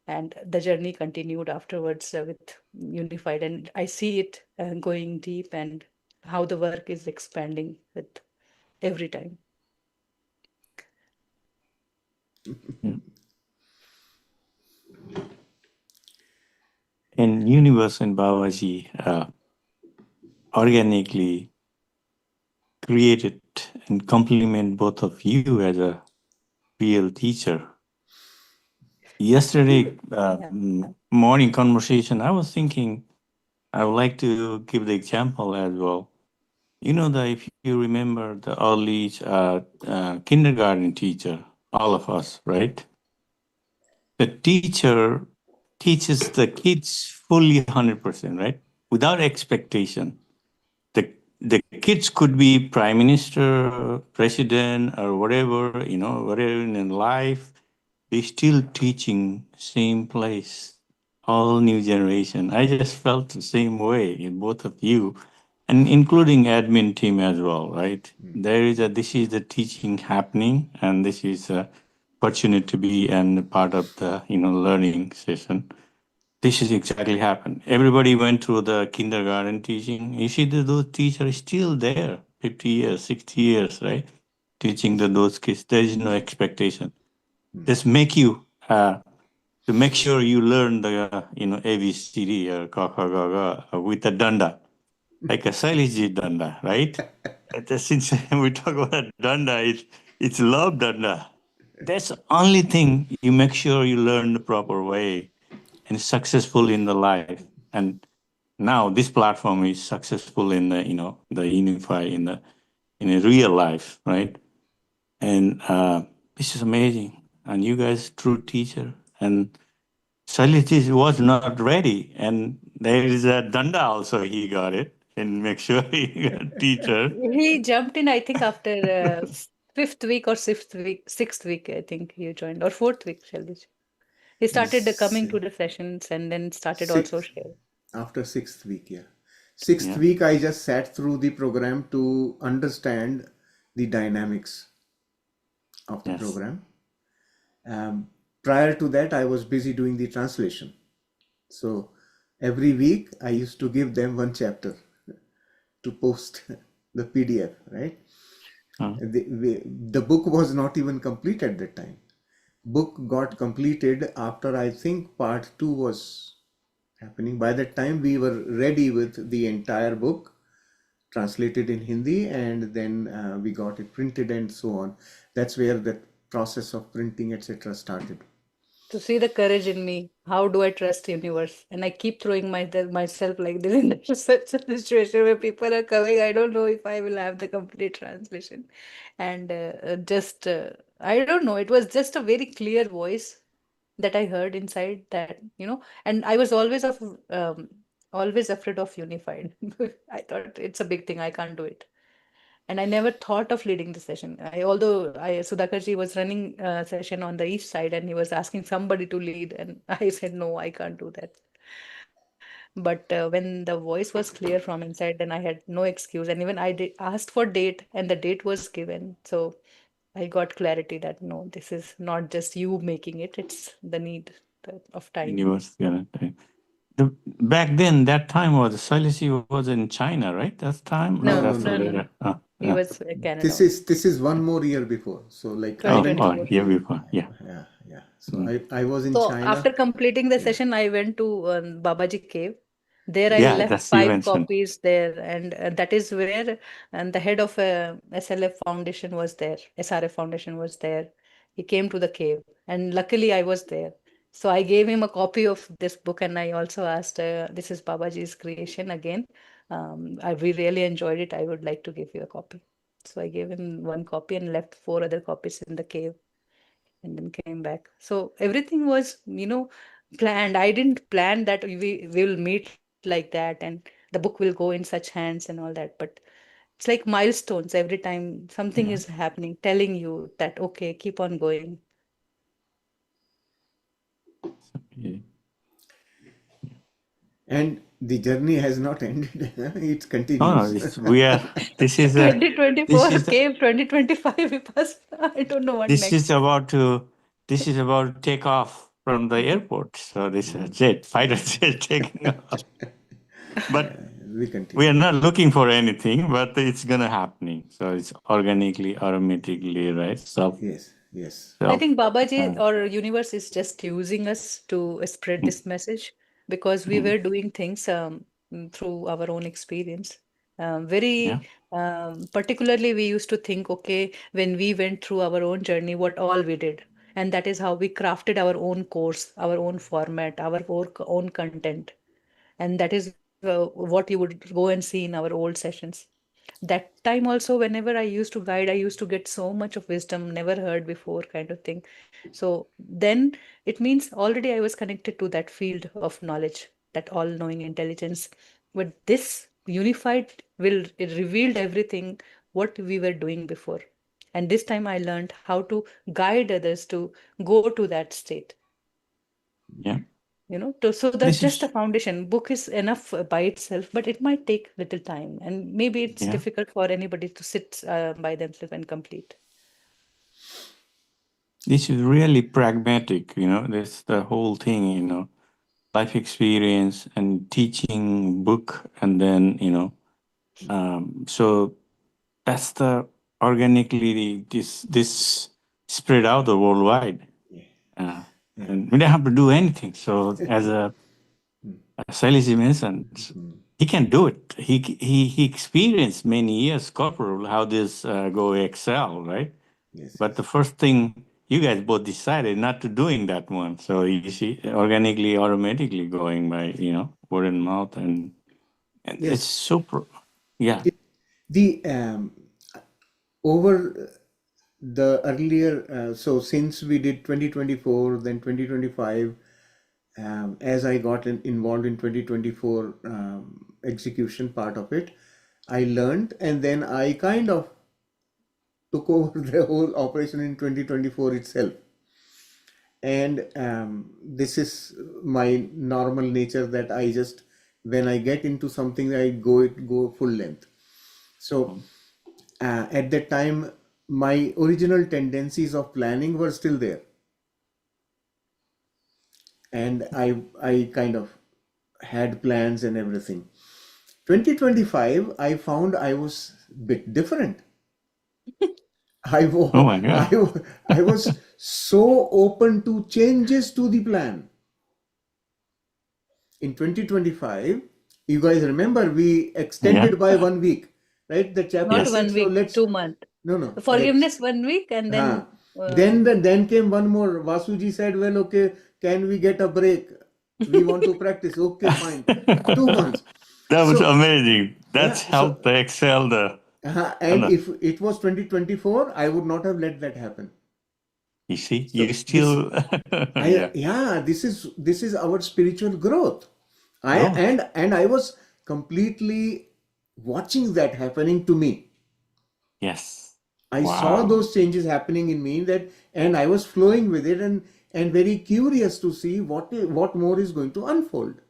And the journey continued afterwards with Unified. And I see it going deep, and how the work is expanding with every time. Yeah. And Universe and Babaji organically created and complement both of you as a real teacher. Yesterday Yeah. morning conversation, I was thinking I would like to give the example as well. You know that if you remember the early kindergarten teacher, all of us, right? The teacher teaches the kids fully 100%, right? Without expectation. The kids could be prime minister, president, or whatever, whatever in life. They still teaching same place, all new generation. I just felt the same way in both of you, and including admin team as well, right? This is the teaching happening, and this is a opportunity to be and part of the learning session. This is exactly happened. Everybody went through the kindergarten teaching. You see, those teachers still there, 50 years, 60 years, right? Teaching those kids. There is no expectation. Just make you to make sure you learn the ABCD or ka ka ga ga with a danda, like a Siliji danda, right? Since we talk about danda, it's love danda. That's the only thing you make sure you learn the proper way and successful in the life. And now this platform is successful in the Unify in a real life, right? And this is amazing. And you guys, true teacher. And Salitis was not ready. And there is a Danda also, he got it. And make sure he got teacher. He jumped in, I think, after fifth week or sixth week, I think he joined, or fourth week, Shailesh. He started coming to the sessions and then started also Sixth, sharing. after sixth week, yeah. Sixth Yeah. week, I just sat through the program to understand the dynamics of the Yes. program. Prior to that, I was busy doing the translation. So every week, I used to give them one chapter to post the PDF, right? The book was not even complete at that time. Book got completed after, I think, part 2 was happening. By that time, we were ready with the entire book translated in Hindi, and then we got it printed and so on. That's where the process of printing, etc., started. To see the courage in me. How do I trust universe? And I keep throwing myself like this in such a situation where people are coming. I don't know if I will have the complete translation. And just, I don't know. It was just a very clear voice that I heard inside that, and I was always afraid of unified. I thought it's a big thing. I can't do it. And I never thought of leading the session. Although Sudhakarji was running a session on the east side and he was asking somebody to lead, and I said, no, I can't do that. But when the voice was clear from inside, then I had no excuse. And even I did asked for date, and the date was given. So I got clarity that no, this is not just you making it; it's the need of time. Universe. Yeah. Back then, that time was Celicy was in China, right? That time? No, No, no, That's no, no, no. no, no. later. He Yeah. was Canada This only. is one more year before. So like I Oh, went, 2024. year before. Yeah. yeah. So Mm. I was in So China. after completing the Yeah. session, I went to Babaji cave. There I Yeah, left that's you 5 mentioned. copies there, and that is where and the head of SLF Foundation was there. SRF Foundation was there. He came to the cave, and luckily I was there. So I gave him a copy of this book, and I also asked, "This is Babaji's creation again. We really enjoyed it. I would like to give you a copy." So I gave him 1 copy and left 4 other copies in the cave and then came back. So everything was, planned. I didn't plan that we will meet like that and the book will go in such hands and all that. But it's like milestones every time something is Yeah. happening, telling you that, okay, keep on going. Yeah. And the journey has not ended. It Oh, no, continues. we are. This is a. This 2024 is the, came, 2025 Vipassana. I don't know what this is next. about to. This is about to take off from the airport. So this is jet, fighter jet taking off. But We we continue. are not looking for anything, but it's gonna happening. So it's organically, automatically, right? Yes, yes. I think Babaji Uh, or universe is just using us to spread mm, this message because we mm, were doing things through our own experience. yeah, Very particularly, we used to think, okay, when we went through our own journey, what all we did. And that is how we crafted our own course, our own format, our own content. And that is what you would go and see in our old sessions. That time also, whenever I used to guide, I used to get so much of wisdom never heard before, kind of thing. So then it means already I was connected to that field of knowledge, that all knowing intelligence. But this unified will, it revealed everything what we were doing before. And this time I learned how to guide others to go to that state. yeah. So that's This just a is foundation. Book is enough by itself, but it might take little time, and maybe it's yeah. difficult for anybody to sit by themselves and complete. This is really pragmatic. That's the whole thing. Life experience and teaching book, and then so that's the organically this spread out the worldwide. Uh, and we don't have to do anything. So as a Celici mentioned, he can do it. He experienced many years corporal how this go excel, right? Yes, But the first thing you guys both decided not to doing that one. So you see, organically, automatically going by word and mouth, and it's yes. super. Yeah, The over the earlier, so since we did 2024, then 2025, as I got involved in 2024 execution part of it, I learned, and then I kind of took over the whole operation in 2024 itself. And this is my normal nature that I just, when I get into something, I go full length. So at that time, my original tendencies of planning were still there, and I kind of had plans and everything. 2025, I found I was a bit different. I oh was, my God. I was so open to changes to the plan. In 2025, you guys remember we Yeah. extended by 1 week, right? The chapter Not Yes. said, one so week, let's, 2 months. no, Forgiveness 1 week, and then then came one more. Vasuji said, well, okay, can we get a break? We want to practice. Okay, fine. 2 months. That was So, amazing. That's yeah, so, helped the excel the. and if it was 2024, I would not have let that happen. You see, So you this, still. Yeah. this is our spiritual growth. Growth. And I was completely watching that happening to me. Yes. I saw Wow. those changes happening in me, that, and I was flowing with it, and very curious to see what more is going to unfold.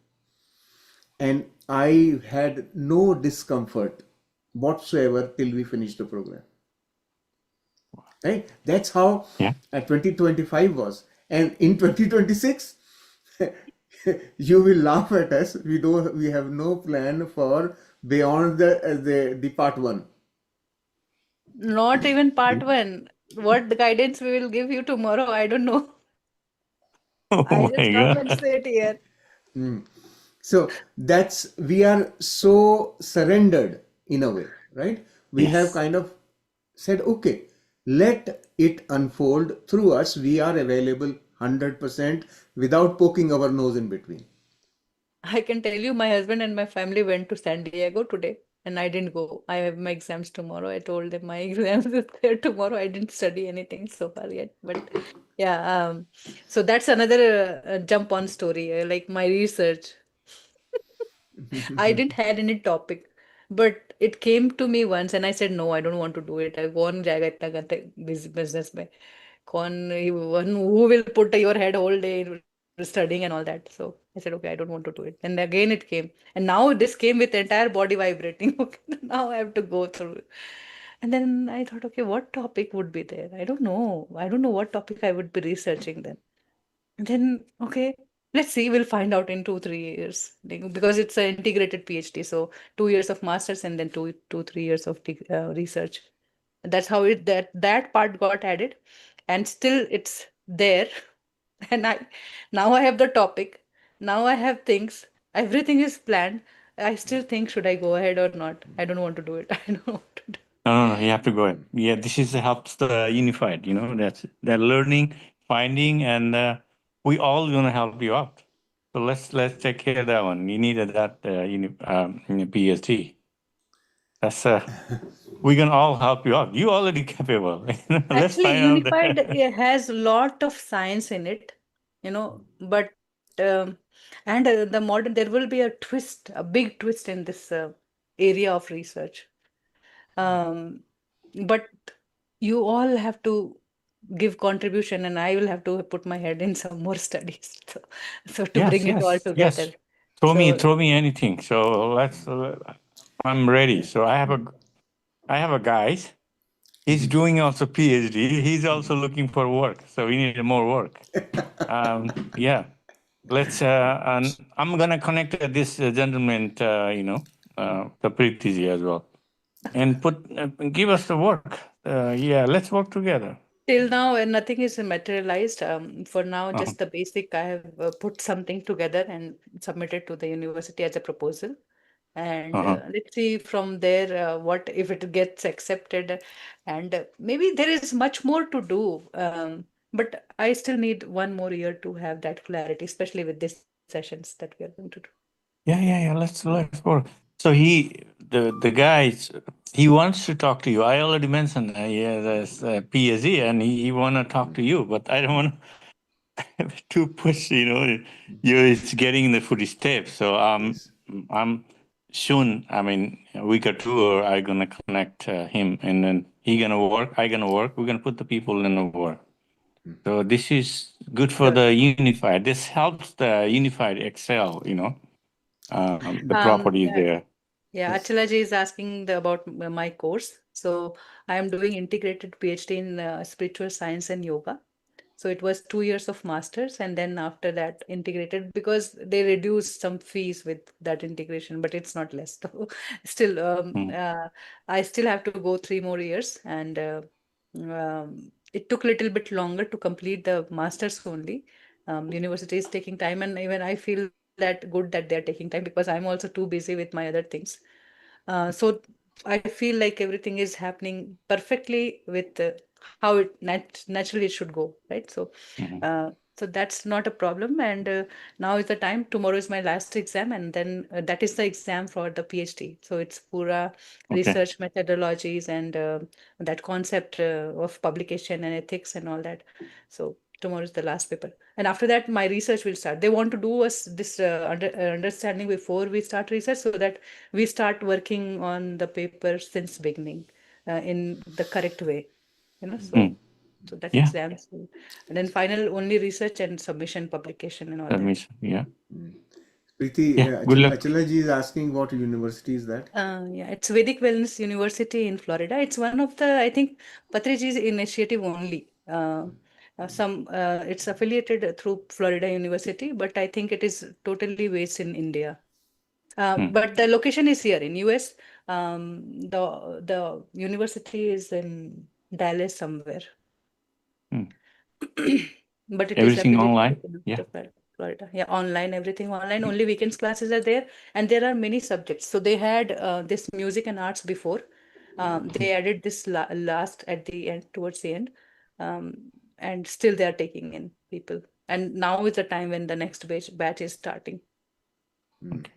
And I had no discomfort whatsoever till we finished the program. Right? That's how Yeah. 2025 was. And in 2026, you will laugh at us. We have no plan for beyond the part one. Not even part one. What the guidance we will give you tomorrow, I don't know. I Oh just my come and God. sit here. So we are so surrendered in a way, right? We have Yes. kind of said, okay, let it unfold through us. We are available 100% without poking our nose in between. I can tell you, my husband and my family went to San Diego today, and I didn't go. I have my exams tomorrow. I told them my exams is there tomorrow. I didn't study anything so far yet, but yeah. So that's another jump on story, like my research. I didn't had any topic, but it came to me once, and I said no, I don't want to do it. I कौन जाएगा इतना गंदे business में? कौन one who will put your head whole day in studying and all that? So I said okay, I don't want to do it. And again it came, and now this came with entire body vibrating. Okay, now I have to go through. And then I thought, okay, what topic would be there? I don't know. I don't know what topic I would be researching then. And then, okay, let's see, we'll find out in 2, 3 years. Because it's an integrated PhD. So 2 years of master's and then 3 years of research. That's how that part got added. And still it's there. And now I have the topic. Now I have things. Everything is planned. I still think, should I go ahead or not? I don't want to do it. I don't want to do it. No, you have to go ahead. Yeah, this is helps the unified, that's that learning, finding, and we all gonna help you out. So let's take care of that one. You needed that PhD. That's we can all help you out. You already capable. Let's Actually, find out Unified that. has a lot of science in it, but and the modern there will be a twist, a big twist in this area of research. Um, but you all have to give contribution, and I will have to put my head in some more studies, so to Yes, bring it all yes, together. yes. Throw So me anything. So let's. I'm ready. So I have a guy. He's doing also PhD. He's also looking for work. So we need more work. Yeah. Let's. And I'm gonna connect this gentleman. The Pritizi as well, and give us the work. Yeah. Let's work together. till now, nothing is materialized. For now, Uh-huh. just the basic. I have put something together and submitted to the university as a proposal. And Uh-huh. let's see from there what if it gets accepted. And maybe there is much more to do. But I still need 1 more year to have that clarity, especially with these sessions that we are going to do. Yeah. Let's work. So the guys, he wants to talk to you. I already mentioned, yeah, there's PhD, and he want to talk to you, but I don't want to push. It's getting in the footsteps. So Yes. I'm soon. I mean, a week or two, or I gonna connect him, and then he gonna work. I gonna work. We're gonna put the people in the work. So this is good for Sure. the unified. This helps the unified excel. The Um, properties uh, there. yeah, Yes. Achalaji is asking about my course. So I am doing integrated PhD in spiritual science and yoga. So it was 2 years of masters, and then after that integrated, because they reduced some fees with that integration, but it's not less. So still, Mm. I still have to go 3 more years, and it took a little bit longer to complete the masters only. University is taking time, and even I feel that good that they're taking time, because I'm also too busy with my other things. So I feel like everything is happening perfectly with how it naturally it should go, right? So, Mhm. so that's not a problem. And now is the time. Tomorrow is my last exam, and then that is the exam for the PhD. So it's pura Okay. research methodologies and that concept of publication and ethics and all that. So tomorrow is the last paper, and after that my research will start. They want to do us this understanding before we start research, so that we start working on the paper since beginning. in the correct way, Hmm. so that Yeah. exams, and then final only research and submission, publication, and all that. Submission. Yeah. Preeti, Yeah. Good luck. Achala ji is asking what university is that? Yeah, it's Vedic Wellness University in Florida. It's one of the, I think, Patriji's initiative only. It's affiliated through Florida University, but I think it is totally based in India. Hmm. But the location is here in US. The university is in Dallas somewhere. Hmm. But it is Everything affiliated online. with Yeah. Florida. Yeah, online, everything online. Only weekends classes are there, and there are many subjects. So they had this music and arts before. They added this last at the end, towards the end, and still they are taking in people. And now is the time when the next batch is starting. Okay.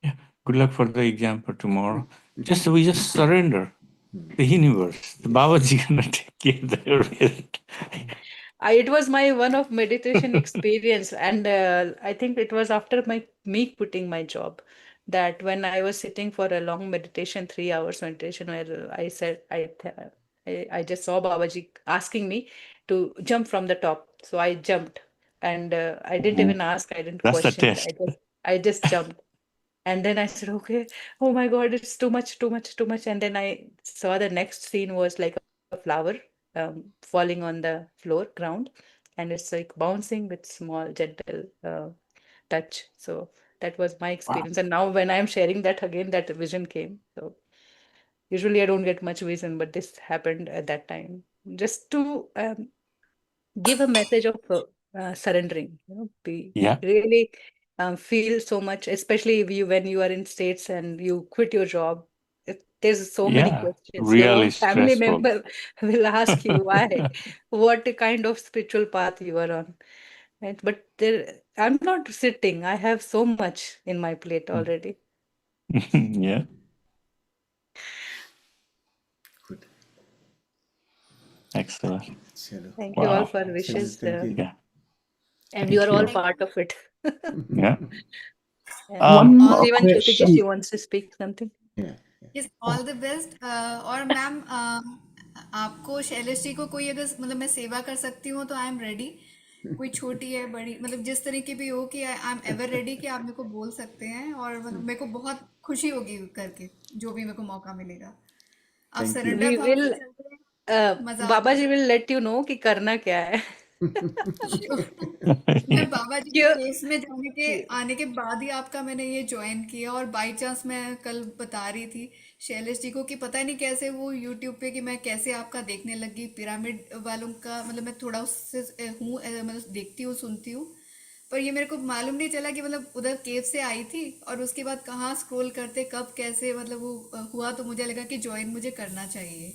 Yeah. Good luck for the exam for tomorrow. We just surrender the universe. The Babaji gonna take care of the rest. It was my one of meditation experience, and I think it was after me quitting my job that when I was sitting for a long meditation, 3 hours meditation, where I said I just saw Babaji asking me to jump from the top, so I jumped, and I didn't even ask, I didn't That's the question it, test. I just jumped. And then I said, okay, oh my God, it's too much, too much, too much. And then I saw the next scene was like a flower falling on the floor, ground, and it's like bouncing with small, gentle touch. So that was my experience. And now when I'm sharing that again, that vision came. So usually I don't get much vision, but this happened at that time. Just to give a message of surrendering, be Yeah. really feel so much, especially if when you are in states and you quit your job. There's so many Yeah. questions. Your Really own family stressful. member will ask you why, what kind of spiritual path you are on, right? But I'm not sitting. I have so much in my plate already. Yeah. Good. Excellent. Chalo. Thank you all for Chalo, wishes, thank you. Yeah. and you Thank are all you. part of it. Yeah. And One more even Kshitij, question. she wants to speak something. Yeah. Yes all the best और ma'am आपको शैलेश जी को कोई अगर मतलब मैं सेवा कर सकती हूँ तो आई एम रेडी, कोई छोटी है बड़ी मतलब जिस तरीके भी हो कि आई एम एवर रेडी कि आप मेरे को बोल सकते हैं और मतलब मेरे को बहुत खुशी होगी करके जो भी मेरे को मौका मिलेगा। आप Thank you. सरेंडर We भाव से will चल रहे हैं, मजा आ बाबा रहा जी will let you know कि करना क्या है। है। मैं बाबा जी के क्यों केस में जाने के कि- आने के बाद ही आपका मैंने ये ज्वाइन किया और बाई चांस मैं कल बता रही थी शैलेश जी को कि पता नहीं कैसे वो यूट्यूब पे कि मैं कैसे आपका देखने लगी पिरामिड वालों का, मतलब मैं थोड़ा उससे हूँ मतलब देखती हूँ सुनती हूँ, पर ये मेरे को मालूम नहीं चला कि मतलब उधर केव से आई थी और उसके बाद कहाँ स्क्रॉल करते कब कैसे मतलब वो हुआ, तो मुझे लगा कि ज्वाइन मुझे करना चाहिए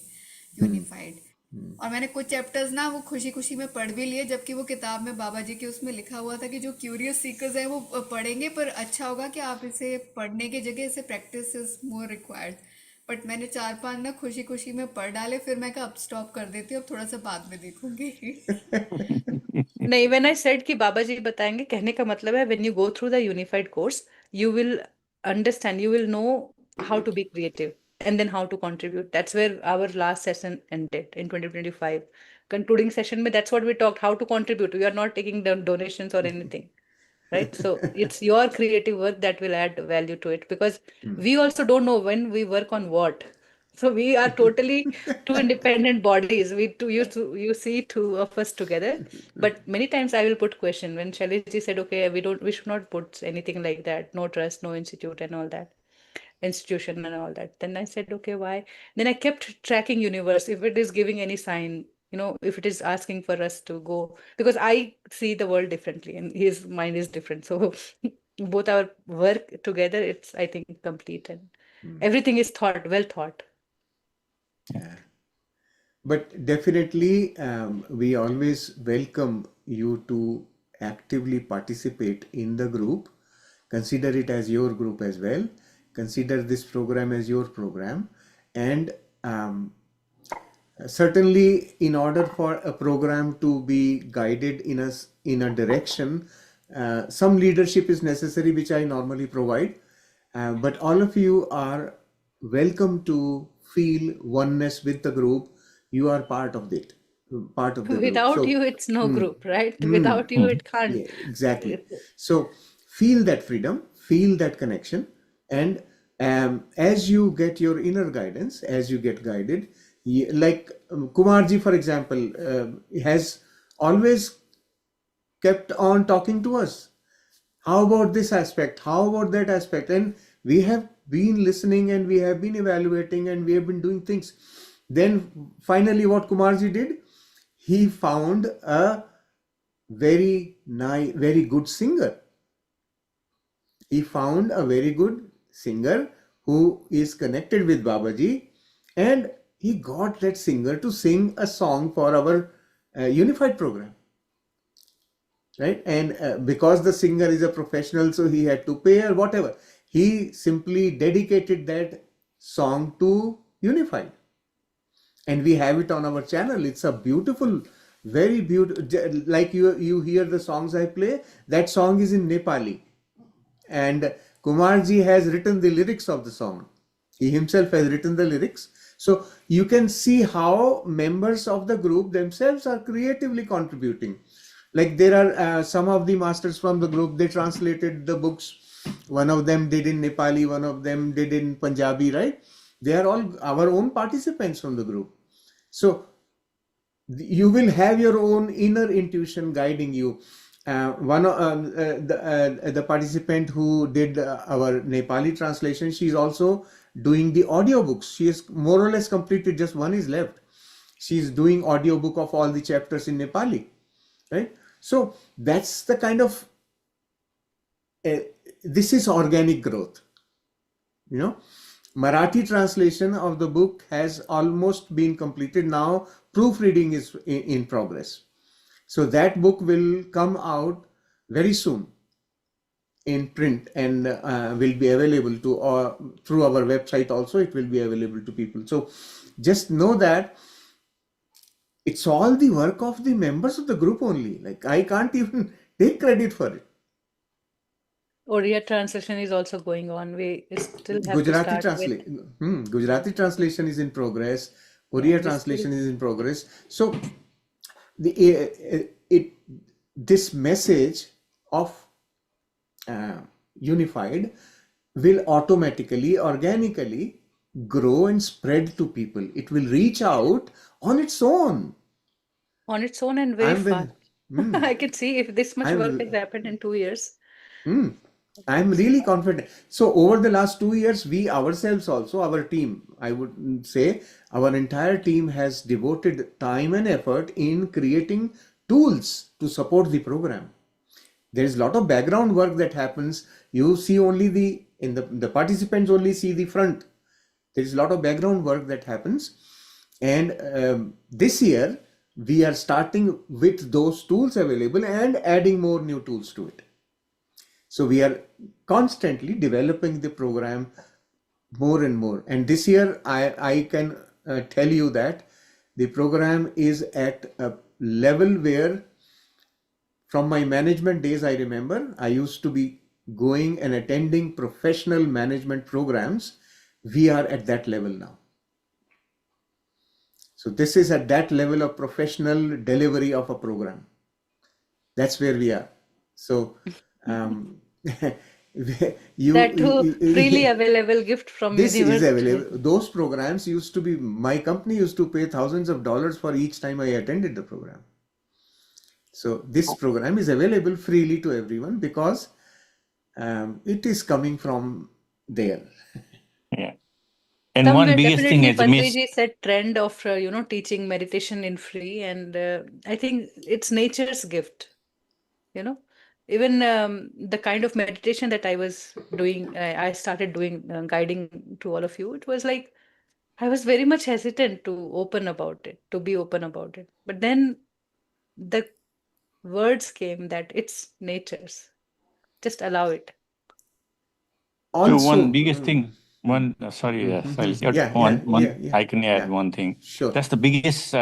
यूनिफाइड। और मैंने कुछ चैप्टर्स ना वो खुशी खुशी में पढ़ भी लिए, जबकि वो किताब में बाबा जी के उसमें लिखा हुआ था कि जो क्यूरियस सीकर्स हैं वो पढ़ेंगे, पर अच्छा होगा कि आप इसे पढ़ने की जगह इसे practice is more required. But मैंने 4-5 ना खुशी खुशी में पढ़ डाले, फिर मैं कहा अब स्टॉप कर देती हूँ, अब थोड़ा सा बाद में देखूंगी। नहीं, when I said कि बाबा जी बताएंगे, कहने का मतलब है when you go through the unified course, you will understand, you will know how to be creative and then how to contribute. That's where our last session ended in 2025. Concluding session में that's what we talked, how to contribute. We are not taking donations or anything. Right, so it's your creative work that will add value to it, because we also don't know when we work on what, so we are totally two independent bodies. You see two of us together, but many times I will put question when Shailesh ji said okay, we should not put anything like that, no trust, no institute and all that, institution and all that. Then I said, okay, why? Then I kept tracking universe. If it is giving any sign, if it is asking for us to go, because I see the world differently and his mind is different. So both our work together, it's, I think, complete, and everything is well thought. Yeah. But definitely, we always welcome you to actively participate in the group. Consider it as your group as well. Consider this program as your program. And certainly, in order for a program to be guided in a direction, some leadership is necessary, which I normally provide. But all of you are welcome to feel oneness with the group. You are part of it, part of the group. Without So, you, it's no group, right? hmm, Without you, it can't. yeah, exactly. So feel that freedom, feel that connection, and as you get your inner guidance, as you get guided, like Kumarji, for example, has always kept on talking to us. How about this aspect? How about that aspect? And we have been listening and we have been evaluating and we have been doing things. Then finally, what Kumarji did, he found a very nice, very good singer. He found a very good singer who is connected with Babaji, and he got that singer to sing a song for our unified program. Right? And because the singer is a professional, so he had to pay or whatever. He simply dedicated that song to Unified. And we have it on our channel. It's a beautiful, very beautiful, like you hear the songs I play, that song is in Nepali. And Kumarji has written the lyrics of the song. He himself has written the lyrics. So you can see how members of the group themselves are creatively contributing. Like there are some of the masters from the group, they translated the books. One of them did in Nepali, one of them did in Punjabi, right? They are all our own participants from the group. So you will have your own inner intuition guiding you. The participant who did our Nepali translation, she is also doing the audiobooks. She is more or less completed, just one is left. She is doing audiobook of all the chapters in Nepali, right? So that's the kind of, this is organic growth, you know. Marathi translation of the book has almost been completed. Now proofreading is in progress. So that book will come out very soon in print and will be available to through our website also. It will be available to people. So just know that it's all the work of the members of the group only. Like I can't even take credit for it. Oriya translation is also going on. We still have to Gujarati start with Gujarati translation is in progress. Oriya we translation still is in progress. So this message of unified will automatically, organically grow and spread to people. It will reach out on its own. on its own and very I'm very, fast. I can see if this much work has I'm, happened in 2 years. I'm really confident. So over the last 2 years, we ourselves also, our team, I would say, our entire team has devoted time and effort in creating tools to support the program. There is a lot of background work that happens. You see only the participants only see the front. There is a lot of background work that happens. And this year, we are starting with those tools available and adding more new tools to it. So we are constantly developing the program more and more. And this year, I can tell you that the program is at a level where, from my management days, I remember I used to be going and attending professional management programs. We are at that level now. So this is at that level of professional delivery of a program. That's where we are. So That too freely available gift from this is university. available. Those programs used to be, my company used to pay thousands of dollars for each time I attended the program. So this program is available freely to everyone because it is coming from there. Yeah. And one biggest thing Definitely is the miss. Padriji said trend of teaching meditation in free, and I think it's nature's gift. Even the kind of meditation that I was doing, I started doing guiding to all of you. It was like I was very much hesitant to be open about it. But then the words came that it's nature's. Just allow it. So Also, one biggest thing, Silas, I can add one thing. Sure. That's the biggest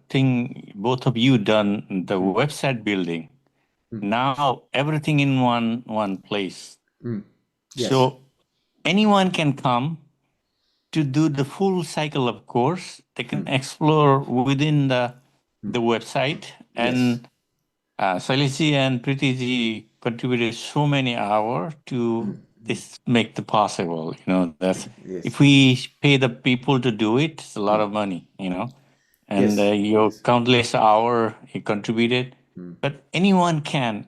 thing both of you done, the website building. Now everything in one place. Yes. So anyone can come to do the full cycle of course, they can explore within the website. Yes. And Salisi and Preetiji contributed so many hours to this make the possible. That's Yes. if we pay the people to do it, it's a lot of money. And Yes. your countless hour he contributed. But anyone can.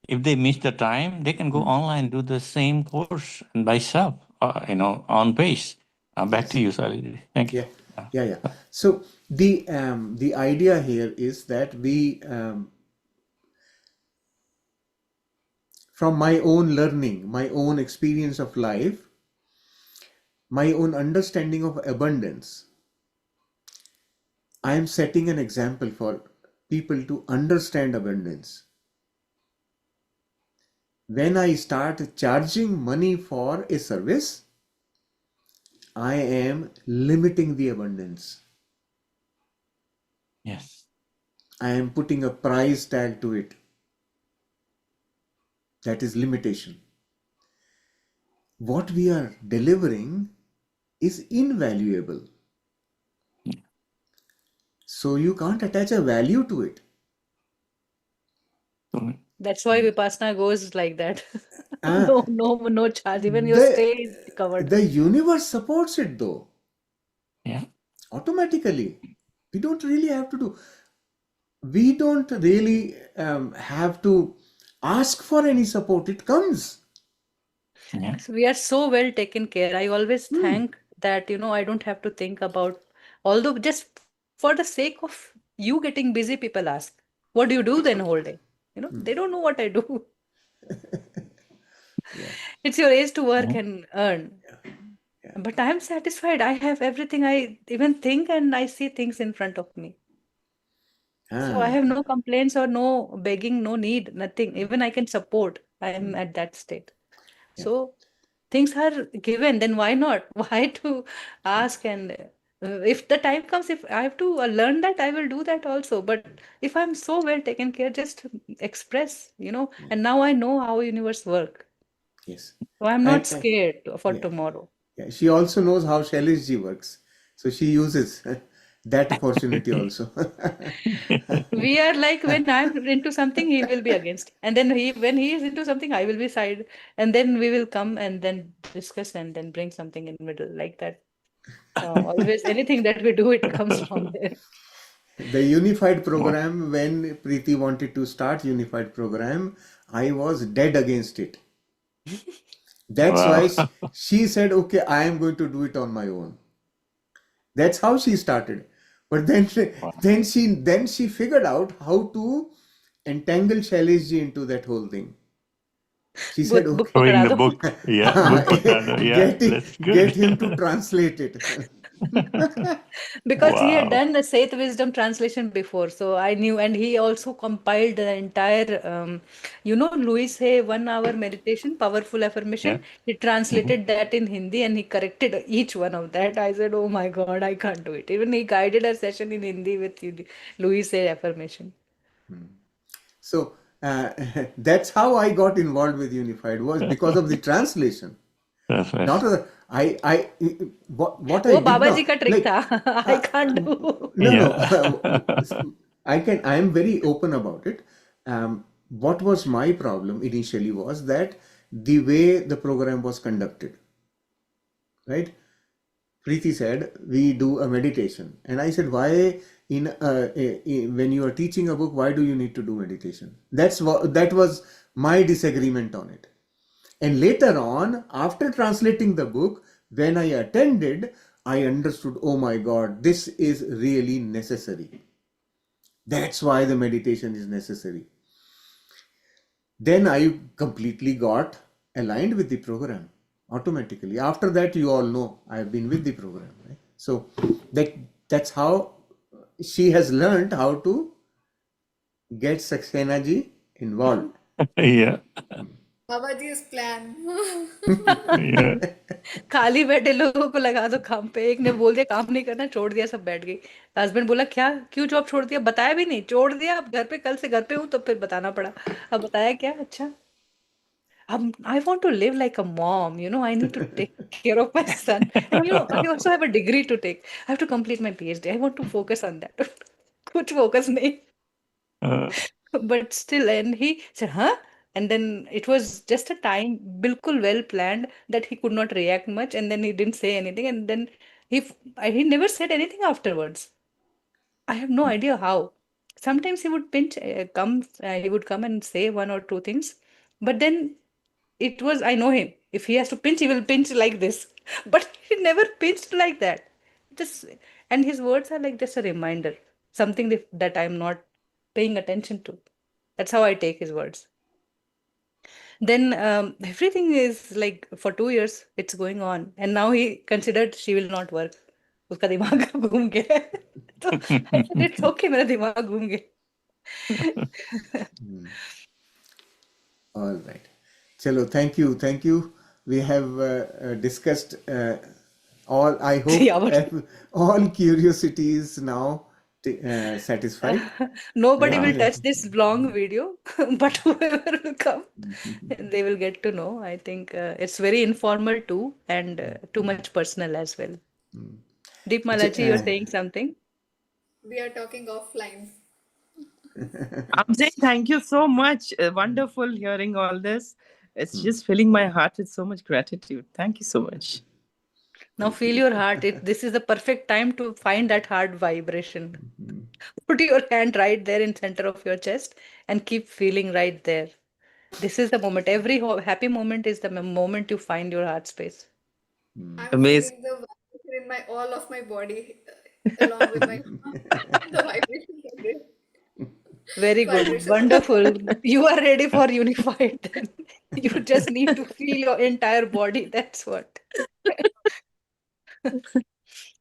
If they miss the time, they can go online, do the same course and by self, on base. Back to you, Salisi. Thank you. Yeah. So the idea here is that we from my own learning, my own experience of life, my own understanding of abundance, I am setting an example for people to understand abundance. When I start charging money for a service, I am limiting the abundance. Yes. I am putting a price tag to it. That is limitation. What we are delivering is invaluable. So you can't attach a value to it. That's why Vipassana goes like that. Ah, No charge. Even your the, stay is covered. the universe supports it though, Yeah. automatically. We don't really have to do. We don't really have to ask for any support. It comes. Yeah. So we are so well taken care. I always thank that, I don't have to think about, although just for the sake of you getting busy, people ask, what do you do then whole day? They don't know what I do. Yeah. It's your age to work Yeah. and earn. Yeah. But I'm satisfied. I have everything I even think, and I see things in front of me. So I Ah, have no complaints or no begging, no need, nothing. Even I can support. I am at that state. yeah. So things are given, then why not? Why to ask? And if the time comes, if I have to learn that, I will do that also. But if I'm so well taken care, just express, and now I know how universe work. Yes. So I'm not And scared for yeah. tomorrow. Yeah. She also knows how Shailesh ji works. So she uses that opportunity also. We are like, when I'm into something, he will be against. And then when he is into something, I will be side. And then we will come and then discuss and then bring something in middle like that. Always anything that we do, it comes from there. The unified program, when Preeti wanted to start unified program, I was dead against it. That's why Wow. she said, okay, I am going to do it on my own. That's how she started. But then, then she figured out how to entangle Shailesh ji into that whole thing. She said, Book okay, Showing pakda the do. book. Yeah. Book Pakado. Yeah. That's get good. him to translate it. Because he had Wow. done the Seth Wisdom translation before, so I knew, and he also compiled the entire, Louis Hay 1 hour meditation, powerful Yeah. affirmation. He translated that in Hindi and he corrected each one of that. I said, oh my God, I can't do it. Even he guided a session in Hindi with Louis Hay affirmation. So that's how I got involved with Unified, was because of the translation. That's right. Not a, what I वो did Baba ji not का trick like. था. I can't do. No. Yeah. I am very open about it. What was my problem initially was that the way the program was conducted, right? Preeti said we do a meditation, and I said, why when you are teaching a book, why do you need to do meditation? That was my disagreement on it. And later on, after translating the book, when I attended, I understood, oh my God, this is really necessary. That's why the meditation is necessary. Then I completely got aligned with the program automatically. After that, you all know I have been with the program. Right? So that's how she has learned how to get Saxena ji involved. Yeah. Baba ji's plan. Yeah. खाली बैठे लोगों को लगा दो काम पे। एक ने बोल दिया काम नहीं करना, छोड़ दिया, सब बैठ गई। हस्बैंड बोला क्या, क्यों जॉब छोड़ दिया? बताया भी नहीं, छोड़ दिया। अब घर पे, कल से घर पे हूँ तो फिर बताना पड़ा। अब बताया क्या? अच्छा। I want to live like a mom, I need to take care of my son. And I also have a degree to take. I have to complete my PhD. I want to focus on that. कुछ focus नहीं. Uh, But still, and he said, huh? And then it was just a time, bilkul well planned, that he could not react much, and then he didn't say anything, and then he never said anything afterwards. I have no idea how. Sometimes he would come and say one or two things, but then it was, I know him. If he has to pinch, he will pinch like this. But he never pinched like that. Just, and his words are like just a reminder, something that I'm not paying attention to. That's how I take his words. Then everything is like for 2 years, it's going on. And now he considered she will not work. उसका दिमाग घूम गया है. तो I said, it's okay, मेरा दिमाग घूम गया. All right. Chalo, thank you. We have discussed all, I hope, 3 hours. all curiosities now satisfied. Nobody Right? will touch this long video, but whoever will come, they will get to know. I think it's very informal too, and too much personal as well. Deep Malachi, you're saying something? We are talking offline. I'm saying thank you so much. Wonderful hearing all this. It's just filling my heart with so much gratitude. Thank you so much. Now feel your heart. This is the perfect time to find that heart vibration. Put your hand right there in center of your chest and keep feeling right there. This is the moment. Every happy moment is the moment you find your heart space. I'm Amazing. feeling the vibration in my all of my body, along with my the vibration of this Very good. vibration. Wonderful. You are ready for unified then. You just need to feel your entire body. That's what.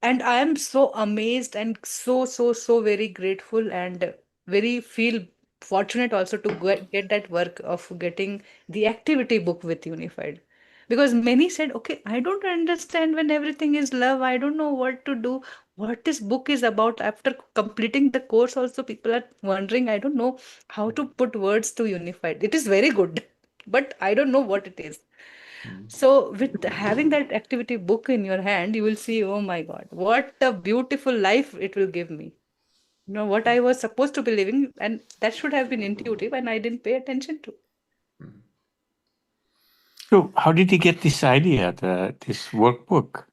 And I am so amazed and so very grateful and very feel fortunate also to get that work of getting the activity book with Unified. Because many said, okay, I don't understand when everything is love. I don't know what to do, what this book is about. After completing the course, also people are wondering, I don't know how to put words to Unified. It is very good, but I don't know what it is. So, with having that activity book in your hand, you will see, oh my God, what a beautiful life it will give me. What I was supposed to be living, and that should have been intuitive, and I didn't pay attention to. so how did you get this idea, this workbook?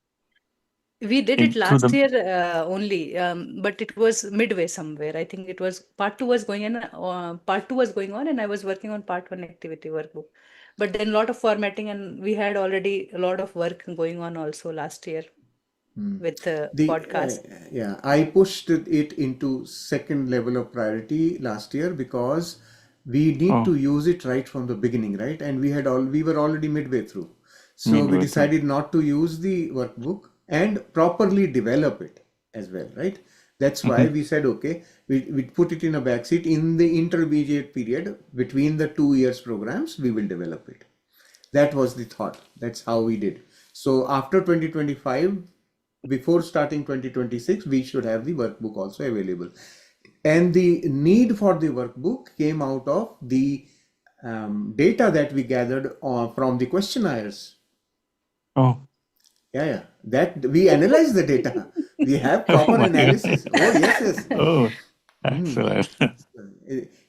We did it Into last the year only, but it was midway somewhere. I think it was part two was going on, and I was working on part one activity workbook. But then a lot of formatting, and we had already a lot of work going on also last year with the podcast. I pushed it into second level of priority last year because we need to use it right from the beginning, right? And we were already midway through. So we decided not to use the workbook and properly develop it as well, right? That's why we said, okay, we put it in a backseat. In the intermediate period between the 2 years programs, we will develop it. That was the thought. That's how we did. So after 2025, before starting 2026, we should have the workbook also available. And the need for the workbook came out of the data that we gathered from the questionnaires. Oh, Yeah. That we analyze the data. We have proper my analysis. God. Oh, yes. Oh, excellent.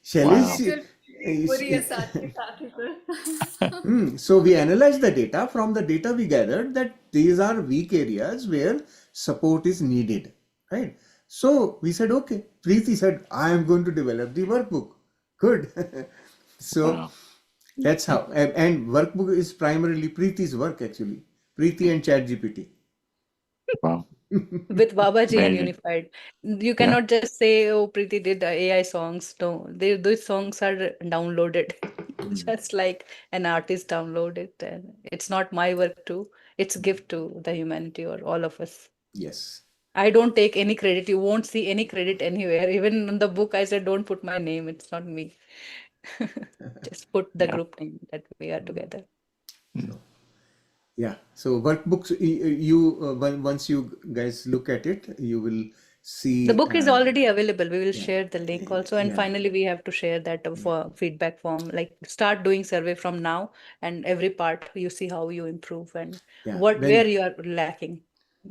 Shailesh, Actual पूरी है साथ के साथ ही पर. so we analyzed the data. From the data we gathered that these are weak areas where support is needed, right? So we said, okay. Preeti said, I am going to develop the workbook. Good. So Wow. that's how. And workbook is primarily Preeti's work actually. Preeti and ChatGPT. Wow. With Babaji and Amazing. Unified. You Yeah. cannot just say, oh, Preeti did the AI songs. No, those songs are downloaded. Just like an artist downloaded. And it's not my work too. It's gift to the humanity or all of us. Yes. I don't take any credit. You won't see any credit anywhere. Even in the book, I said, don't put my name. It's not me. Just put the Yeah. group name that we are together. So, yeah. So workbooks, once you guys look at it, you will The see. book is already available. We will Yeah, share the link also. And yeah, finally, we have to share that for feedback form. Like start doing survey from now, and every part you see how you improve and yeah. where you are lacking.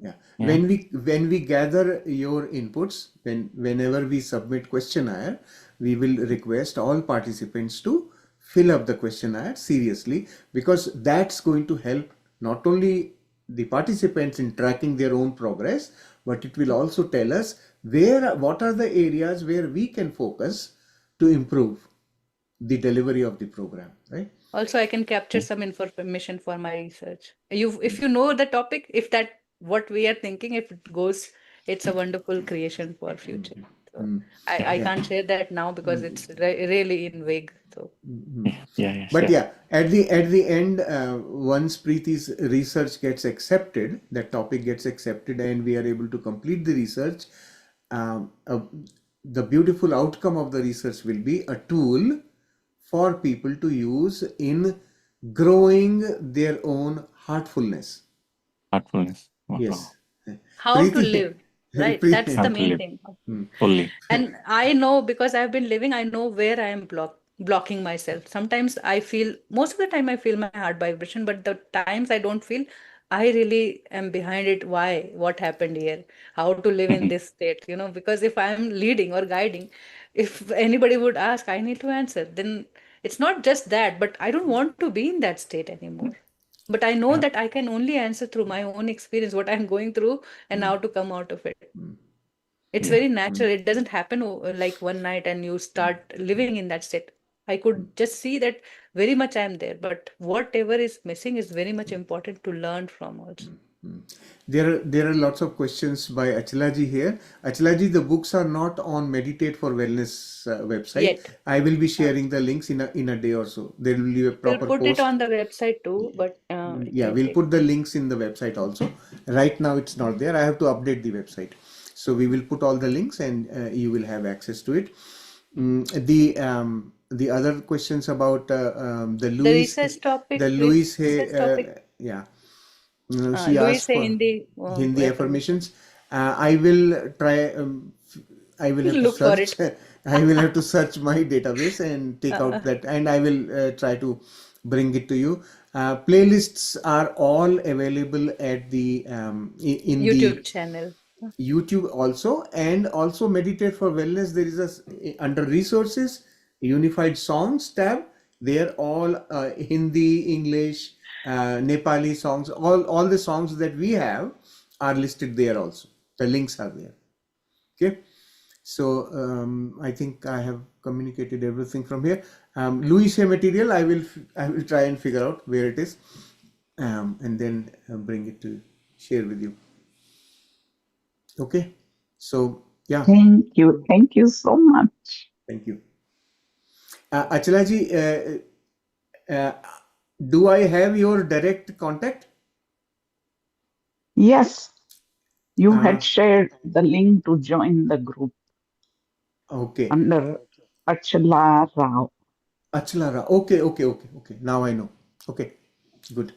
Yeah. Yeah. When we gather your inputs, whenever we submit questionnaire, we will request all participants to fill up the questionnaire seriously, because that's going to help not only the participants in tracking their own progress, but it will also tell us what are the areas where we can focus to improve the delivery of the program, right? Also, I can capture some information for my research. If you know the topic, if that what we are thinking, if it goes, it's a wonderful creation for future. So I Yeah. can't share that now because it's really in vague. So Yeah, But sure. yeah, at the end, once Preeti's research gets accepted, that topic gets accepted, and we are able to complete the research, um, uh, the beautiful outcome of the research will be a tool for people to use in growing their own heartfulness. Heartfulness. Yes. how to Preeti, live, right? That's Preeti, the How to main live thing. fully. And I know because I've been living, I know where I am blocking myself. Sometimes I feel, most of the time I feel my heart vibration, but the times I don't feel, I really am behind it. Why? What happened here? How to live in this state? Because if I'm leading or guiding, if anybody would ask, I need to answer. Then it's not just that, but I don't want to be in that state anymore. But I know Yeah. that I can only answer through my own experience, what I'm going through, and how to come out of it. It's Yeah. very natural. It doesn't happen like one night and you start living in that state. I could just see that very much I'm there, but whatever is missing is very much important to learn from also. There are lots of questions by Achalaji here. Achalaji, the books are not on Meditate for Wellness website. Yet. I will be sharing the links in a day or so. There will be a We'll proper put it post. on the website too, but it Yeah, will we'll take. put the links in the website also. Right now it's not there. I have to update the website. So we will put all the links, and you will have access to it. The other questions about the The Louis, research topic, yeah. She Louis asked say for Hindi Hindi affirmation. affirmations. I will try. I will have to Look for search. it. I will have to search my database and take Uh, out that, and I will try to bring it to you. Playlists are all available at the in YouTube the channel. YouTube also, and also Meditate for Wellness. There is under resources, unified songs tab. They're all Hindi, English, Nepali songs. All the songs that we have are listed there also. The links are there. Okay. So I think I have communicated everything from here. Louis material, I will try and figure out where it is, and then bring it to share with you. Okay. So yeah, Thank you. Thank you so much. thank you. Achalaji, do I have your direct contact? Yes, you Uh, had shared the link to join the group okay. under Achala Rao. Achalara. Okay. Now I know. Okay, good.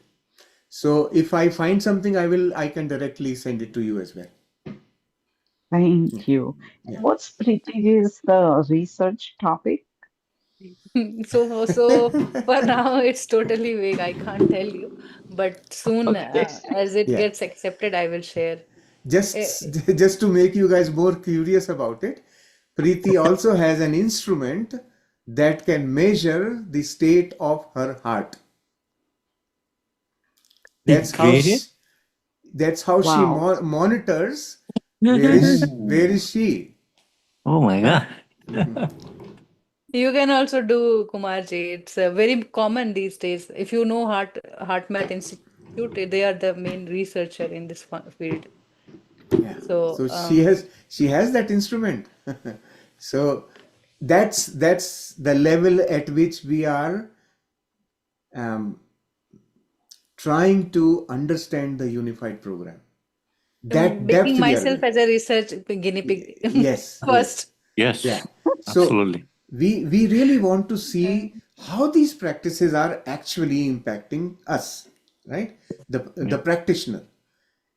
So if I find something, I can directly send it to you as well. Yeah. Thank you. And Yeah. what's pretty is the research topic. So for now, it's totally vague. I can't tell you, but soon, Okay. as it Yeah. gets accepted, I will share. Just just to make you guys more curious about it, Preeti also has an instrument that can measure the state of her heart. That's how Really? she, that's how she Wow. monitors where Oh, is she. Oh my God. You can also do Kumarji. It's very common these days. If you know Heart Math Institute, they are the main researcher in this field. Yeah. So So she has that instrument. So that's the level at which we are um, trying to understand the unified program. That I'm depth making we are myself going. as a research guinea pig Yes. first. Yeah. Yes, So absolutely. we really want to Uh, see how these practices are actually impacting us, right? The Yeah. practitioner.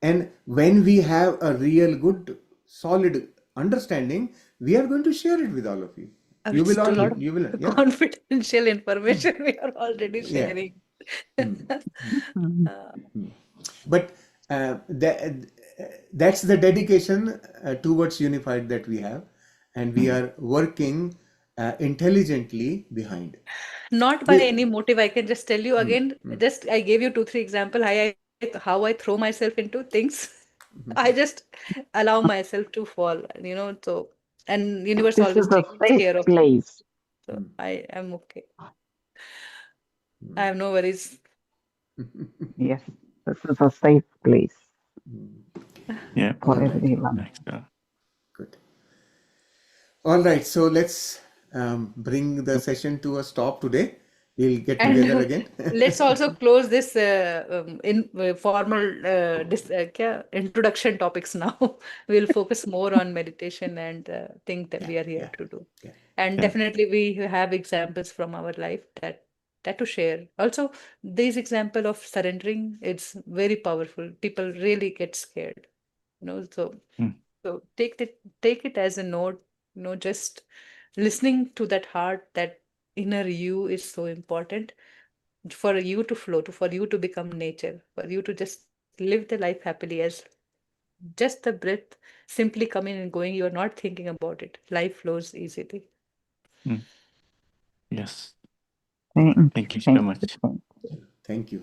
And when we have a real good solid understanding, we are going to share it with all of you. You It's will a all, lot of you will, yeah. confidential information we are already Yeah. sharing. But that's the dedication towards unified that we have, and we are working intelligently behind. Not by any motive. I can just tell you again, just I gave you 2, 3 example how I throw myself into things. I just allow myself to fall, so and universe This always is a takes safe care of me. place. So I am okay. I have no worries. Yes, this is a safe place Yeah. for All right. everyone. Next. Good. All right. So let's bring the session to a stop today. We'll get together And again. let's also close this in formal introduction topics now. We'll focus more on meditation and things that Yeah, we are here yeah, to do. yeah. And Yeah. definitely we have examples from our life that to share. Also, this example of surrendering, it's very powerful. People really get scared, so Mm. take it as a note, just listening to that heart, that inner you is so important for you to flow, for you to become nature, for you to just live the life happily as just the breath simply coming and going. You are not thinking about it. Life flows easily. Mm. Yes. Thank Thank you you. so much. Thank you.